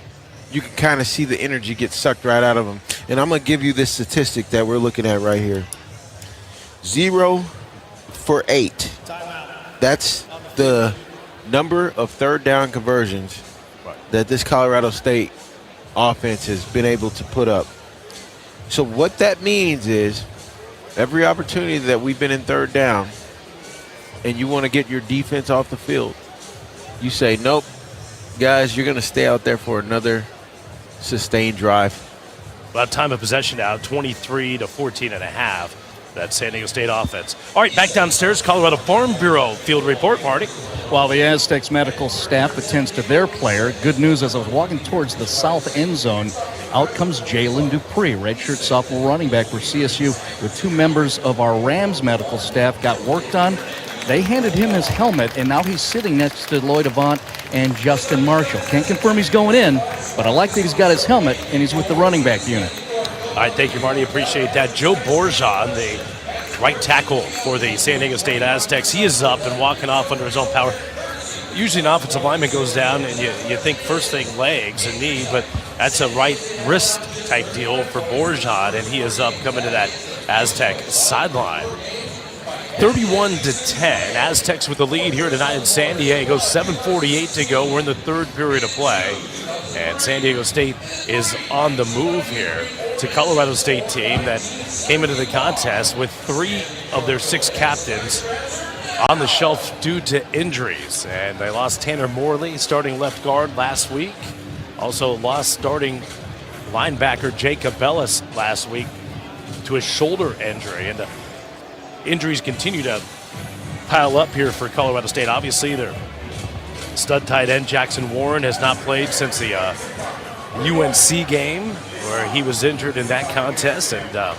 You can kind of see the energy get sucked right out of them. And I'm going to give you this statistic that we're looking at right here. 0 for 8. That's the number of third down conversions that this Colorado State offense has been able to put up. So what that means is every opportunity that we've been in third down, and you want to get your defense off the field, you say, nope, guys, you're going to stay out there for another sustained drive. About time of possession now, 23-14.5. That San Diego State offense. All right, back downstairs, Colorado Farm Bureau field report, Marty. While the Aztecs medical staff attends to their player, good news as I was walking towards the south end zone, out comes Jalen Dupree, redshirt sophomore running back for CSU, with 2 members of our Rams medical staff got worked on. They handed him his helmet, and now he's sitting next to Lloyd Avant and Justin Marshall. Can't confirm he's going in, but I like that he's got his helmet, and he's with the running back unit. All right, thank you, Marty. Appreciate that. Joe Borjan, the right tackle for the San Diego State Aztecs, he is up and walking off under his own power. Usually an offensive lineman goes down, and you think first thing legs and knee, but that's a right wrist type deal for Borjan, and he is up coming to that Aztec sideline. 31-10. Aztecs with the lead here tonight in San Diego. 7:48 to go. We're in the third period of play. And San Diego State is on the move here. It's a Colorado State team that came into the contest with 3 of their 6 captains on the shelf due to injuries. And they lost Tanner Morley, starting left guard, last week. Also lost starting linebacker Jacob Bellis last week to a shoulder injury. And injuries continue to pile up here for Colorado State. Obviously, their stud tight end Jackson Warren has not played since the UNC game where he was injured in that contest. And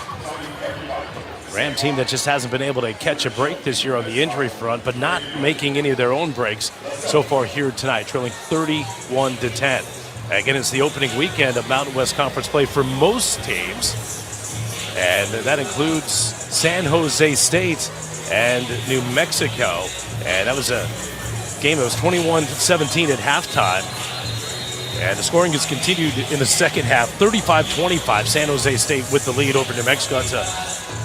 Ram team that just hasn't been able to catch a break this year on the injury front, but not making any of their own breaks so far here tonight, trailing 31-10. Again, it's the opening weekend of Mountain West Conference play for most teams, and that includes San Jose State and New Mexico. And that was a game that was 21-17 at halftime. And the scoring has continued in the second half. 35-25, San Jose State with the lead over New Mexico. It's a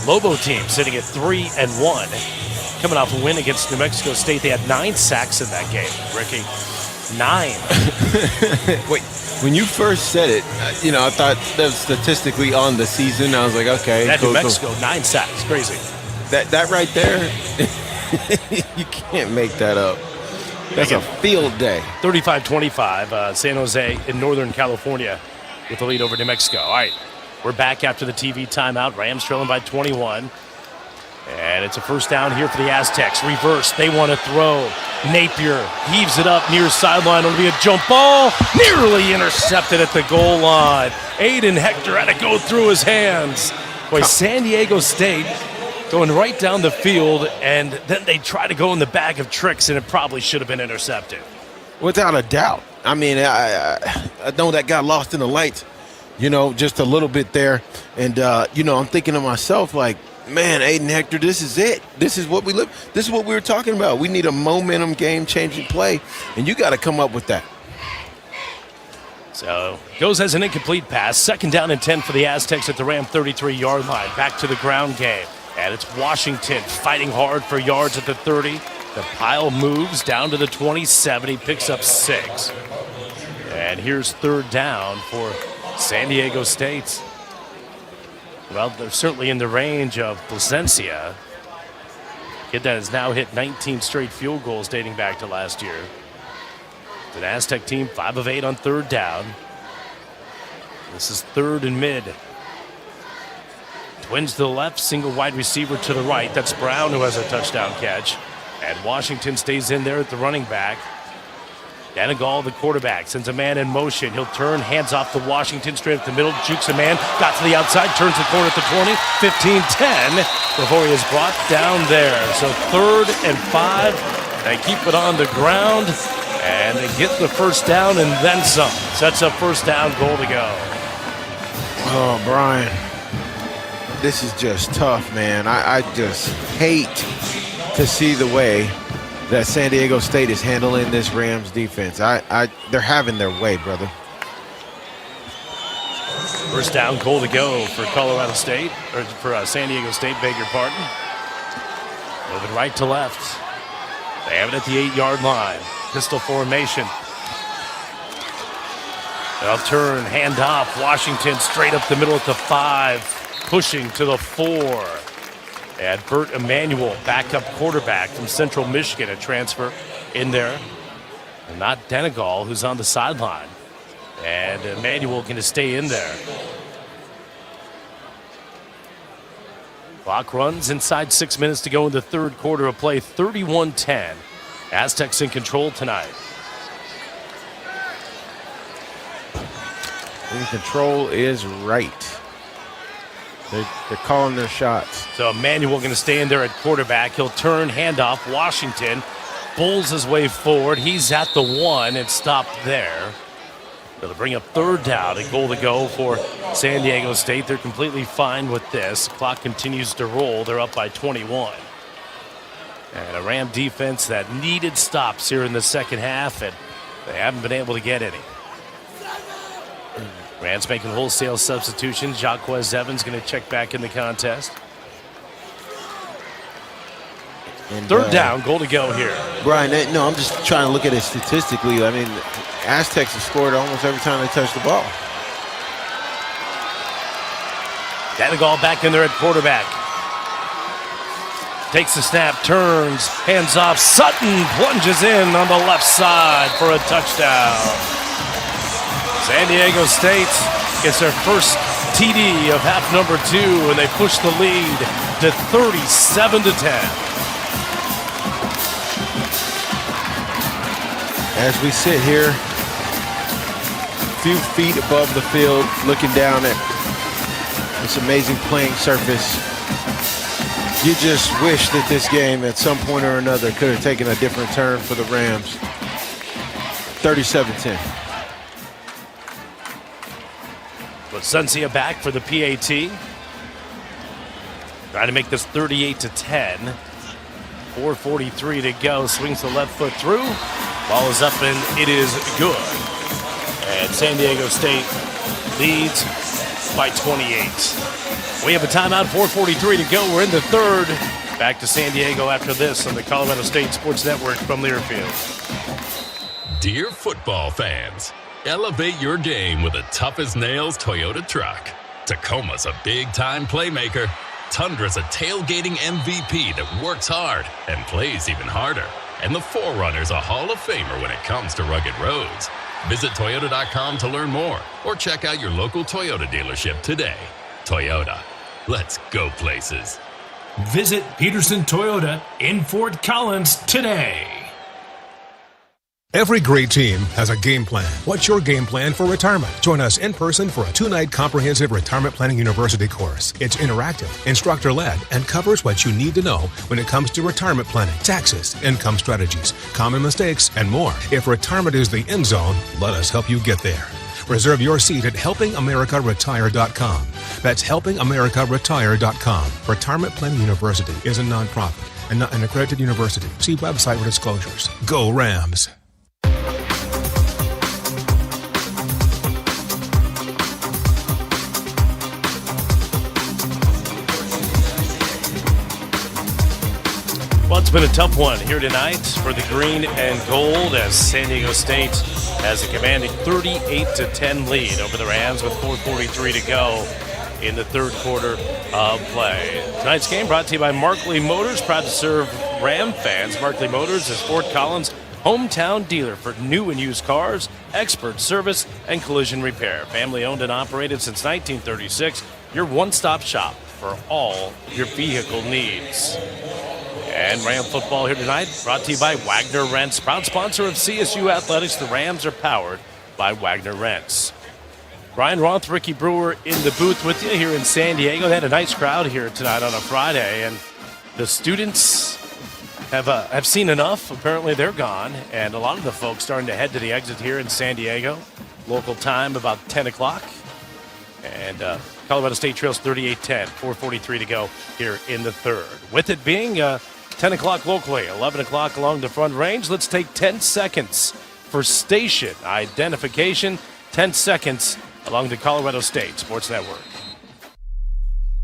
Lobo team sitting at 3-1. Coming off a win against New Mexico State. They had 9 sacks in that game, Ricky. 9. Wait, when you first said it, I thought that was statistically on the season. I was like, okay. That New Mexico, 9 sacks. Crazy. That right there, you can't make that up. That's a field day. 35-25, San Jose in Northern California with the lead over New Mexico. All right, we're back after the TV timeout. Rams trailing by 21. And it's a first down here for the Aztecs. Reverse, they want to throw. Napier heaves it up near sideline. It'll be a jump ball. Nearly intercepted at the goal line. Aiden Hector had to go through his hands. Boy, San Diego State going right down the field, and then they try to go in the bag of tricks, and it probably should have been intercepted. Without a doubt. I mean, I know that got lost in the lights, just a little bit there. And, I'm thinking to myself, like, man, Aiden Hector, this is it. This is what we live. This is what we were talking about. We need a momentum game-changing play, and you got to come up with that. So goes as an incomplete pass. Second down and 10 for the Aztecs at the Ram 33-yard line. Back to the ground game. And it's Washington fighting hard for yards at the 30. The pile moves down to the 27. He picks up 6. And here's third down for San Diego State. Well, they're certainly in the range of Placencia. Kid that has now hit 19 straight field goals dating back to last year. The Aztec team 5 of 8 on third down. This is third and mid. Twins to the left, single wide receiver to the right. That's Brown who has a touchdown catch. And Washington stays in there at the running back. Danigal, the quarterback, sends a man in motion. He'll turn, hands off to Washington, straight up the middle, jukes a man, got to the outside, turns the corner at the 20, 15-10, before he is brought down there. So 3rd and 5, they keep it on the ground, and they get the first down and then some. Sets up first down, goal to go. Oh, Brian, this is just tough, man. I just hate to see the way that San Diego State is handling this Rams defense. They're having their way, brother. First down, goal to go for Colorado State, or for San Diego State, beg your pardon. Moving right to left. They have it at the 8-yard line. Pistol formation. They'll turn, hand off. Washington straight up the middle at the 5, pushing to the 4. And Bert Emanuel, backup quarterback from Central Michigan, a transfer in there. And not Denegal, who's on the sideline. And Emanuel going to stay in there. Clock runs inside 6 minutes to go in the third quarter of play. 31-10. Aztecs in control tonight. And control is right. They're calling their shots. So Emanuel going to stay in there at quarterback. He'll turn, handoff. Washington bowls his way forward. He's at the 1 and stopped there. They'll bring up third down. A goal to go for San Diego State. They're completely fine with this. Clock continues to roll. They're up by 21. And a Ram defense that needed stops here in the second half, and they haven't been able to get any. Rams making wholesale substitutions. Jaquez Evans going to check back in the contest. And, third down, goal to go here. Brian, I'm just trying to look at it statistically. I mean, Aztecs have scored almost every time they touch the ball. Denegal back in there at quarterback. Takes the snap, turns, hands off. Sutton plunges in on the left side for a touchdown. San Diego State gets their first TD of half number 2, and they push the lead to 37-10. As we sit here, a few feet above the field, looking down at this amazing playing surface, you just wish that this game at some point or another could have taken a different turn for the Rams. 37-10. But Suncia back for the PAT. Trying to make this 38-10. 4:43 to go. Swings the left foot through. Ball is up and it is good. And San Diego State leads by 28. We have a timeout, 4:43 to go. We're in the third. Back to San Diego after this on the Colorado State Sports Network from Learfield. Dear football fans, elevate your game with a tough-as-nails Toyota truck. Tacoma's a big-time playmaker. Tundra's a tailgating MVP that works hard and plays even harder. And the 4Runner's a Hall of Famer when it comes to rugged roads. Visit Toyota.com to learn more or check out your local Toyota dealership today. Toyota, let's go places. Visit Peterson Toyota in Fort Collins today. Every great team has a game plan. What's your game plan for retirement? Join us in person for a 2-night comprehensive retirement planning university course. It's interactive, instructor-led, and covers what you need to know when it comes to retirement planning, taxes, income strategies, common mistakes, and more. If retirement is the end zone, let us help you get there. Reserve your seat at helpingamericaretire.com. That's helpingamericaretire.com. Retirement Planning University is a nonprofit and not an accredited university. See website for disclosures. Go Rams! Well, it's been a tough one here tonight for the green and gold as San Diego State has a commanding 38-10 lead over the Rams with 4:43 to go in the third quarter of play. Tonight's game brought to you by Markley Motors, proud to serve Ram fans. Markley Motors is Fort Collins' hometown dealer for new and used cars, expert service, and collision repair. Family owned and operated since 1936, your one-stop shop for all your vehicle needs. And Ram football here tonight, brought to you by Wagner Rents, proud sponsor of CSU Athletics. The Rams are powered by Wagner Rents. Brian Roth, Ricky Brewer in the booth with you here in San Diego. They had a nice crowd here tonight on a Friday, and the students have seen enough. Apparently they're gone, and a lot of the folks starting to head to the exit here in San Diego. Local time about 10 o'clock. And Colorado State trails 38-10, 4:43 to go here in the third. With it being 10 o'clock locally, 11 o'clock along the Front Range, let's take 10 seconds for station identification. 10 seconds along the Colorado State Sports Network.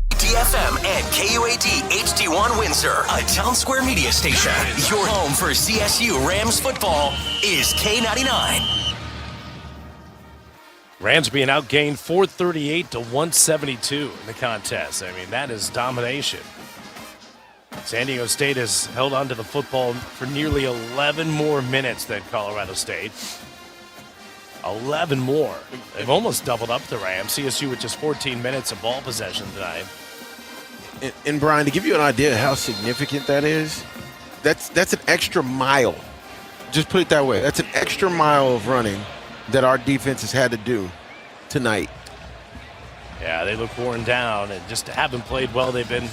DFM and KUAD HD1 Windsor, a Town Square media station. Your home for CSU Rams football is K99. Rams being outgained 438 to 172 in the contest. I mean, that is domination. San Diego State has held on to the football for nearly 11 more minutes than Colorado State. 11 more. They've almost doubled up the Rams. CSU with just 14 minutes of ball possession tonight. And Brian, to give you an idea of how significant that is, that's an extra mile. Just put it that way. That's an extra mile of running that our defense has had to do tonight. Yeah, they look worn down and just haven't played well. They've been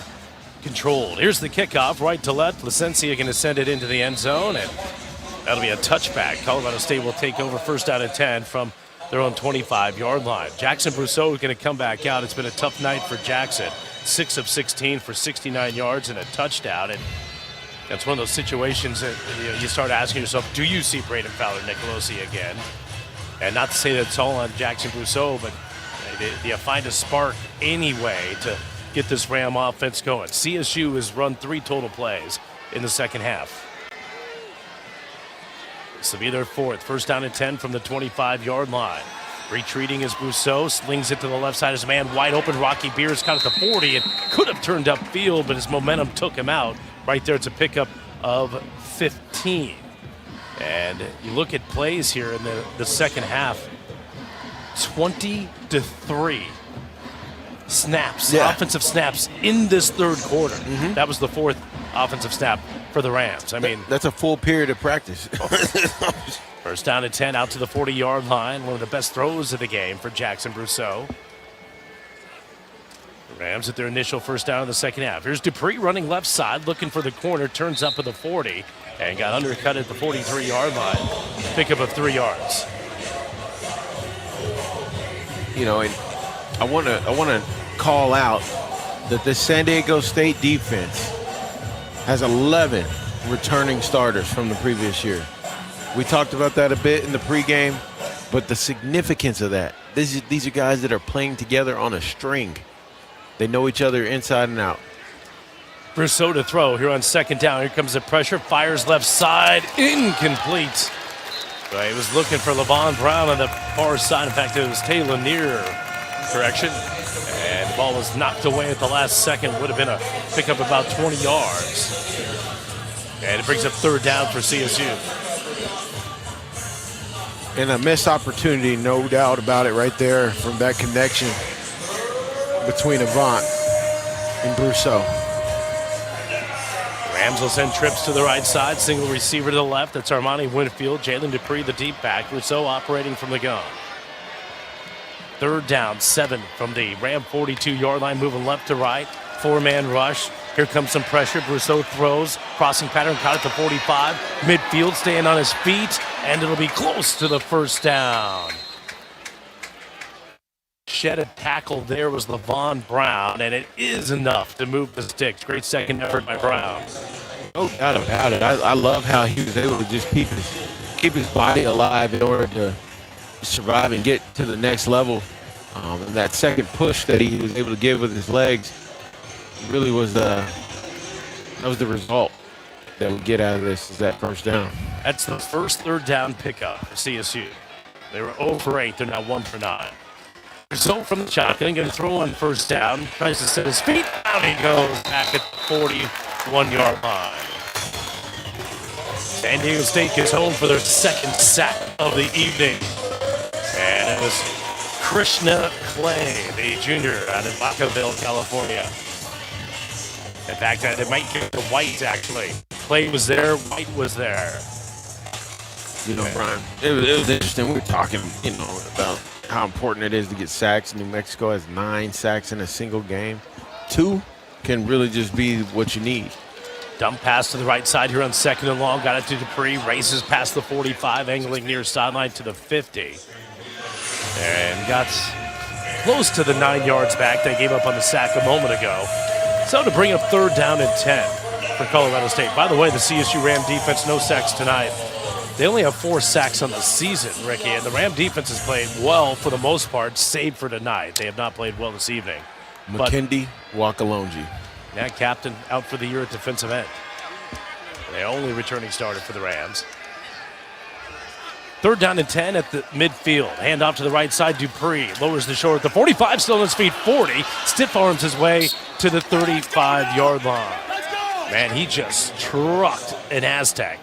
controlled. Here's the kickoff, right to left. Placencia going to send it into the end zone, and that'll be a touchback. Colorado State will take over first down and 10 from their own 25-yard line. Jackson Brousseau is going to come back out. It's been a tough night for Jackson. 6 of 16 for 69 yards and a touchdown. And that's one of those situations that you start asking yourself, do you see Braden Fowler Nicolosi again? And not to say that it's all on Jackson Brousseau, but do you find a spark anyway to get this Ram offense going? CSU has run 3 total plays in the second half. This will be their 4th. First down and 10 from the 25-yard line. Retreating is Brousseau, slings it to the left side. His man wide open. Rocky Beers caught at the 40 and could have turned upfield, but his momentum took him out. Right there, it's a pickup of 15. And you look at plays here in the second half, 20-3 snaps, offensive snaps in this third quarter. That was the 4th offensive snap for the Rams. I mean, that's a full period of practice. First down and 10 out to the 40-yard line. One of the best throws of the game for Jackson Brousseau. The Rams at their initial first down in the second half. Here's Dupree running left side, looking for the corner, turns up at the 40, and got undercut at the 43-yard line. Pickup of 3 yards. You know, and I want to call out that the San Diego State defense has 11 returning starters from the previous year. We talked about that a bit in the pregame, but the significance of that, these are guys that are playing together on a string. They know each other inside and out. Brousseau to throw here on second down. Here comes the pressure, fires left side, incomplete. Right, he was looking for LaVon Brown on the far side. In fact, it was Taylor Neer. Correction. And the ball was knocked away at the last second. Would have been a pickup about 20 yards. And it brings up third down for CSU. And a missed opportunity, no doubt about it, right there from that connection between Avant and Brousseau. Rams will send trips to the right side, single receiver to the left. That's Armani Winfield. Jalen Dupree, the deep back. Brousseau operating from the gun. Third down, 7 from the Ram 42-yard line, moving left to right. 4-man rush. Here comes some pressure. Brousseau throws. Crossing pattern, caught at the 45. Midfield, staying on his feet, and it'll be close to the first down. Shed a tackle there was LaVon Brown, and it is enough to move the sticks. Great second effort by Brown. No doubt about it. I love how he was able to just keep his body alive in order to survive and get to the next level. And that second push that he was able to give with his legs really was the result that we get out of this, is that first down. That's the first third down pickup for CSU. They were 0 for 8. They're now 1 for 9. Brousseau from the shotgun, going to throw on first down. Tries to set his feet. Down he goes back at the 41-yard line. San Diego State gets home for their second sack of the evening. And it was Krishna Clay, the junior out of Vacaville, California. In fact, it might get to White, actually. Clay was there, White was there. You know, Brian, it was interesting. We were talking, about how important it is to get sacks. New Mexico has 9 sacks in a single game. 2 can really just be what you need. Dump pass to the right side here on second and long. Got it to Dupree. Races past the 45, angling near sideline to the 50. And got close to the 9 yards back. They gave up on the sack a moment ago. So to bring up third down and 10 for Colorado State. By the way, the CSU Ram defense, no sacks tonight. They only have 4 sacks on the season, Ricky, and the Ram defense has played well for the most part, save for tonight. They have not played well this evening. McKindy Wakalonji. That captain out for the year at defensive end. The only returning starter for the Rams. Third down and 10 at the midfield. Hand off to the right side. Dupree lowers the shoulder at the 45, still on his feet. 40, stiff arms his way to the 35-yard line. Man, he just trucked an Aztec.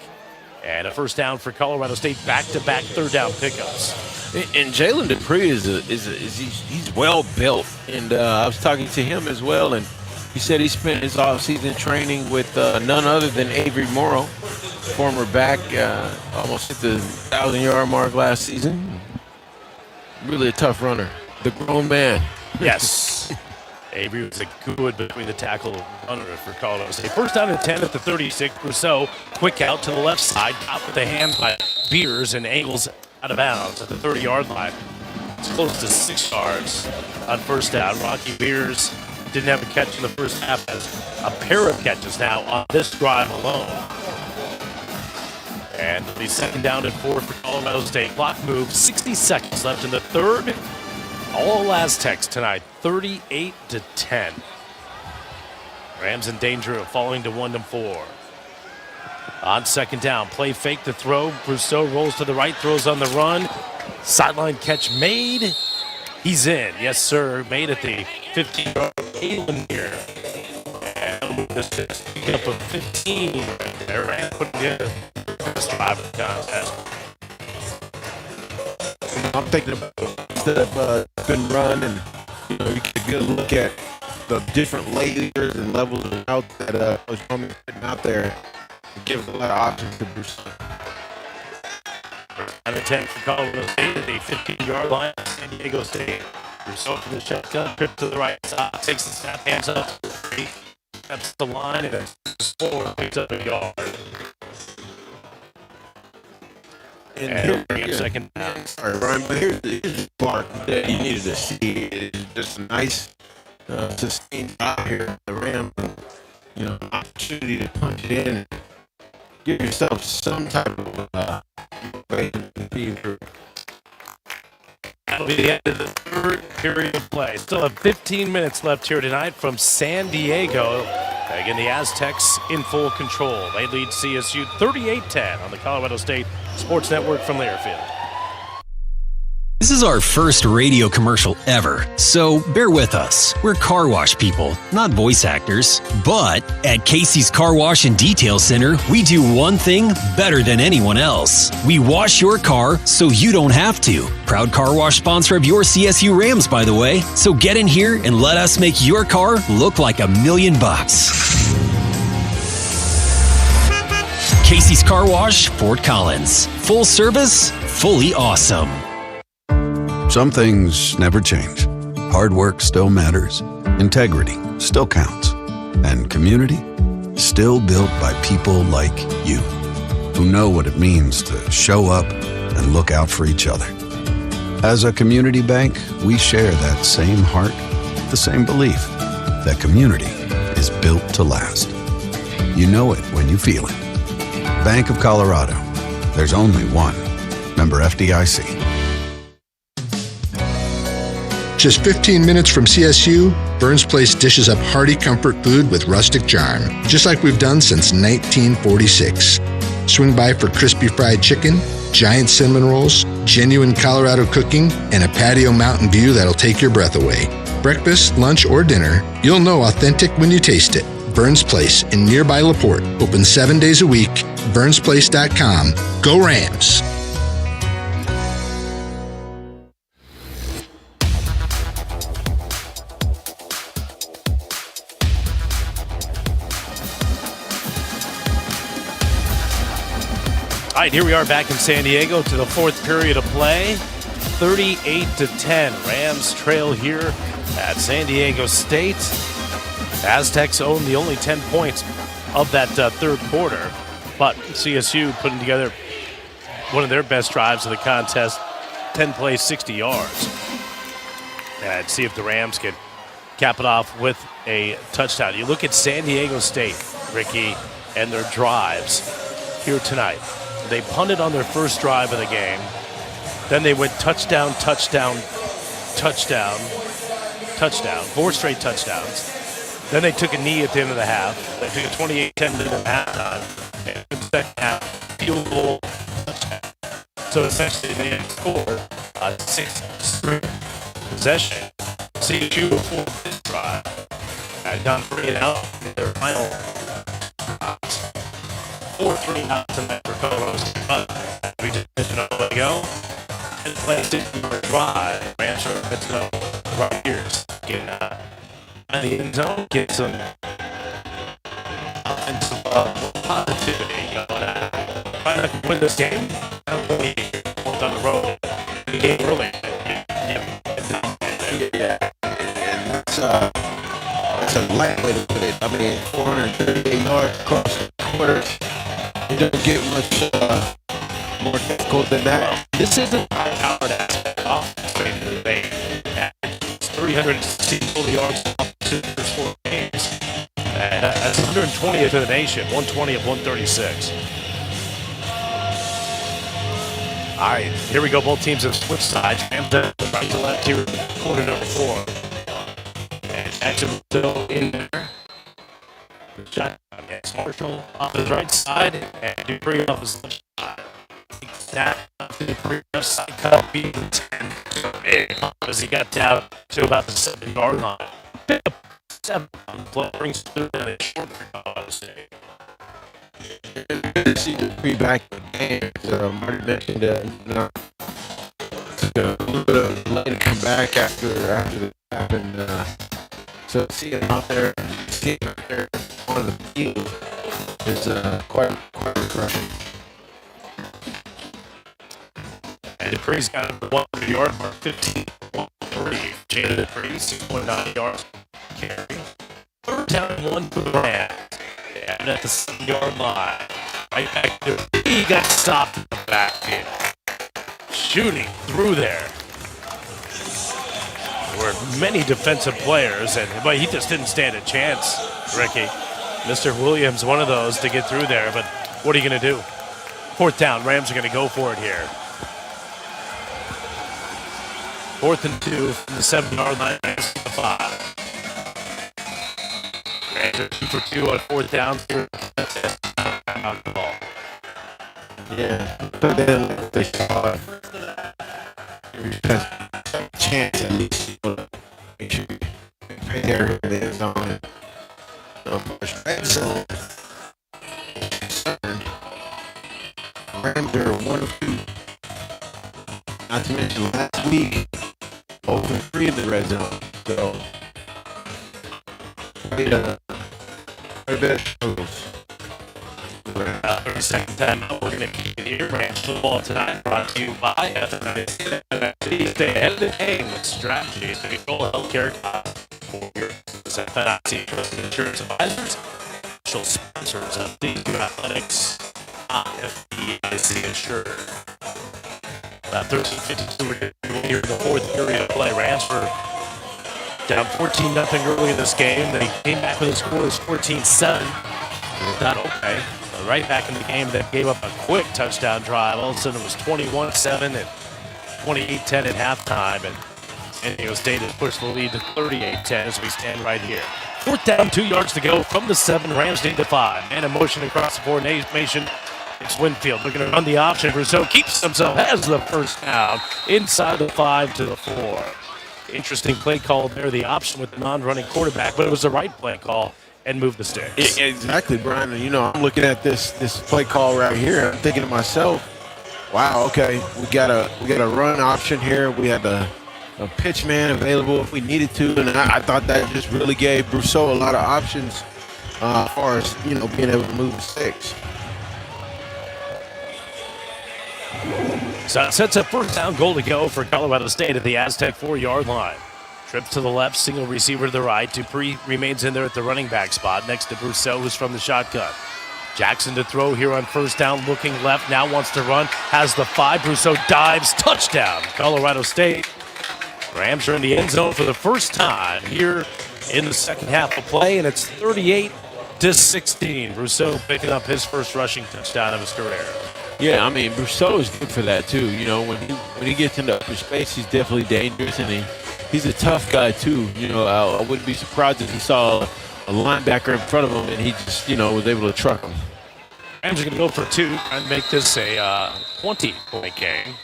And a first down for Colorado State, back-to-back third down pickups. And Jalen Dupree he's well built, and I was talking to him as well, and he said he spent his offseason training with none other than Avery Morrow, former back, almost hit the 1,000-yard mark last season. Really a tough runner, the grown man. Yes. Avery was a good between the tackle runner for Colorado State. First down and 10 at the 36. Rousseau, quick out to the left side, caught with the hand by Beers and angles out of bounds at the 30-yard line. It's close to 6 yards on first down. Rocky Beers didn't have a catch in the first half, has a pair of catches now on this drive alone. And the second down and 4 for Colorado State. Clock moves, 60 seconds left in the third. All Aztecs tonight, 38-10. Rams in danger of falling to 1-4. On second down, play fake to throw. Rousseau rolls to the right, throws on the run. Sideline catch made. He's in. Yes, sir. Made at the 15-yard line here. And this is picking up a 15 right there and putting in the first drive of the contest. I'm thinking about instead of good run, and you get a good look at the different layers and levels of route that was putting out there. It gives a lot of options to Bruce. An attempt for Colorado State at the 15-yard line. San Diego State. Rousseau from the shotgun, trip to the right side, takes the snap, hands up, steps the line, and then forward, picks up a yard. And here's second down. Sorry, Ryan, but here's the part that you needed to see. It's just a nice, sustained out here. The Rams, opportunity to punch it in and give yourself some type of way to compete. That'll be the end of the third period of play. Still have 15 minutes left here tonight from San Diego. Again, the Aztecs in full control. They lead CSU 38-10 on the Colorado State Sports Network from Learfield. This is our first radio commercial ever, so bear with us. We're car wash people, not voice actors. But at Casey's Car Wash and Detail Center, we do one thing better than anyone else. We wash your car so you don't have to. Proud car wash sponsor of your CSU Rams, by the way. So get in here and let us make your car look like $1 million. Casey's Car Wash, Fort Collins. Full service, fully awesome. Some things never change. Hard work still matters. Integrity still counts. And community still built by people like you, who know what it means to show up and look out for each other. As a community bank, we share that same heart, the same belief that community is built to last. You know it when you feel it. Bank of Colorado. There's only one. Member FDIC. Just 15 minutes from CSU, Burns Place dishes up hearty comfort food with rustic charm, just like we've done since 1946. Swing by for crispy fried chicken, giant cinnamon rolls, genuine Colorado cooking, and a patio mountain view that'll take your breath away. Breakfast, lunch, or dinner, you'll know authentic when you taste it. Burns Place in nearby LaPorte, open 7 days a week. BurnsPlace.com. Go Rams! All right, here we are back in San Diego to the fourth period of play. 38-10. Rams trail here at San Diego State. Aztecs own the only 10 points of that third quarter. But CSU putting together one of their best drives of the contest. 10 plays, 60 yards. And see if the Rams can cap it off with a touchdown. You look at San Diego State, Ricky, and their drives here tonight. They punted on their first drive of the game. Then they went touchdown, touchdown, touchdown, touchdown. 4 straight touchdowns. Then they took a knee at the end of the half. They took a 28-10 to the halftime. And in the second half, field goal, touchdown. So essentially they had scored a 6-3 possession. CSU before this drive had gone 3 and out in their final 4-3 now tonight for Colorado. We just mentioned a moment ago. And play 6-yard drive. Rams are right here. And the end zone gets some positivity going on. Trying to win this game. On the road. The game early. Yeah. And that's a light way to put it. I mean, 438 yards across the quarters. You don't get much more difficult than that. This isn't high-powered aspect offense. 360 total yards off the first 4 games. That's 120th in the nation, 120 of 136. All right, here we go. Both teams have switched sides. Rams right to left here, quarter number 4. And Jackson still in there. Shot against Marshall off his right side, and Dupree off his left side. Snap to Dupree left side, cut up beat the 10. As he got down to about the 7-yard line. 7 brings through the short state. See Dupree back in the game. Marty mentioned took a little bit of delay to come back after the happened. So see him out there, see him out there on the field is quite refreshing. And Dupree's got a 100-yard mark, 15-3. Jalen Dupree, 6.9 yards carry. Third down and 1 for the Rams. And at the 7-yard line. Right back to he got stopped in the backfield. Shooting through there. There were many defensive players, but he just didn't stand a chance, Ricky. Mr. Williams, one of those to get through there, but what are you going to do? 4th down, Rams are going to go for it here. 4th and 2 from the 7-yard line, Rams to the 5. Rams are 2 for 2 on 4th down. Out the ball. Yeah, but then they saw it. Chance at least make sure you pay their end zone. Rams are 1 of 2. Not to mention last week, 0-3 in the red zone. So, quite a bit of struggles. 32nd time we're going to be here. Rams football tonight brought to you by Stay ahead of the game with strategies to control healthcare costs for your FNIC insurance advisors, special sponsors of these athletics, FDIC insured. About 13:52 here in the 4th period of play. Rams were down 14-0 early in this game. They came back with a score of 14-7. Not okay. Right back in the game that gave up a quick touchdown drive. All of a sudden it was 21-7 and 28-10 at halftime. And San Diego State has pushed the lead to 38-10 as we stand right here. 4th down, 2 yards to go from the 7. Rams need the 5. Man in motion across the formation. It's Winfield looking to run the option. Rousseau keeps himself, has the first down inside the 5 to the 4. Interesting play call there, the option with the non-running quarterback, but it was the right play call and move the sticks. Exactly, Brian. You know, I'm looking at this play call right here. I'm thinking to myself, wow, okay, we got a run option here. We had a pitch man available if we needed to, and I thought that just really gave Brousseau a lot of options as far as, you know, being able to move the sticks. So it sets a 1st down goal to go for Colorado State at the Aztec 4-yard line. Trip to the left, single receiver to the right. Dupree remains in there at the running back spot next to Brousseau, who's from the shotgun. Jackson to throw here on 1st down, looking left, now wants to run, has the 5. Brousseau dives, touchdown, Colorado State. Rams are in the end zone for the first time here in the second half of play, and it's 38-16. Brousseau picking up his first rushing touchdown of his career. Yeah, I mean, Brousseau is good for that too. You know, when he gets into upper space, he's definitely dangerous, and he's a tough guy too. You know, I wouldn't be surprised if he saw a linebacker in front of him and he just, you know, was able to truck him. Rams are going to go for 2 and make this a 20-point game.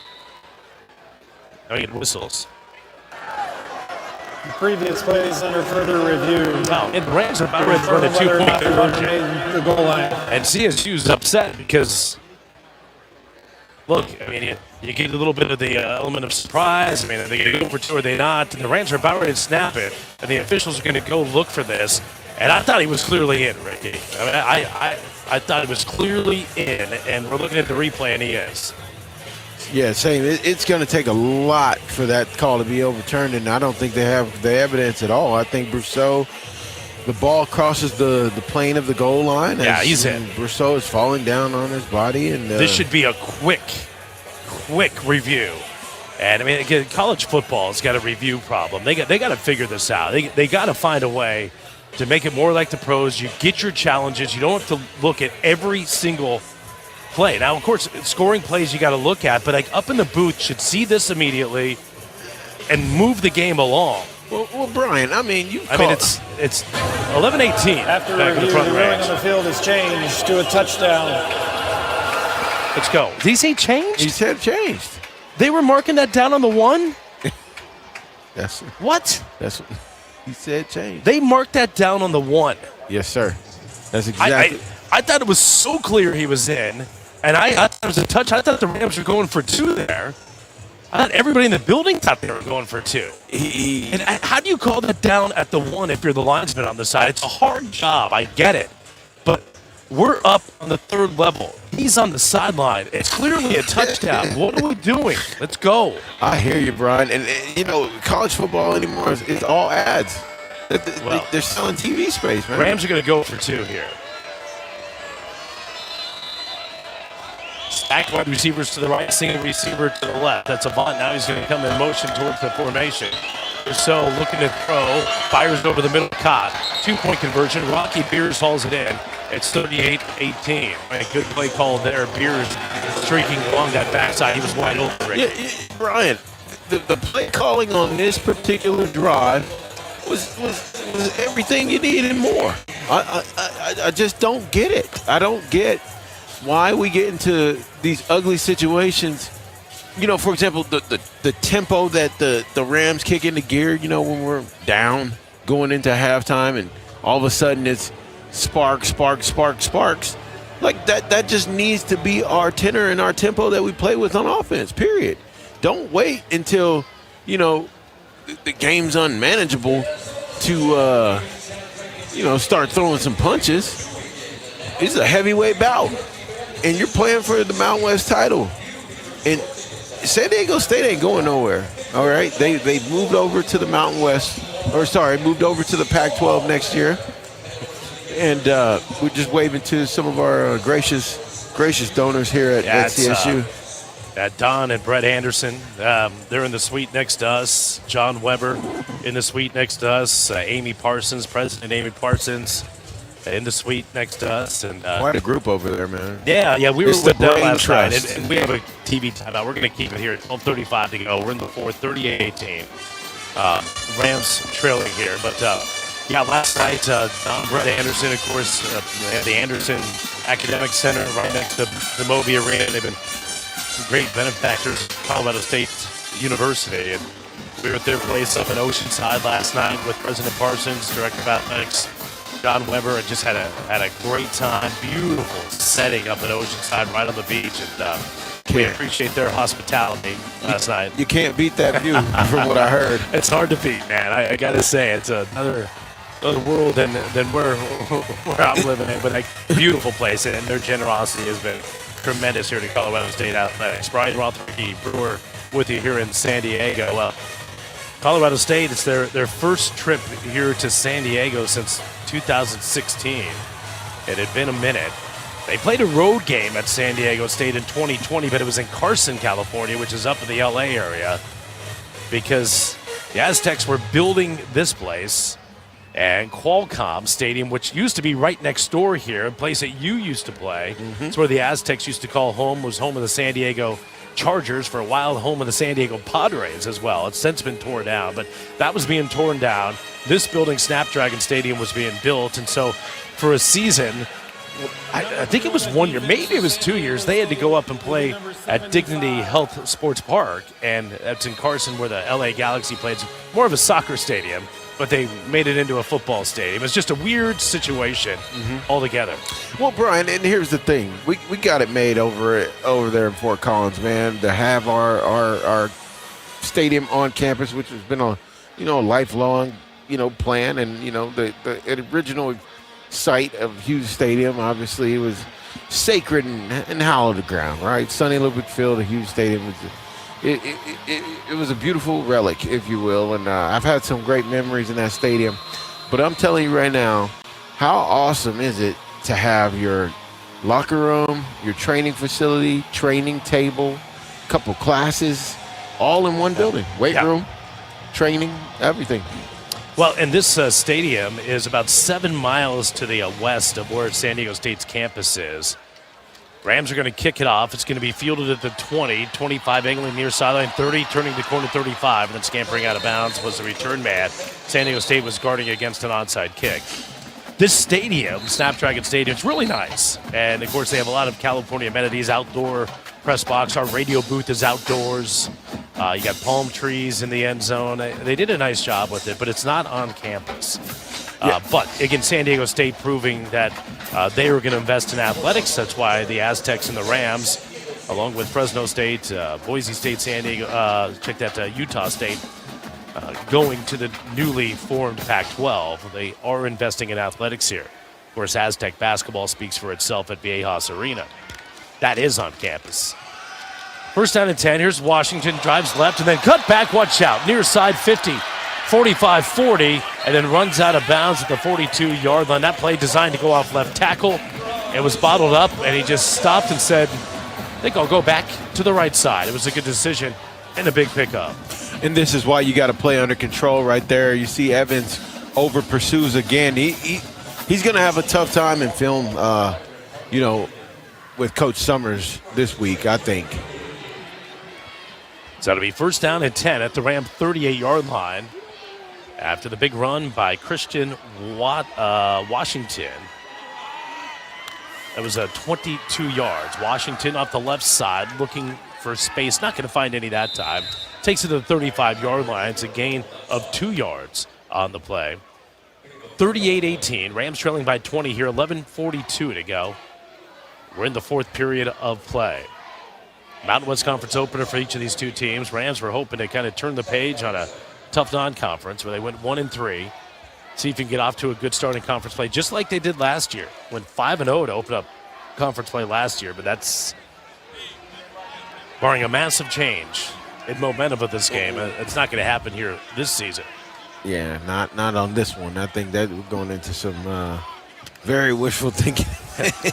Now we get whistles. The previous plays under further review. Wow, and the Rams are about ready to run a 2-point conversion. The goal line. And CSU's upset because, look, I mean, you get a little bit of the element of surprise. I mean, are they going to go for two or are they not? And the Rams are about ready to snap it, and the officials are going to go look for this. And I thought he was clearly in, Ricky. I mean, I thought he was clearly in, and we're looking at the replay, and he is. Yeah, same. It's going to take a lot for that call to be overturned, and I don't think they have the evidence at all. I think Brousseau, the ball crosses the plane of the goal line. Yeah, he's in. Brousseau is falling down on his body. And this should be a quick review. And, I mean, again, college football has got a review problem. They got to figure this out. They got to find a way to make it more like the pros. You get your challenges. You don't have to look at every single play. Now, of course, scoring plays you got to look at, but like up in the booth should see this immediately and move the game along. Well, Brian, I mean, it's 11-18. After review, the ruling on the field has changed to a touchdown. Let's go. Did he say changed? He said changed. They were marking that down on the 1? That's what? That's what he said changed. They marked that down on the 1. Yes, sir. That's exactly. I thought it was so clear he was in. And I thought it was a touch. I thought the Rams were going for 2 there. I thought everybody in the building thought they were going for 2. And how do you call that down at the 1 if you're the linesman on the side? It's a hard job. I get it. But we're up on the 3rd level. He's on the sideline. It's clearly a touchdown. What are we doing? Let's go. I hear you, Brian. And college football anymore is all ads. They're selling TV space, man. Rams are going to go for 2 here. Stacked wide receivers to the right, single receiver to the left. That's Avant. Now he's going to come in motion towards the formation. So looking to throw, fires over the middle, caught. 2-point conversion. Rocky Beers hauls it in. It's 38-18. A good play call there. Beers streaking along that backside. He was wide open. Yeah, Brian, the play calling on this particular drive was everything you need and more. I just don't get it. I don't get why we get into these ugly situations. For example, the tempo that the Rams kick into gear, when we're down going into halftime and all of a sudden it's sparks. Like that just needs to be our tenor and our tempo that we play with on offense, period. Don't wait until, the game's unmanageable to, start throwing some punches. This is a heavyweight bout. And you're playing for the Mountain West title. And San Diego State ain't going nowhere, all right? They moved over to the Mountain West, moved over to the Pac-12 next year. And we're just waving to some of our gracious donors here at CSU. Don and Brett Anderson, they're in the suite next to us. John Weber in the suite next to us. Amy Parsons, President Amy Parsons, in the suite next to us. And quite a group over there, man. Yeah, we were with them last night. And we have a TV timeout. We're going to keep it here at 12:35 to go. We're in the 4th, 38-18. Rams trailing here. But, last night, Don Brett Anderson, of course, they have the Anderson Academic Center right next to the Moby Arena. They've been great benefactors of Colorado State University. And we were at their place up in Oceanside last night with President Parsons, Director of Athletics, John Weber, and just had a great time. Beautiful setting up in Oceanside right on the beach. And we appreciate their hospitality last night. You can't beat that view from what I heard. It's hard to beat, man. I got to say, it's another world than where I'm living in, but a beautiful place, and their generosity has been tremendous here to Colorado State Athletics. Brian Rothricky, Brewer, with you here in San Diego. Colorado State, it's their first trip here to San Diego since 2016. It had been a minute. They played a road game at San Diego State in 2020, but it was in Carson, California, which is up in the LA area, because the Aztecs were building this place. And Qualcomm Stadium, which used to be right next door here, a place that you used to play. It's where the Aztecs used to call home, was home of the San Diego Chargers, for a while home of the San Diego Padres as well. It's since been torn down, but that was being torn down. This building, Snapdragon Stadium, was being built. And so for a season, I think it was 1 year, maybe it was 2 years. They had to go up and play at Dignity Health Sports Park, and that's in Carson where the LA Galaxy plays. More of a soccer stadium, but they made it into a football stadium. It's just a weird situation altogether. Well, Brian, and here's the thing: we got it made over there in Fort Collins, man. To have our stadium on campus, which has been a lifelong plan, and the original site of Hughes Stadium, obviously, it was sacred and hallowed ground, right? Sonny Lubick Field, the Hughes Stadium was. It was a beautiful relic, if you will, and I've had some great memories in that stadium. But I'm telling you right now, how awesome is it to have your locker room, your training facility, training table, couple classes, all in one building. Weight room, training, everything. Well, and this stadium is about 7 miles to the west of where San Diego State's campus is. Rams are going to kick it off. It's going to be fielded at the 20, 25 angling near sideline 30, turning to corner 35, and then scampering out of bounds was the return man. San Diego State was guarding against an onside kick. This stadium, Snapdragon Stadium, it's really nice. And, of course, they have a lot of California amenities, outdoor press box. Our radio booth is outdoors. You got palm trees in the end zone. They did a nice job with it, but it's not on campus. But, again, San Diego State proving that they were going to invest in athletics. That's why the Aztecs and the Rams, along with Fresno State, Boise State, San Diego, Utah State, going to the newly formed Pac-12. They are investing in athletics here. Of course, Aztec basketball speaks for itself at Viejas Arena. That is on campus. First down and 10. Here's Washington, drives left, and then cut back. Watch out. Near side 50. 45-40, and then runs out of bounds at the 42-yard line. That play designed to go off left tackle. It was bottled up, and he just stopped and said, I think I'll go back to the right side. It was a good decision and a big pickup. And this is why you got to play under control right there. You see Evans over pursues again. He's going to have a tough time in film, with Coach Summers this week, I think. So it'll be first down and 10 at the Ram 38-yard line. After the big run by Christian Washington. That was 22 yards. Washington off the left side looking for space. Not going to find any that time. Takes it to the 35-yard line. It's a gain of 2 yards on the play. 38-18. Rams trailing by 20 here. 11:42 to go. We're in the fourth period of play. Mountain West Conference opener for each of these two teams. Rams were hoping to kind of turn the page on a tough non-conference where they went 1-3. See if you can get off to a good start in conference play, just like they did last year. Went 5-0 to open up conference play last year, but that's barring a massive change in momentum of this game. It's not going to happen here this season. Yeah, not on this one. I think that we're going into some very wishful thinking.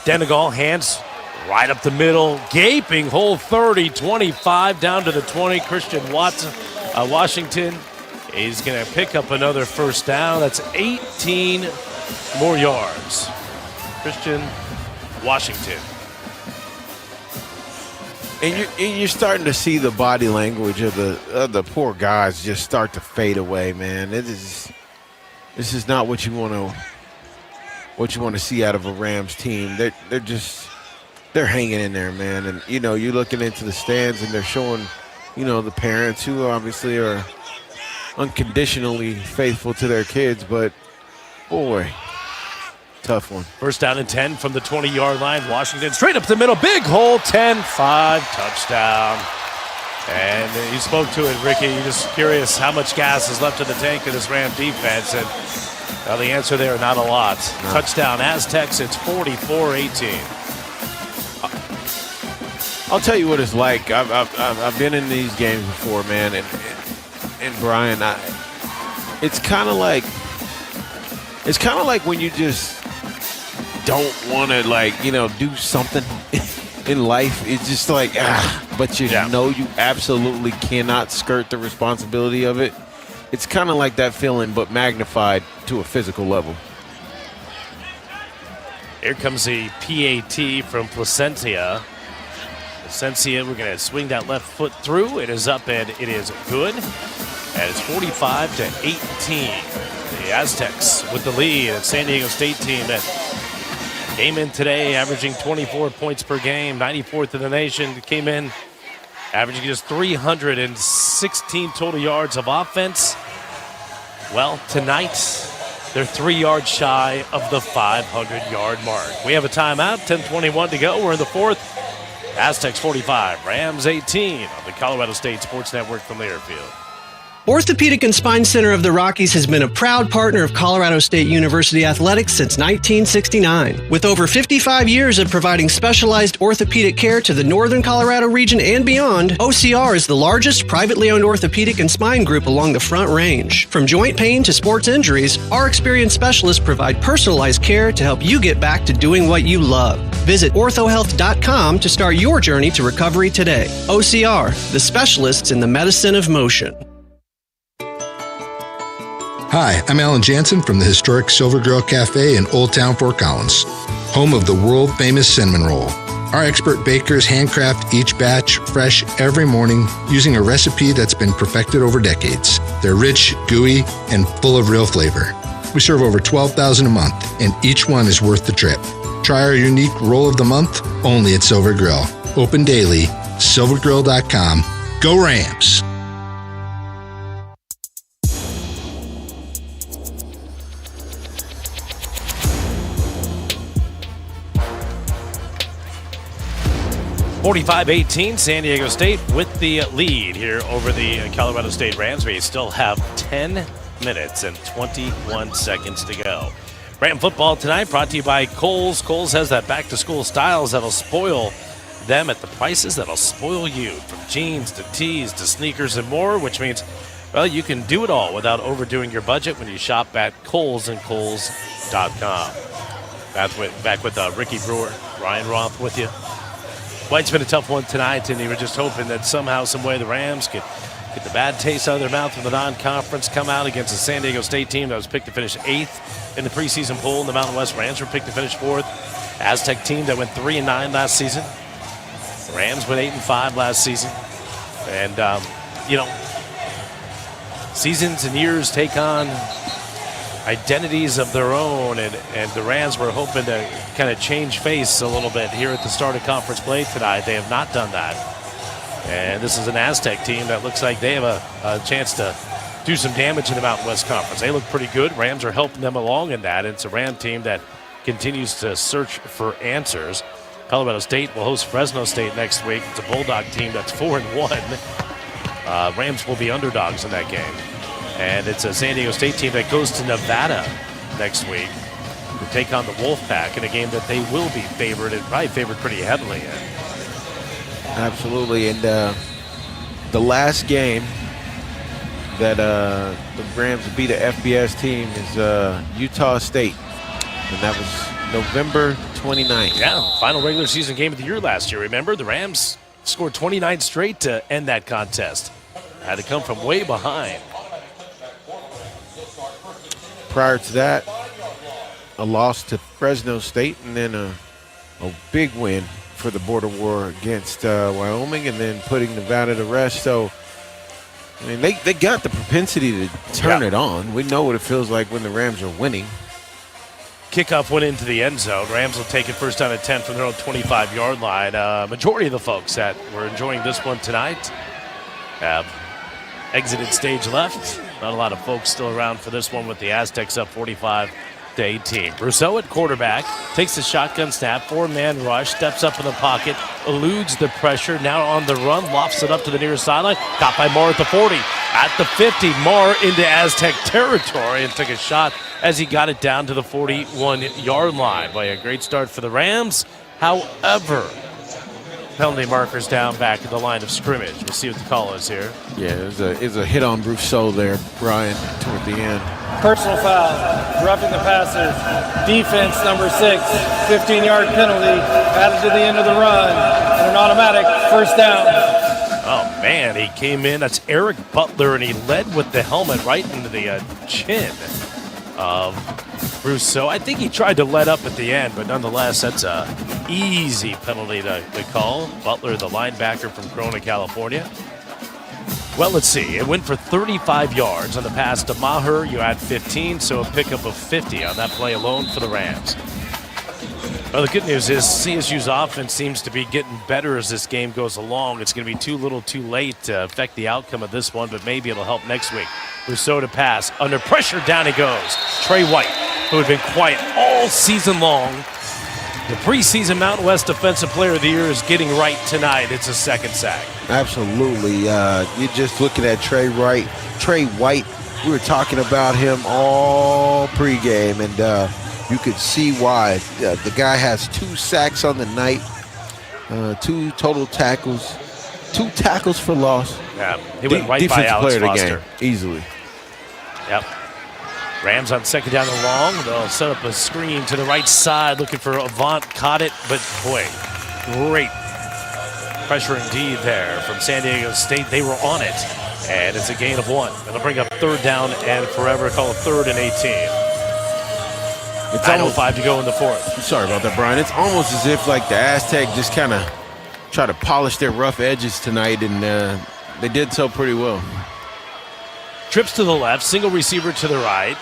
Denegal, hands right up the middle, gaping hole 30, 25 down to the 20. Christian Washington is going to pick up another first down. That's 18 more yards. Christian Washington. And you're starting to see the body language of the poor guys just start to fade away, man. This is not what you want to see out of a Rams team. They're hanging in there, man. And you're looking into the stands and they're showing, the parents who obviously are unconditionally faithful to their kids, but boy, tough one. First down and 10 from the 20-yard line. Washington straight up the middle, big hole, 10-5, touchdown. And you spoke to it, Ricky. You're just curious how much gas is left in the tank of this Ram defense, and the answer there, not a lot. No. Touchdown Aztecs, it's 44-18. I'll tell you what it's like. I've been in these games before, man, and Brian, it's kind of like when you just don't want to do something in life. It's just like but you know you absolutely cannot skirt the responsibility of it. It's kind of like that feeling, but magnified to a physical level. Here comes the PAT from Placentia. Placentia, we're going to swing that left foot through. It is up and it is good. And it's 45-18. The Aztecs with the lead. A San Diego State team that Came in today averaging 24 points per game, 94th in the nation. Came in averaging just 316 total yards of offense. Well, tonight, they're 3 yards shy of the 500-yard mark. We have a timeout, 10:21 to go. We're in the fourth. Aztecs 45, Rams 18 on the Colorado State Sports Network from Learfield. Orthopedic and Spine Center of the Rockies has been a proud partner of Colorado State University athletics since 1969. With over 55 years of providing specialized orthopedic care to the northern Colorado region and beyond, OCR is the largest privately owned orthopedic and spine group along the Front Range. From joint pain to sports injuries, our experienced specialists provide personalized care to help you get back to doing what you love. Visit orthohealth.com to start your journey to recovery today. OCR, the specialists in the medicine of motion. Hi, I'm Alan Jansen from the historic Silver Grill Cafe in Old Town Fort Collins, home of the world-famous cinnamon roll. Our expert bakers handcraft each batch fresh every morning using a recipe that's been perfected over decades. They're rich, gooey, and full of real flavor. We serve over 12,000 a month, and each one is worth the trip. Try our unique roll of the month only at Silver Grill. Open daily, silvergrill.com. Go Rams! (45-18), San Diego State with the lead here over the Colorado State Rams. We still have 10 minutes and 21 seconds to go. Ram football tonight brought to you by Kohl's. Kohl's has that back-to-school styles that'll spoil them at the prices that'll spoil you. From jeans to tees to sneakers and more, which means, well, you can do it all without overdoing your budget when you shop at Kohl's and Kohl's.com. Back with Ricky Brewer, Ryan Roth with you. Well, it's been a tough one tonight, and you were just hoping that somehow, some way, the Rams could get the bad taste out of their mouth from the non-conference, come out against a San Diego State team that was picked to finish 8th in the preseason poll. In the Mountain West, Rams were picked to finish 4th. Aztec team that went 3-9 last season. The Rams went 8-5 last season. And, seasons and years take on identities of their own, and the Rams were hoping to kind of change face a little bit here at the start of conference play tonight. They have not done that. And this is an Aztec team that looks like they have a chance to do some damage in the Mountain West Conference. They look pretty good. Rams are helping them along in that. It's a Ram team that continues to search for answers. Colorado State will host Fresno State next week. It's a Bulldog team that's 4-1. Rams will be underdogs in that game. And it's a San Diego State team that goes to Nevada next week to take on the Wolfpack in a game that they will be favored, and probably favored pretty heavily in. Absolutely. And the last game that the Rams beat a FBS team is Utah State. And that was November 29th. Yeah, final regular season game of the year last year. Remember, the Rams scored 29 straight to end that contest. Had to come from way behind. Prior to that, a loss to Fresno State, and then a big win for the border war against Wyoming, and then putting Nevada to rest. So, I mean, they got the propensity to turn it on. We know what it feels like when the Rams are winning. Kickoff went into the end zone. Rams will take it first down at 10 from their own 25-yard line. Majority of the folks that were enjoying this one tonight have exited stage left. Not a lot of folks still around for this one with the Aztecs up 45-18. Brousseau at quarterback, takes the shotgun snap, 4-man rush, steps up in the pocket, eludes the pressure, now on the run, lofts it up to the near sideline, got by Marr at the 40. At the 50, Marr into Aztec territory and took a shot as he got it down to the 41-yard line. By a great start for the Rams. However, penalty markers down back at the line of scrimmage. We'll see what the call is here. Yeah, it was a hit on Brousseau there, Brian, toward the end. Personal foul, roughing the passer, defense number 6, 15-yard penalty, added to the end of the run, and an automatic first down. Oh, man, he came in. That's Eric Butler, and he led with the helmet right into the chin of Brousseau. I think he tried to let up at the end, but nonetheless, that's a easy penalty to call. Butler, the linebacker from Corona, California. Well, let's see. It went for 35 yards on the pass to Maher. You add 15, so a pickup of 50 on that play alone for the Rams. Well, the good news is CSU's offense seems to be getting better as this game goes along. It's going to be too little too late to affect the outcome of this one, but maybe it'll help next week. Rousseau to pass. Under pressure, down he goes. Trey White, who had been quiet all season long. The preseason Mountain West Defensive Player of the Year is getting right tonight. It's a second sack. Absolutely. You're just looking at Trey White. We were talking about him all pregame, and you could see why. The guy has 2 sacks on the night, 2 total tackles, 2 tackles for loss. Yeah, he went right by Alex Foster. Easily. Yep. Rams on second down and long. They'll set up a screen to the right side, looking for Avant. Caught it, but boy, great pressure indeed there from San Diego State. They were on it, and it's a gain of 1. It'll bring up third down and forever. Call it 3rd and 18. It's 9:05 to go in the fourth. Sorry about that, Brian. It's almost as if like the Aztecs just kind of try to polish their rough edges tonight, and they did so pretty well. Trips to the left, single receiver to the right.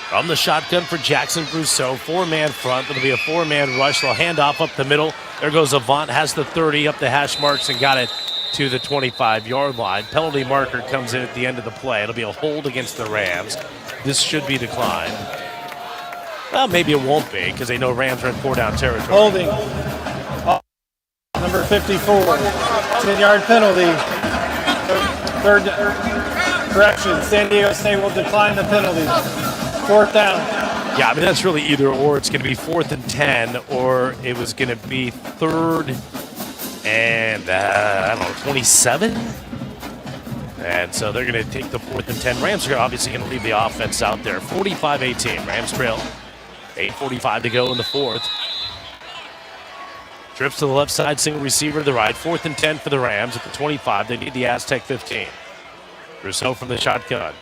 From the shotgun for Jackson Rousseau, 4-man front. It'll be a 4-man rush. They'll hand off up the middle. There goes Avant, has the 30 up the hash marks and got it to the 25-yard line. Penalty marker comes in at the end of the play. It'll be a hold against the Rams. This should be declined. Well, maybe it won't be because they know Rams are in 4-down territory. Holding. Number 54. 10-yard penalty. Third correction. San Diego State will decline the penalty. 4th down. Yeah, I mean, that's really either or. It's going to be 4th and 10, or it was going to be 3rd and, 27. And so they're going to take the 4th and 10. Rams are obviously going to leave the offense out there. 45-18. Rams trail. 8:45 to go in the fourth. Trips to the left side, single receiver to the right. 4th and 10 for the Rams at the 25. They need the Aztec 15. Rousseau from the shotgun.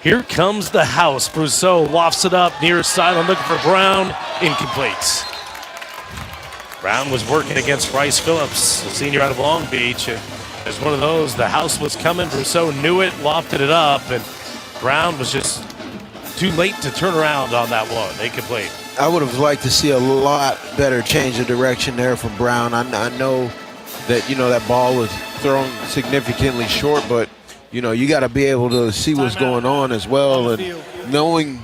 Here comes the house. Rousseau lofts it up near sideline looking for Brown. Incomplete. Brown was working against Bryce Phillips, the senior out of Long Beach. And as one of those, the house was coming. Rousseau knew it, lofted it up, and Brown was just too late to turn around on that one. Incomplete. I would have liked to see a lot better change of direction there from Brown. I know that, that ball was thrown significantly short, but, you got to be able to see what's going on as well. And knowing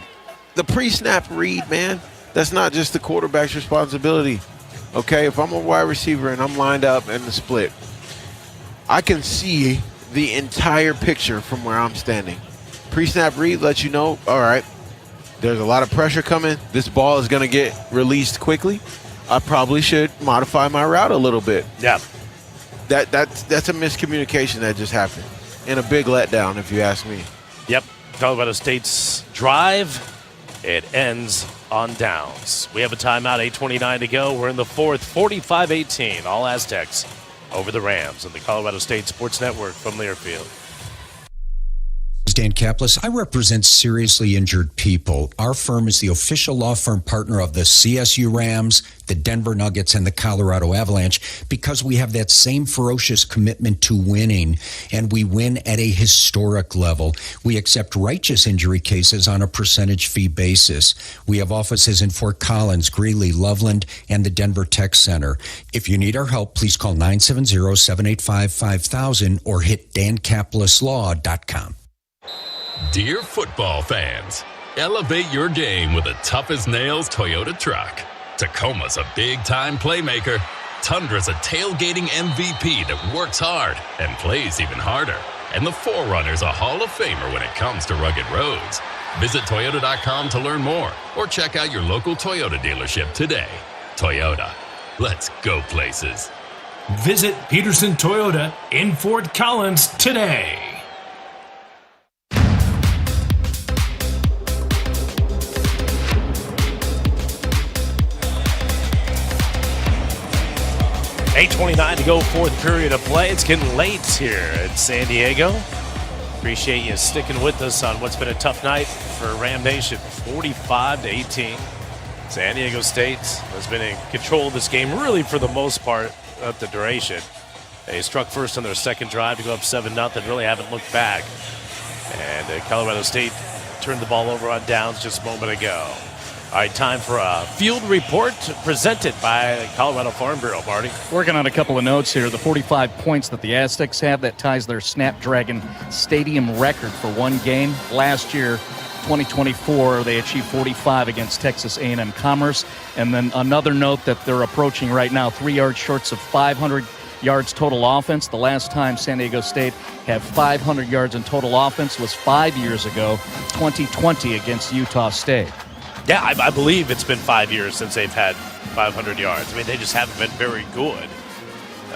the pre-snap read, man, that's not just the quarterback's responsibility. Okay, if I'm a wide receiver and I'm lined up in the split, I can see the entire picture from where I'm standing. Pre-snap read lets you know, all right, there's a lot of pressure coming. This ball is going to get released quickly. I probably should modify my route a little bit. Yeah. That's a miscommunication that just happened. And a big letdown, if you ask me. Yep. Colorado State's drive, it ends on downs. We have a timeout, 8:29 to go. We're in the fourth, 45-18. All Aztecs over the Rams on the Colorado State Sports Network from Learfield. Dan Kaplis. I represent seriously injured people. Our firm is the official law firm partner of the CSU Rams, the Denver Nuggets, and the Colorado Avalanche because we have that same ferocious commitment to winning, and we win at a historic level. We accept righteous injury cases on a percentage fee basis. We have offices in Fort Collins, Greeley, Loveland, and the Denver Tech Center. If you need our help, please call 970-785-5000 or hit dankapleslaw.com. Dear football fans, elevate your game with a tough-as-nails Toyota truck. Tacoma's a big-time playmaker. Tundra's a tailgating MVP that works hard and plays even harder. And the 4Runner's a Hall of Famer when it comes to rugged roads. Visit Toyota.com to learn more or check out your local Toyota dealership today. Toyota, let's go places. Visit Peterson Toyota in Fort Collins today. $8:29 to go, fourth period of play. It's getting late here at San Diego. Appreciate you sticking with us on what's been a tough night for Ram Nation. 45-18. San Diego State has been in control of this game really for the most part of the duration. They struck first on their second drive to go up 7-0. Really haven't looked back. And Colorado State turned the ball over on downs just a moment ago. All right, time for a field report presented by Colorado Farm Bureau. Marty. Working on a couple of notes here. The 45 points that the Aztecs have, that ties their Snapdragon Stadium record for one game. Last year, 2024, they achieved 45 against Texas A&M Commerce. And then another note that they're approaching right now, 3 yards short of 500 yards total offense. The last time San Diego State had 500 yards in total offense was 5 years ago, 2020 against Utah State. Yeah, I believe it's been 5 years since they've had 500 yards. I mean, they just haven't been very good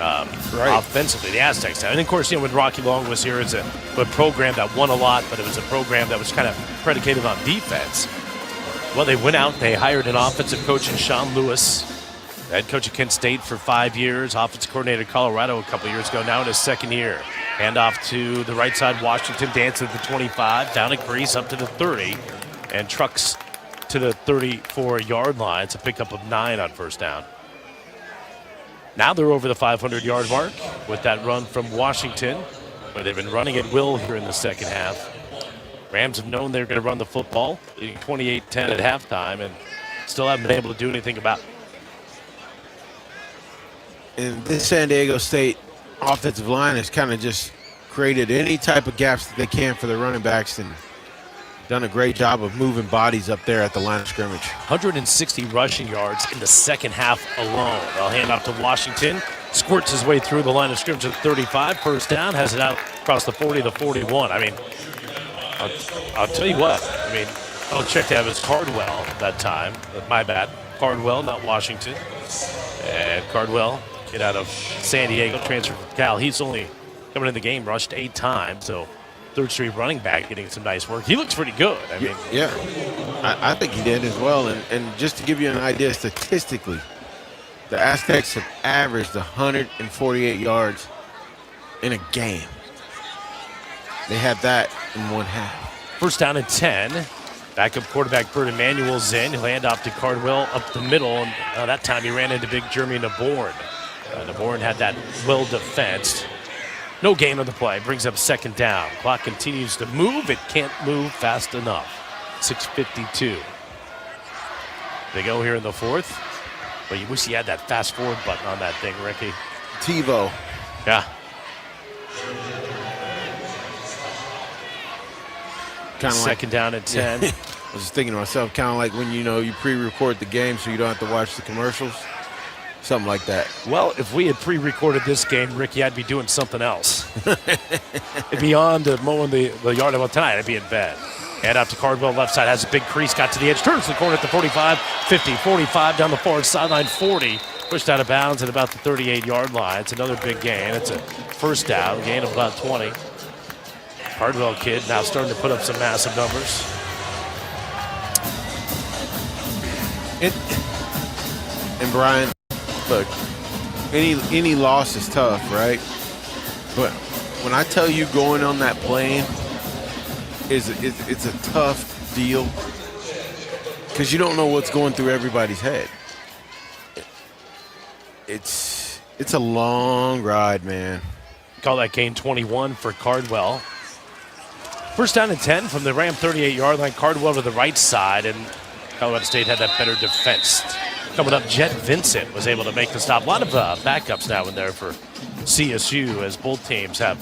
offensively, the Aztecs have. And, of course, when Rocky Long was here, it's a program that won a lot, but it was a program that was kind of predicated on defense. Well, they went out, they hired an offensive coach in Sean Lewis, head coach at Kent State for 5 years, offensive coordinator at Colorado a couple years ago, now in his second year. Handoff to the right side, Washington, dancing at the 25, down at Grease, up to the 30, and trucks to the 34-yard line. It's a pickup of 9 on first down. Now they're over the 500-yard mark with that run from Washington, where they've been running at will here in the second half. Rams have known they're going to run the football, leading 28-10 at halftime, and still haven't been able to do anything about it. And this San Diego State offensive line has kind of just created any type of gaps that they can for the running backs and done a great job of moving bodies up there at the line of scrimmage. 160 rushing yards in the second half alone. They'll hand off to Washington. Squirts his way through the line of scrimmage at 35. First down, has it out across the 40 to 41. I mean, I'll tell you what. I mean, I'll check to have his Cardwell that time. My bad. Cardwell, not Washington. And Cardwell, kid out of San Diego, transferred from Cal. He's only coming in the game, rushed 8 times. So third street running back getting some nice work. He looks pretty good. I mean, yeah, I think he did as well. And just to give you an idea, statistically, the Aztecs have averaged 148 yards in a game. They had that in one half. First down and 10. Backup quarterback Bert Emanuel's in. He'll hand off to Cardwell up the middle. And that time he ran into big Jeremy Naborn. Naborn had that well defensed. No gain on the play. Brings up second down. Clock continues to move. It can't move fast enough. 6:52. They go here in the fourth. But you wish you had that fast forward button on that thing, Ricky. TiVo. Yeah. Kind of second down and 10. Yeah. I was just thinking to myself, kind of like when you pre-record the game so you don't have to watch the commercials. Something like that. Well, if we had pre-recorded this game, Ricky, I'd be doing something else. It'd be on to mowing the yard. Well, tonight I'd be in bed. Hand off to Cardwell, left side, has a big crease, got to the edge, turns the corner at the 45, 50, 45, down the far sideline, 40. Pushed out of bounds at about the 38-yard line. It's another big gain. It's a first down, gain of about 20. Cardwell kid now starting to put up some massive numbers. And Brian, look, any loss is tough, right? But when I tell you going on that plane it's a tough deal because you don't know what's going through everybody's head. It's a long ride, man. Call that gain 21 for Cardwell. First down and 10 from the Ram 38-yard line. Cardwell to the right side, and Colorado State had that better defense. Coming up, Jet Vincent was able to make the stop. A lot of backups now in there for CSU as both teams have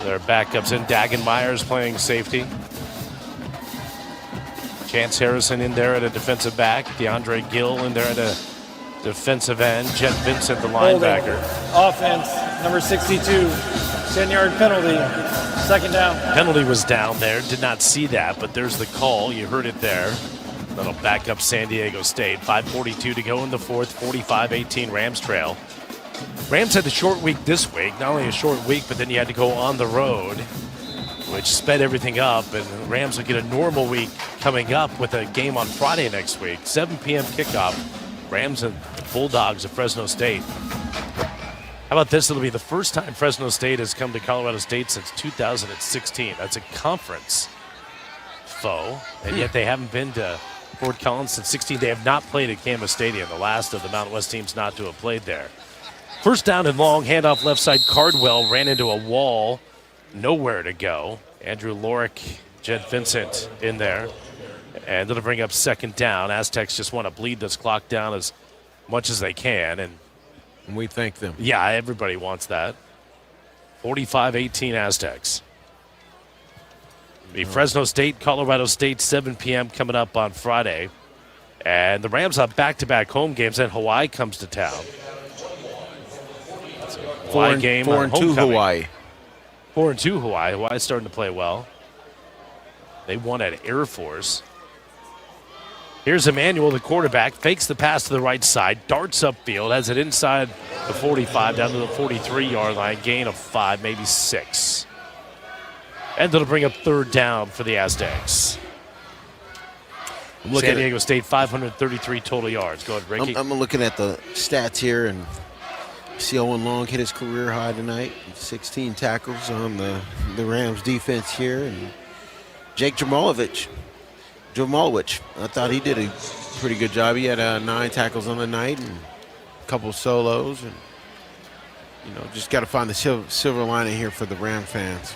their backups in. Dagan Myers playing safety. Chance Harrison in there at a defensive back. DeAndre Gill in there at a defensive end. Jet Vincent, the linebacker. Offense, number 62, 10-yard penalty, second down. Penalty was down there. Did not see that, but there's the call. You heard it there. That'll back up San Diego State. 5:42 to go in the fourth. 45-18 Rams trail. Rams had the short week this week. Not only a short week, but then you had to go on the road, which sped everything up. And the Rams will get a normal week coming up with a game on Friday next week. 7 p.m. kickoff. Rams and the Bulldogs of Fresno State. How about this? It'll be the first time Fresno State has come to Colorado State since 2016. That's a conference foe, and yet they haven't been to Fort Collins since 16. They have not played at Camas Stadium, the last of the Mountain West teams not to have played there. First down and long, handoff left side. Cardwell ran into a wall, nowhere to go. Andrew Lorick, Jed Vincent in there. And it'll bring up second down. Aztecs just want to bleed this clock down as much as they can. And we thank them. Yeah, everybody wants that. 45-18 Aztecs. The Fresno State, Colorado State, 7 p.m. coming up on Friday. And the Rams have back-to-back home games, and Hawaii comes to town. Hawaii game, 4-2 Hawaii. 4-2 Hawaii. Hawaii's starting to play well. They won at Air Force. Here's Emmanuel, the quarterback, fakes the pass to the right side, darts upfield, has it inside the 45 down to the 43-yard line, gain of 5, maybe 6. And it'll bring up third down for the Aztecs. San Diego State, 533 total yards. Go ahead, Ricky. I'm looking at the stats here, and see Owen Long hit his career high tonight. 16 tackles on the Rams defense here. And Jake Jamalowicz, I thought he did a pretty good job. He had 9 tackles on the night and a couple of solos. And, just got to find the silver lining here for the Ram fans.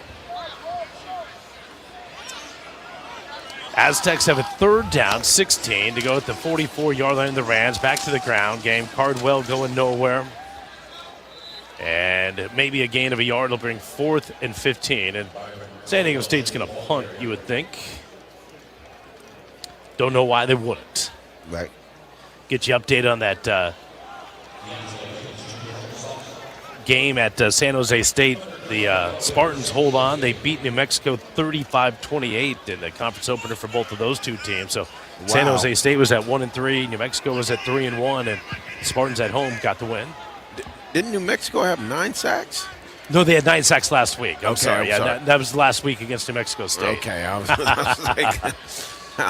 Aztecs have a third down, 16 to go at the 44-yard line of the Rams. Back to the ground game. Cardwell going nowhere. And maybe a gain of a yard will bring 4th and 15. And San Diego State's going to punt, you would think. Don't know why they wouldn't. Right. Get you updated on that game at San Jose State. The Spartans hold on. They beat New Mexico 35-28 in the conference opener for both of those two teams. So San Jose State was at 1-3. New Mexico was at 3-1, and Spartans at home got the win. Didn't New Mexico have 9 sacks? No, they had 9 sacks last week. I'm sorry. That was last week against New Mexico State. Okay, I was like,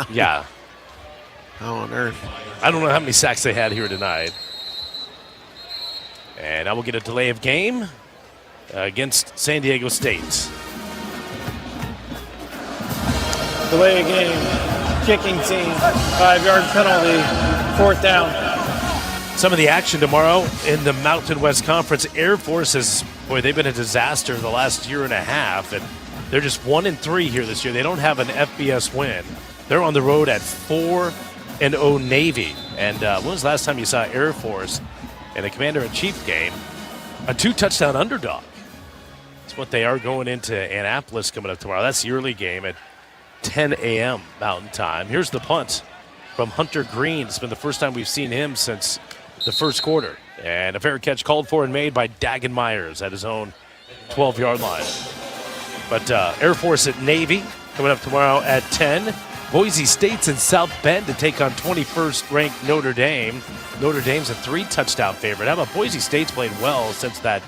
yeah. How on earth? I don't know how many sacks they had here tonight. And I will get a delay of game against San Diego State. Delay of game, kicking team, 5-yard penalty, 4th down. Some of the action tomorrow in the Mountain West Conference. Air Force they've been a disaster the last year and a half, and they're just 1-3 here this year. They don't have an FBS win. They're on the road at 4-0 Navy. And when was the last time you saw Air Force in a Commander-in-Chief game, a 2-touchdown underdog? That's what they are going into Annapolis coming up tomorrow. That's the early game at 10 a.m. Mountain Time. Here's the punt from Hunter Green. It's been the first time we've seen him since the first quarter. And a fair catch called for and made by Dagan Myers at his own 12-yard line. But Air Force at Navy coming up tomorrow at 10. Boise State's in South Bend to take on 21st-ranked Notre Dame. Notre Dame's a 3-touchdown favorite. How about Boise State's played well since that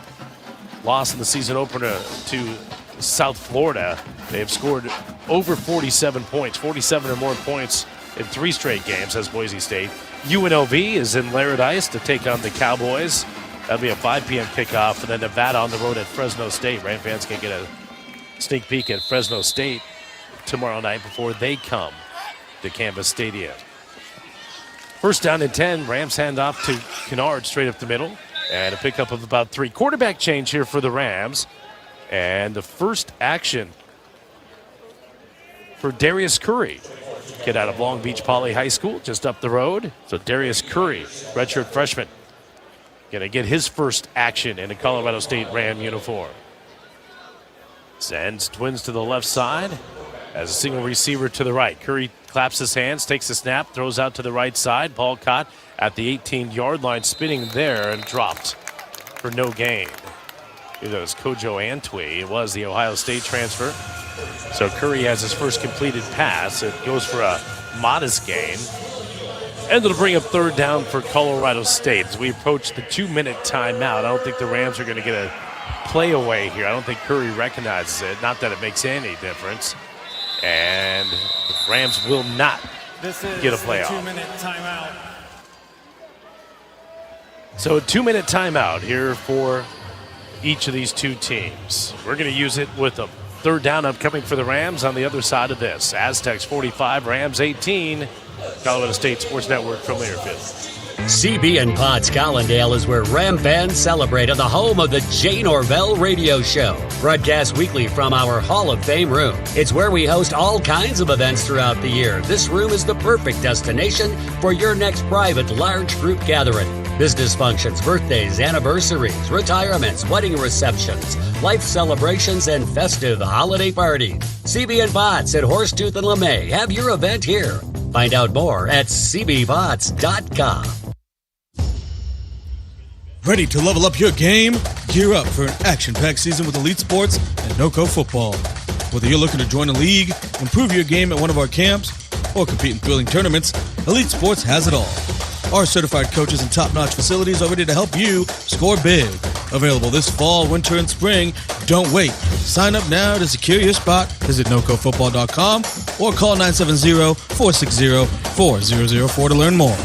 loss in the season opener to South Florida. They have scored over 47 points, 47 or more points in 3 straight games as Boise State. UNLV is in Laradice to take on the Cowboys. That'll be a 5 p.m. kickoff. And then Nevada on the road at Fresno State. Ram fans can get a sneak peek at Fresno State tomorrow night before they come to Canvas Stadium. First down and 10. Rams hand off to Kennard straight up the middle. And a pickup of about 3. Quarterback change here for the Rams. And the first action for Darius Curry. Kid out of Long Beach Poly High School, just up the road. So Darius Curry, redshirt freshman, going to get his first action in a Colorado State Ram uniform. Sends twins to the left side as a single receiver to the right. Curry claps his hands, takes a snap, throws out to the right side. Ball caught at the 18-yard line, spinning there and dropped for no gain. It was Kojo Antwi. It was the Ohio State transfer. So Curry has his first completed pass. It goes for a modest gain. And it'll bring up third down for Colorado State. As we approach the 2-minute timeout, I don't think the Rams are going to get a play away here. I don't think Curry recognizes it. Not that it makes any difference. And the Rams will not get a play off. 2-minute timeout. So a 2-minute timeout here for each of these two teams. We're going to use it with a third down upcoming for the Rams on the other side of this. Aztecs 45, Rams 18. Colorado State Sports Network from Learfield. CB and Potts Collindale is where Ram fans celebrate at the home of the Jay Norvell Radio Show. Broadcast weekly from our Hall of Fame room. It's where we host all kinds of events throughout the year. This room is the perfect destination for your next private large group gathering. Business functions, birthdays, anniversaries, retirements, wedding receptions, life celebrations, and festive holiday parties. CB and Potts at Horsetooth and LeMay have your event here. Find out more at cbpots.com. Ready to level up your game? Gear up for an action-packed season with Elite Sports and NoCo Football. Whether you're looking to join a league, improve your game at one of our camps, or compete in thrilling tournaments, Elite Sports has it all. Our certified coaches and top-notch facilities are ready to help you score big. Available this fall, winter, and spring. Don't wait. Sign up now to secure your spot. Visit NoCoFootball.com or call 970-460-4004 to learn more.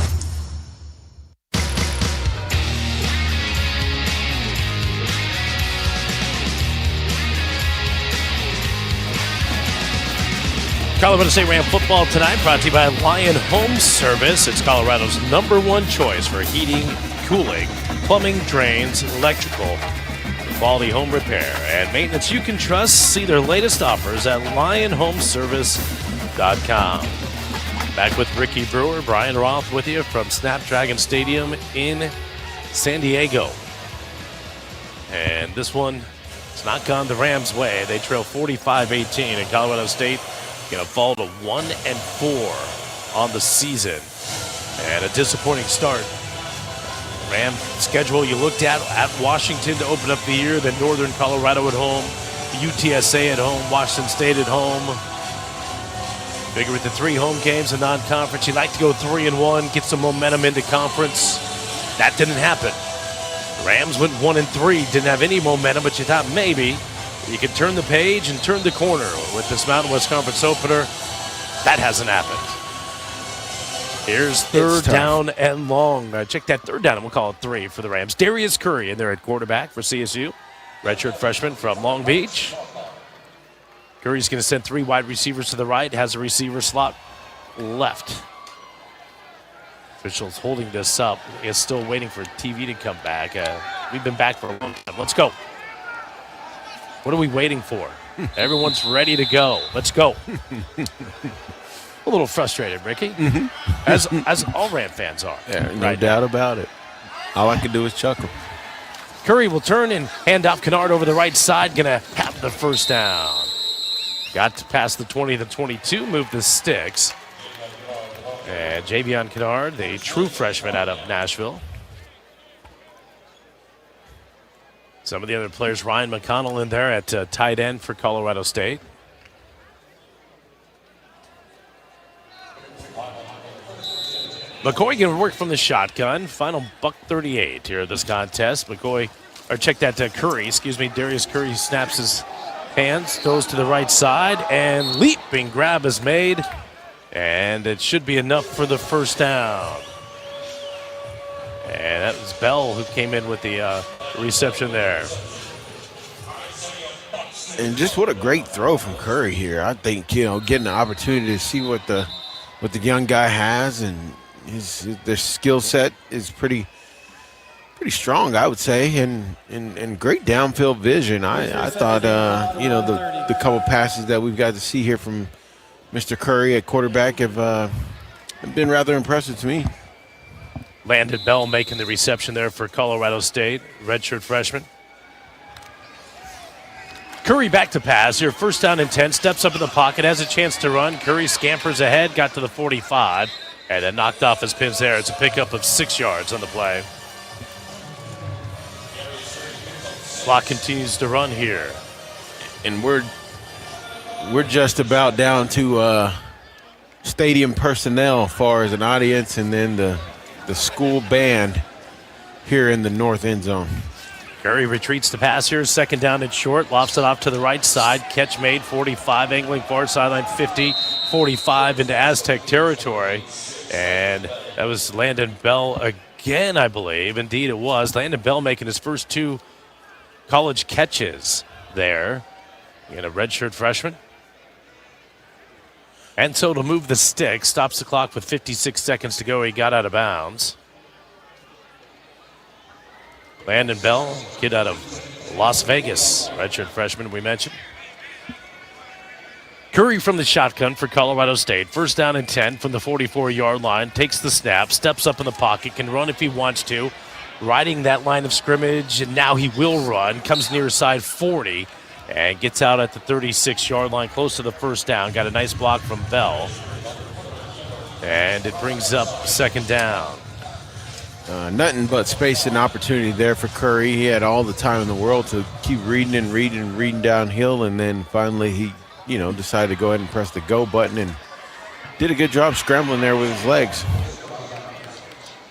Colorado State Ram football tonight brought to you by Lion Home Service. It's Colorado's #1 choice for heating, cooling, plumbing, drains, electrical, quality home repair, and maintenance you can trust. See their latest offers at lionhomeservice.com. Back with Ricky Brewer, Brian Roth with you from Snapdragon Stadium in San Diego. And this one has not gone the Rams' way. They trail 45-18, and Colorado State going to fall to 1-4 on the season. And a disappointing start. Ram schedule you looked at Washington to open up the year, then Northern Colorado at home, UTSA at home, Washington State at home. Figure with the 3 home games in non-conference, you'd like to go 3-1, get some momentum into conference. That didn't happen. Rams went 1-3, didn't have any momentum, but you thought maybe you could turn the page and turn the corner with this Mountain West Conference opener. That hasn't happened. Here's third down and long. Check that third down, and we'll call it 3 for the Rams. Darius Curry in there at quarterback for CSU. Redshirt freshman from Long Beach. Curry's going to send 3 wide receivers to the right, has a receiver slot left. Officials holding this up. Is still waiting for TV to come back. We've been back for a long time. Let's go. What are we waiting for? Everyone's ready to go. Let's go. A little frustrated, Ricky, as all Ram fans are. Yeah, no doubt about it. All I can do is chuckle. Curry will turn and hand off Kennard over the right side. Going to have the first down. Got to pass the 20 to 22, move the sticks. And Javion Kennard, the true freshman out of Nashville. Some of the other players, Ryan McConnell in there at tight end for Colorado State. McCoy going to work from the shotgun. Final $1:38 here at this contest. Curry, Darius Curry snaps his hands, throws to the right side, and leaping grab is made. And it should be enough for the first down. And that was Bell who came in with the reception there. And just what a great throw from Curry here. I think, getting the opportunity to see what the young guy has, and their skill set is pretty strong, I would say, and great downfield vision. I thought, the couple passes that we've got to see here from Mr. Curry at quarterback have been rather impressive to me. Landon Bell making the reception there for Colorado State, redshirt freshman. Curry back to pass here, first down and 10, steps up in the pocket, has a chance to run. Curry scampers ahead, got to the 45, and then knocked off his pins there. It's a pickup of 6 yards on the play. Clock continues to run here. And we're just about down to stadium personnel as far as an audience, and then the school band here in the north end zone. Curry retreats to pass here, second down and short, lofts it off to the right side, catch made, 45, angling far sideline 50, 45 into Aztec territory. And that was Landon Bell again, I believe. Indeed it was. Landon Bell making his first 2 college catches there. And a redshirt freshman. And so to move the stick, stops the clock with 56 seconds to go. He got out of bounds. Landon Bell, kid out of Las Vegas, redshirt freshman we mentioned. Curry from the shotgun for Colorado State. First down and 10 from the 44-yard line. Takes the snap, steps up in the pocket, can run if he wants to. Riding that line of scrimmage, and now he will run. Comes near side 40 and gets out at the 36-yard line, close to the first down. Got a nice block from Bell. And it brings up second down. Nothing but space and opportunity there for Curry. He had all the time in the world to keep reading downhill, and then finally he decided to go ahead and press the go button and did a good job scrambling there with his legs.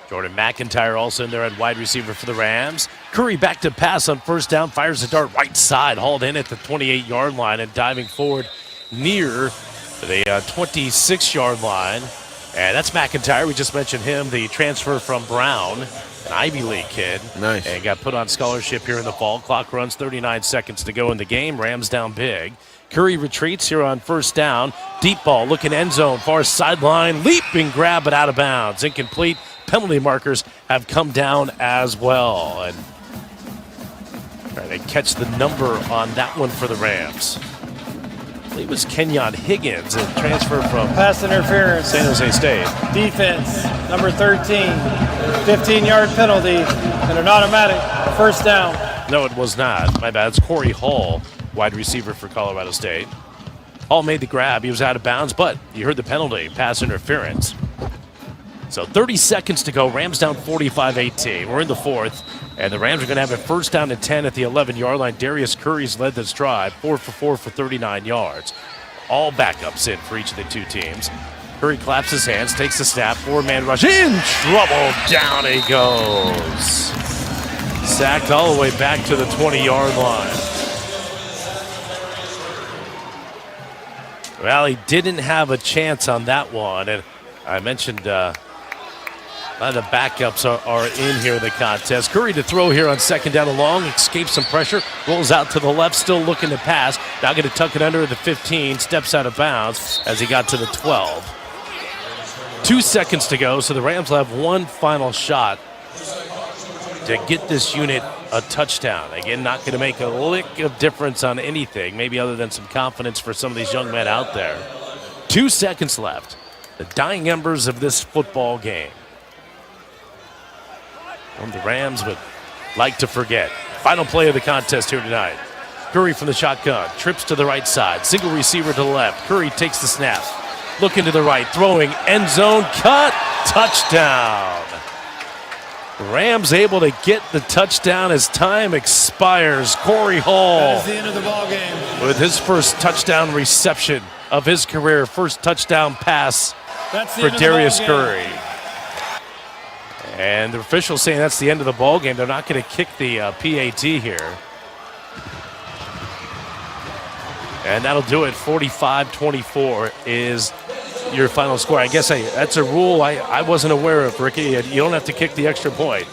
Jordan McIntyre also in there at wide receiver for the Rams. Curry back to pass on first down, fires a dart right side, hauled in at the 28-yard line and diving forward near the 26-yard line. And that's McIntyre. We just mentioned him, the transfer from Brown, an Ivy League kid. Nice. And got put on scholarship here in the fall. Clock runs, 39 seconds to go in the game. Rams down big. Curry retreats here on first down. Deep ball, looking end zone, far sideline, leaping grab, but out of bounds. Incomplete. Penalty markers have come down as well. And trying to catch the number on that one for the Rams. I believe it was Kenyon Higgins, a transfer from pass interference. San Jose State. Defense, number 13, 15-yard penalty, and an automatic first down. No, it was not. My bad. It's Corey Hall, wide receiver for Colorado State. Hall made the grab. He was out of bounds, but you heard the penalty, pass interference. So 30 seconds to go. Rams down 45-18. We're in the fourth, and the Rams are going to have a first down and 10 at the 11-yard line. Darius Curry's led this drive, 4 for 4 for 39 yards. All backups in for each of the two teams. Curry claps his hands, takes the snap, four-man rush. In trouble. Down he goes. Sacked all the way back to the 20-yard line. Well, he didn't have a chance on that one, and I mentioned a lot of the backups are in here in the contest. Curry to throw here on second down and long, escapes some pressure, rolls out to the left, still looking to pass. Now going to tuck it under the 15, steps out of bounds as he got to the 12. 2 seconds to go, so the Rams will have one final shot to get this unit a touchdown. Again, not going to make a lick of difference on anything, maybe other than some confidence for some of these young men out there. 2 seconds left. The dying embers of this football game. One the Rams would like to forget. Final play of the contest here tonight. Curry from the shotgun, trips to the right side, single receiver to the left. Curry takes the snap, looking to the right, throwing, end zone, cut, touchdown. Rams able to get the touchdown as time expires. Corey Hall. That is the end of the ball game. With his first touchdown reception of his career, first touchdown pass for Darius Curry. And the officials saying that's the end of the ball game. They're not going to kick the PAT here. And that'll do it. 45-24 is your final score. I guess that's a rule I wasn't aware of, Ricky. You don't have to kick the extra point.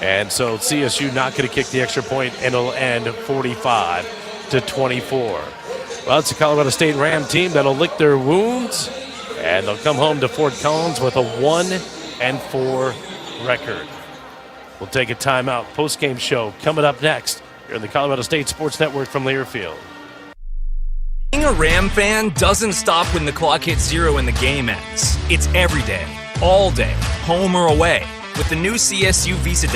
And so CSU not going to kick the extra point, and it'll end 45-24. Well, it's a Colorado State Ram team that'll lick their wounds, and they'll come home to Fort Collins with a 1-4 record. We'll take a timeout. Post-game show coming up next here on the Colorado State Sports Network from Learfield. Being a Ram fan doesn't stop when the clock hits 0 and the game ends. It's every day, all day, home or away. With the new CSU Visa